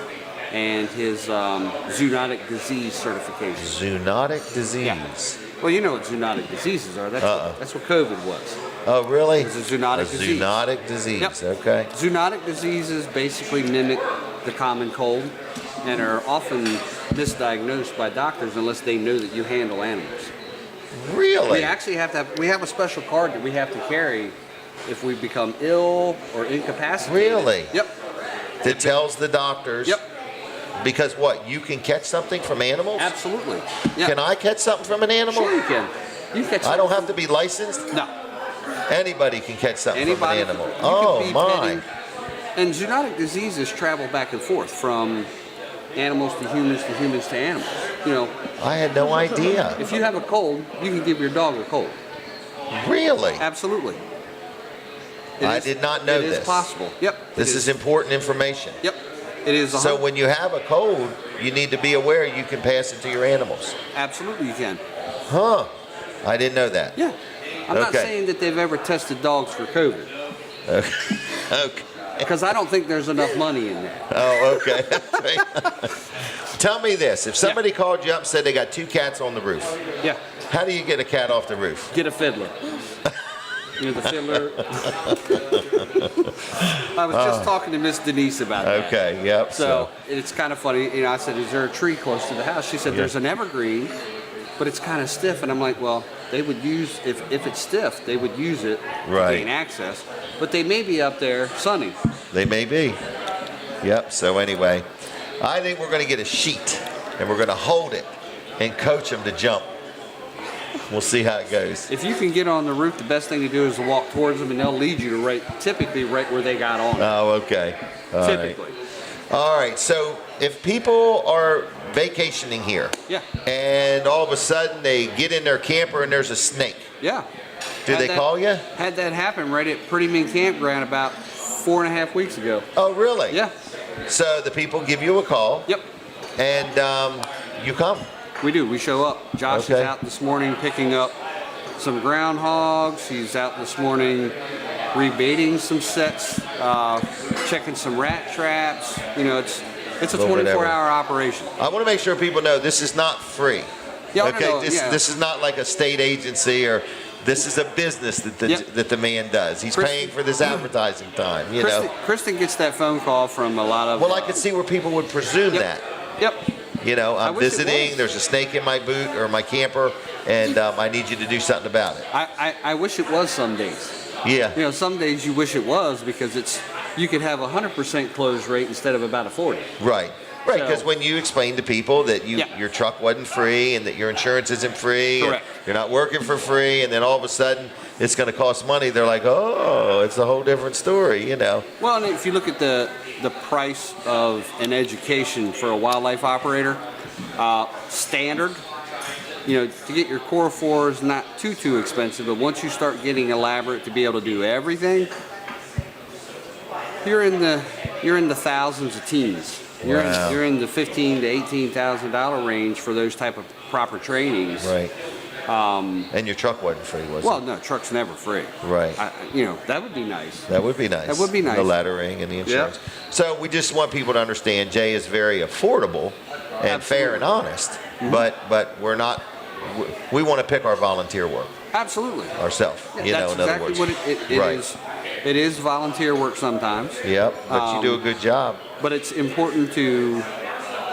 and his zoonotic disease certification. Zoonotic disease. Yeah. Well, you know what zoonotic diseases are. That's what COVID was. Oh, really? It's a zoonotic disease. Zoonotic disease. Yep. Okay. Zoonotic diseases basically mimic the common cold and are often misdiagnosed by doctors unless they know that you handle animals. Really? We actually have a special card that we have to carry if we become ill or incapacitated. Really? Yep. That tells the doctors. Yep. Because what? You can catch something from animals? Absolutely. Yeah. Can I catch something from an animal? Sure you can. You catch. I don't have to be licensed? No. Anybody can catch something Anybody from an animal. you Oh, can be my. petting. And zoonotic diseases travel back and forth from animals to humans to animals. You know. I had no idea. If you have a cold, you can give your dog a cold. Really? Absolutely. I did not know this. It is possible. Yep. This is important information. Yep. It is. So when you have a cold, you need to be aware you can pass it to your animals. Absolutely, you can. Huh. I didn't know that. Yeah. I'm not saying that they've ever tested dogs for COVID. Okay. Because I don't think there's enough money in that. Oh, okay. Tell me this. If somebody called you up and said they got 2 cats on the roof. Yeah. How do you get a cat off the roof? Get a fiddler. You know, the fiddler. I was just talking to Miss Denise about that. Okay, yep. So it's kind of funny. You know, I said, is there a tree close to the house? She said, there's an evergreen, but it's kind of stiff. And I'm like, well, they would use, if it's stiff, they would use it to gain access. But they may be up there sunning. They may be. Yep. So anyway, I think we're going to get a sheet and we're going to hold it and coach them to jump. We'll see how it goes. If you can get on the roof, the best thing to do is to walk towards them, and they'll lead you to typically right where they got on. Oh, okay. Typically. All right. So if people are vacationing here, and all of a sudden they get in their camper and there's a snake, do they call you? Had that happen right at Pretty Mean Campground about 4.5 weeks ago. Oh, really? Yeah. So the people give you a call. Yep. And you come. We do. We show up. Josh is out this morning picking up some groundhogs. He's out this morning rebaiting some sets, checking some rat traps. You know, it's a 24-hour operation. I want to make sure people know this is not free. Yeah, okay, this is not like a state agency or this is a business that the man does. He's paying for this advertising time. You know. Kristen gets that phone call from a lot of. Well, I could see where people would presume that. Yep. You know, I'm visiting, there's a snake in my boot or my camper, and I need you to do something about it. I wish it was some days. Yeah. You know, some days you wish it was because you could have a 100% close rate instead of about a 40. Right. Right, because when you explain to people that your truck wasn't free and that your insurance isn't free, correct, and you're not working for free, and then all of a sudden it's going to cost money, they're like, oh, it's a whole different story, you know. Well, and if you look at the price of an education for a wildlife operator, standard, you know, to get your Core 4 is not too expensive, but once you start getting elaborate to be able to do everything, you're in the thousands of teens. You're in the $15,000 to $18,000 range for those type of proper trainings. Right. And your truck wasn't free, was it? Well, no, truck's never free. Right. You know, that would be nice. That would be nice. That would be nice. The lettering and the insurance. Yep. So we just want people to understand Jay is very affordable and fair and honest, but we're not. We want to pick our volunteer work. Absolutely. Ourselves. Yeah, you know, in other words. What it is. It is volunteer work sometimes. Yep, but you do a good job. But it's important to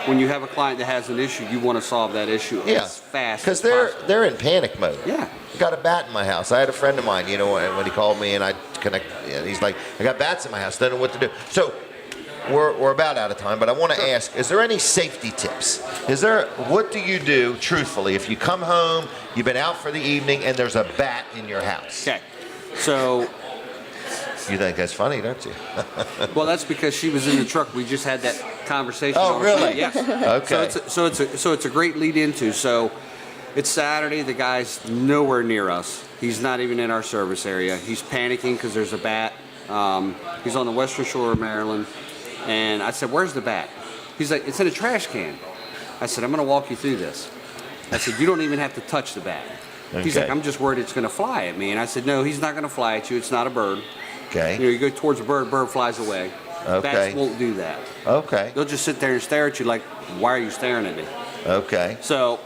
when you have a client that has an issue, you want to solve that issue as fast because as possible. they're in panic mode. Yeah. I got a bat in my house. I had a friend of mine, when he called me and I connect, he's like, I got bats in my house. Don't know what to do. So we're about out of time, but I want to ask, is there any safety tips? What do you do, truthfully, if you come home, you've been out for the evening, and there's a bat in your house? Okay. So. You think that's funny, don't you? Well, that's because she was in the truck. We just had that conversation. Oh, really? Yes. Okay. So it's a great lead into. So it's Saturday. The guy's nowhere near us. He's not even in our service area. He's panicking because there's a bat. He's on the western shore of Maryland. And I said, "Where's the bat?" He's like, "It's in a trash can." I said, "I'm going to walk you through this." I said, "You don't even have to touch the bat." He's like, "I'm just worried it's going to fly at me." And I said, "No, he's not going to fly at you. It's not a bird." Okay. You go towards a bird flies away. Okay. Bats won't do that. Okay. They'll just sit there and stare at you like, "Why are you staring at me?" Okay. So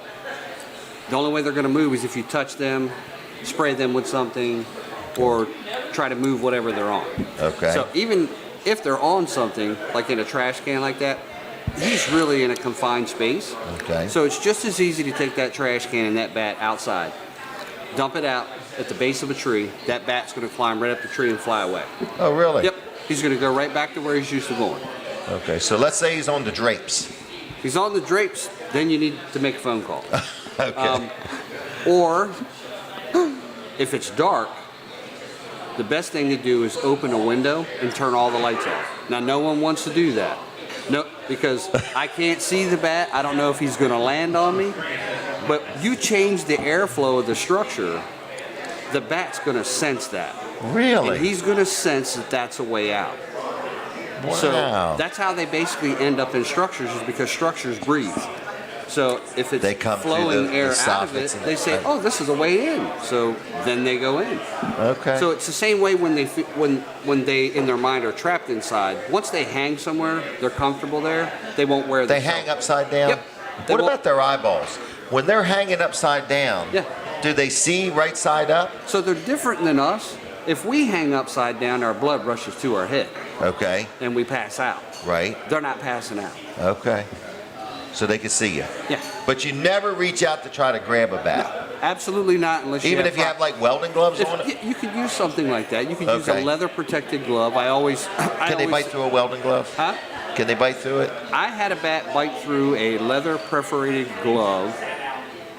the only way they're going to move is if you touch them, spray them with something, or try to move whatever they're on. Okay. So even if they're on something, like in a trash can like that, he's really in a confined space. Okay. So it's just as easy to take that trash can and that bat outside, dump it out at the base of a tree. That bat's going to climb right up the tree and fly away. Oh, really? Yep. He's going to go right back to where he's used to going. Okay, so let's say he's on the drapes. He's on the drapes, then you need to make a phone call. Okay. Or if it's dark, the best thing to do is open a window and turn all the lights off. Now, no one wants to do that. No, because I can't see the bat. I don't know if he's going to land on me. But you change the airflow of the structure, the bat's going to sense that. Really? And he's going to sense that that's a way out. Wow. So that's how they basically end up in structures, is because structures breathe. So if it's flowing air out of it, they say, "Oh, this is a way in." So then they go in. Okay. So it's the same way when they in their mind are trapped inside. Once they hang somewhere, they're comfortable there. They won't wear. They hang upside down. Yep. What about their eyeballs? When they're hanging upside down, do they see right side up? So they're different than us. If we hang upside down, our blood rushes to our head. Okay. And we pass out. Right. They're not passing out. Okay. So they can see you. Yeah. But you never reach out to try to grab a bat. Absolutely not, unless even if you have like welding gloves on it. You could use something like that. You could use a leather protected glove. Can they bite through a welding glove? Huh? Can they bite through it? I had a bat bite through a leather perforated glove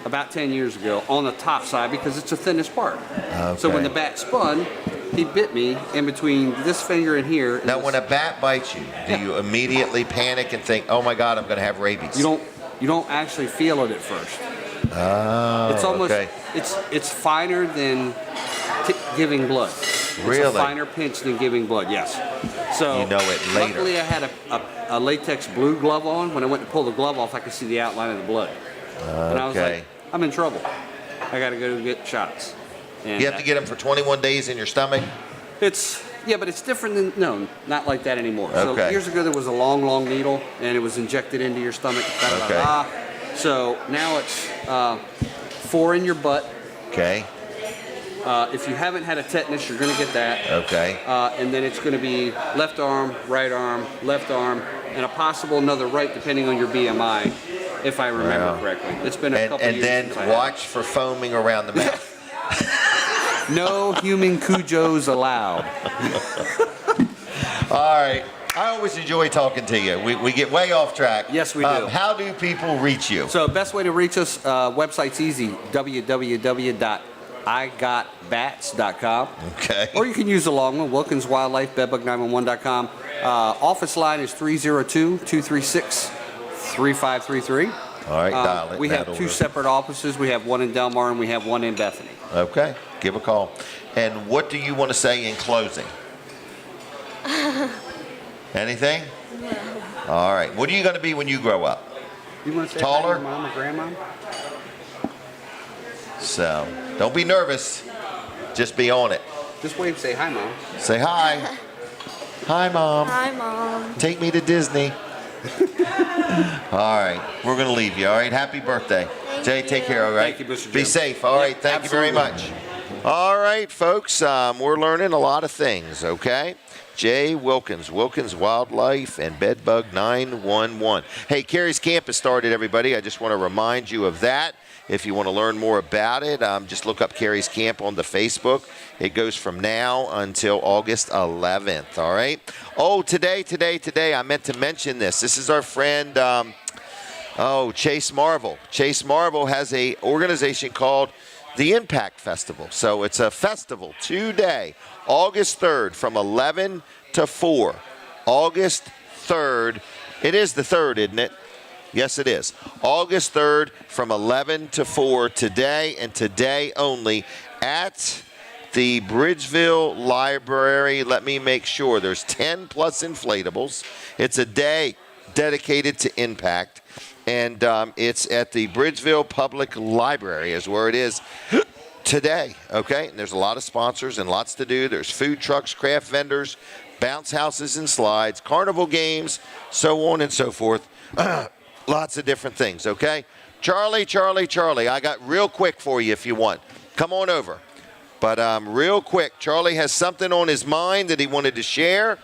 about 10 years ago on the top side because it's the thinnest part. Okay. So when the bat spun, he bit me in between this finger and here. Now, when a bat bites you, do you immediately panic and think, "Oh my God, I'm going to have rabies"? You don't actually feel it at first. Oh, it's almost okay. it's finer than giving blood. Really? It's a finer pinch than giving blood. Yes. So you know it later. Luckily, I had a latex blue glove on. When I went to pull the glove off, I could see the outline of the blood. And I was like, I'm in trouble. I got to go get shots. And you have to get them for 21 days in your stomach? But it's different than, no, not like that anymore. Okay. So years ago, there was a long needle, and it was injected into your stomach. So now it's 4 in your butt. Okay. If you haven't had a tetanus, you're going to get that. Okay. And then it's going to be left arm, left arm, and a possible another right, depending on your BMI, if I remember correctly. It's been a couple years. And then watch for foaming around the mouth. No human cujos allowed. All right. I always enjoy talking to you. We get way off track. Yes, we do. How do people reach you? So best way to reach us, website's easy, www.igotbats.com. Okay. Or you can use the long one, Wilkins Wildlife, Bedbug911.com. Office line is 302-236-3533. All right, dial it. We have 2 separate offices. We have one in Delmar and we have one in Bethany. Okay, give a call. And what do you want to say in closing? Anything? No. All right. What are you going to be when you grow up? You want to say taller? Hi to your mom or grandma? So, don't be nervous. Just be on it. Just wave, say hi, Mom. Say hi. Hi, Mom. Hi, Mom. Take me to Disney. All right. We're going to leave you. All right. Happy birthday. Jay, take care. All right. Thank you, Mr. Be Jim. safe. All right. Thank Absolutely. you very much. All right, folks, we're learning a lot of things, okay? Jay Wilkins, Wilkins Wildlife, and Bedbug 911. Hey, Carrie's Camp has started, everybody. I just want to remind you of that. If you want to learn more about it, just look up Carrie's Camp on the Facebook. It goes from now until August 11th, all right? Oh, today, I meant to mention this. This is our friend, Chase Marvel. Chase Marvel has a organization called the Impact Festival. So it's a festival today, August 3rd from 11 to 4. August 3rd. It is the 3rd, isn't it? Yes, it is. August 3rd from 11 to 4 today and today only at the Bridgeville Library. Let me make sure. There's 10 plus inflatables. It's a day dedicated to Impact. And it's at the Bridgeville Public Library is where it is today, okay? And there's a lot of sponsors and lots to do. There's food trucks, craft vendors, bounce houses and slides, carnival games, so on and so forth. Lots of different things, okay? Charlie, I got real quick for you if you want. Come on over. But real quick, Charlie has something on his mind that he wanted to share.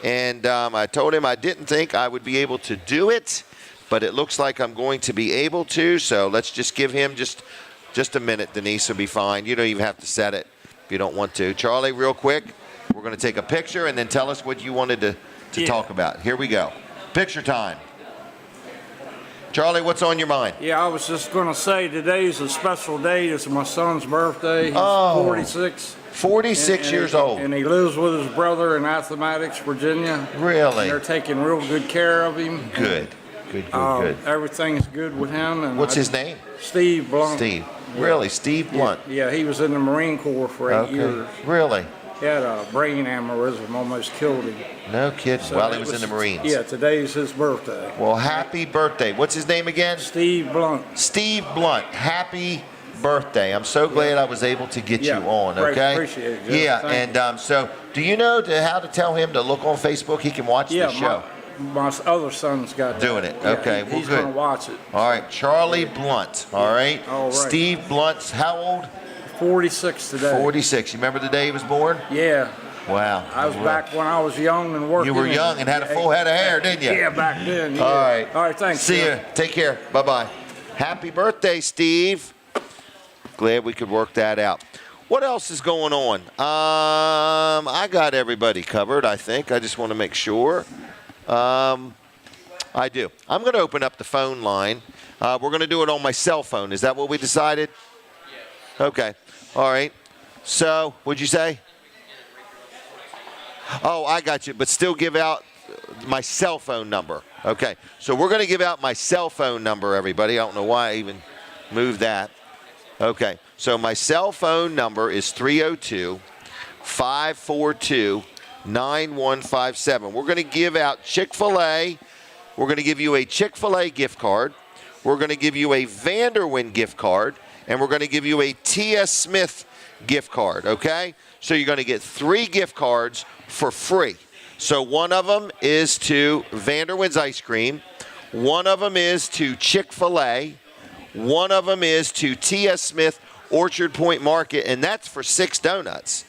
And I told him I didn't think I would be able to do it. But it looks like I'm going to be able to, so let's just give him just a minute. Denise will be fine. You don't even have to set it if you don't want to. Charlie, real quick, we're going to take a picture and then tell us what you wanted to talk about. Here we go. Picture time. Charlie, what's on your mind? Yeah, I was just going to say today's a special day. It's my son's birthday. He's 46. 46 years old. And he lives with his brother in Appomattox, Virginia. Really? And they're taking real good care of him. Good. Everything's good with him. And what's his name? Steve Blunt. Steve. Really? Steve Blunt? Yeah, he was in the Marine Corps for 8 years. Really? He had a brain aneurysm, almost killed him. No kidding. So while he was in the Marines. Yeah, today's his birthday. Well, happy birthday. What's his name again? Steve Blunt. Steve Blunt. Happy birthday. I'm so glad I was able to get you on, okay? Appreciate it, Jeff. Yeah, Thank and so do you know how to tell him to look on Facebook? He can watch the show. My other son's got doing it. Yeah, okay, well, he's good. going to watch it. All right, Charlie Blunt. All right. All right. Steve Blunt's how old? 46 today. 46. You remember the day he was born? Yeah. Wow. I was back when I was young and working. You were young and had a full head of hair, didn't you? Yeah, back then. Yeah. All right. All right, thanks. See you. Take care. Bye-bye. Happy birthday, Steve. Glad we could work that out. What else is going on? I got everybody covered, I think. I just want to make sure. I do. I'm going to open up the phone line. We're going to do it on my cell phone. Is that what we decided? Yes. Okay. All right. So, what'd you say? Oh, I got you. But still give out my cell phone number. Okay. So we're going to give out my cell phone number, everybody. I don't know why I even moved that. Okay. So my cell phone number is 302-542-9157. We're going to give out Chick-fil-A. We're going to give you a Chick-fil-A gift card. We're going to give you a Vanderwyn gift card. And we're going to give you a T.S. Smith gift card, okay? So you're going to get 3 gift cards for free. So one of them is to Vanderwyn's Ice Cream. One of them is to Chick-fil-A. One of them is to T.S. Smith Orchard Point Market, and that's for 6 donuts.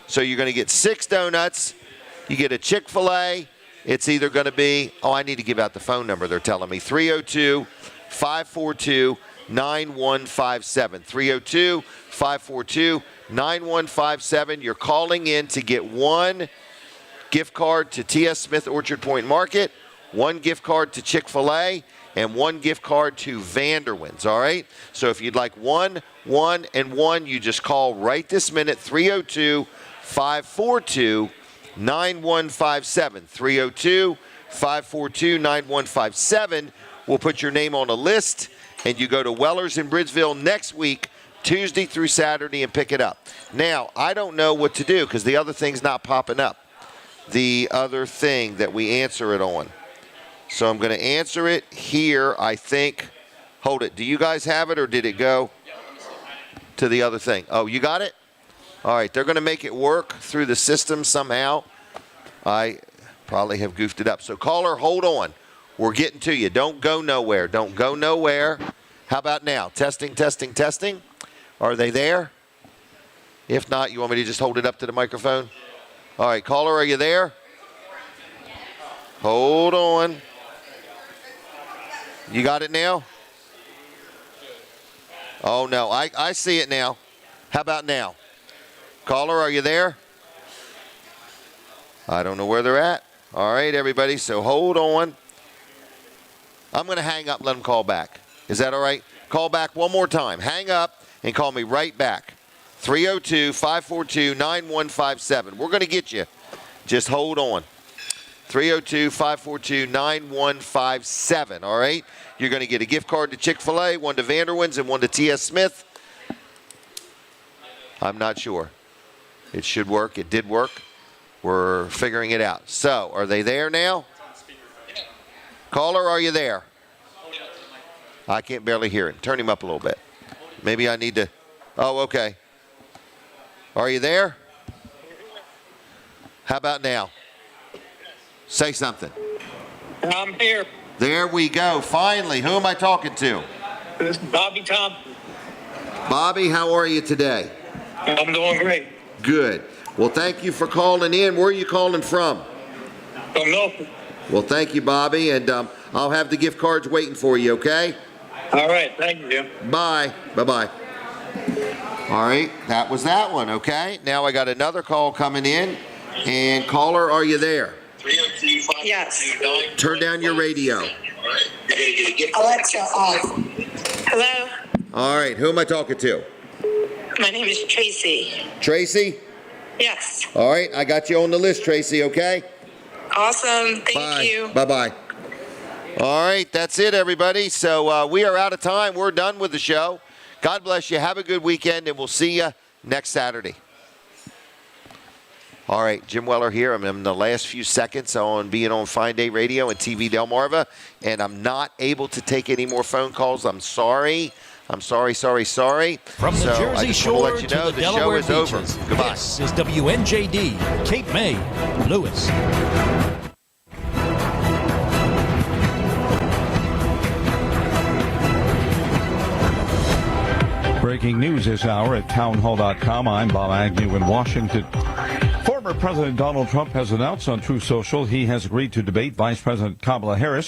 So you're going to get 6 donuts. You get a Chick-fil-A. It's either going to be, I need to give out the phone number, they're telling me, 302-542-9157. 302-542-9157. You're calling in to get 1 gift card to T.S. Smith Orchard Point Market, 1 gift card to Chick-fil-A, and 1 gift card to Vanderwyn's, all right? So if you'd like 1, 1, and 1, you just call right this minute, 302-542-9157. 302-542-9157. We'll put your name on a list, and you go to Weller's in Bridgeville next week, Tuesday through Saturday, and pick it up. Now, I don't know what to do because the other thing's not popping up. The other thing that we answer it on. So I'm going to answer it here, I think. Hold it. Do you guys have it, or did it go to the other thing? Oh, you got it? All right, they're going to make it work through the system somehow. I probably have goofed it up. So caller, hold on. We're getting to you. Don't go nowhere. Don't go nowhere. How about now? Testing, testing, testing. Are they there? If not, you want me to just hold it up to the microphone? All right, caller, are you there? Hold on. You got it now? Oh, no, I see it now. How about now? Caller, are you there? I don't know where they're at. All right, everybody, so hold on. I'm going to hang up and let them call back. Is that all right? Call back one more time. Hang up and call me right back. 302-542-9157. We're going to get you. Just hold on. 302-542-9157, all right? You're going to get a gift card to Chick-fil-A, one to Vanderwin's, and one to T.S. Smith. I'm not sure. It should work. It did work. We're figuring it out. So, are they there now? Caller, are you there? I can't barely hear him. Turn him up a little bit. Maybe I need to. Oh, okay. Are you there? How about now? Say something. I'm here. There we go. Finally. Who am I talking to? This is Bobby Thompson. Bobby, how are you today? I'm doing great. Good. Well, thank you for calling in. Where are you calling from? From Milford. Well, thank you, Bobby, and I'll have the gift cards waiting for you, okay? All right. Thank you, Jim. Bye. Bye-bye. All right. That was that one, okay? Now I got another call coming in. And caller, are you there? Yes. Turn down your radio. Alexa off. Hello. All right. Who am I talking to? My name is Tracy. Tracy? Yes. All right. I got you on the list, Tracy, okay? Awesome. Thank Bye. you. Bye-bye. All right. That's it, everybody. So we are out of time. We're done with the show. God bless you. Have a good weekend, and we'll see you next Saturday. All right, Jim Weller here. I'm in the last few seconds on being on Fine Day Radio and TV Delmarva, and I'm not able to take any more phone calls. I'm sorry. I'm sorry. From the Jersey I just Shore want to let you know to the the show Delaware is over. beaches, Goodbye. this is WNJD, Cape May, Lewis. Breaking news this hour at townhall.com. I'm Bob Agnew in Washington. Former President Donald Trump has announced on Truth Social he has agreed to debate Vice President Kamala Harris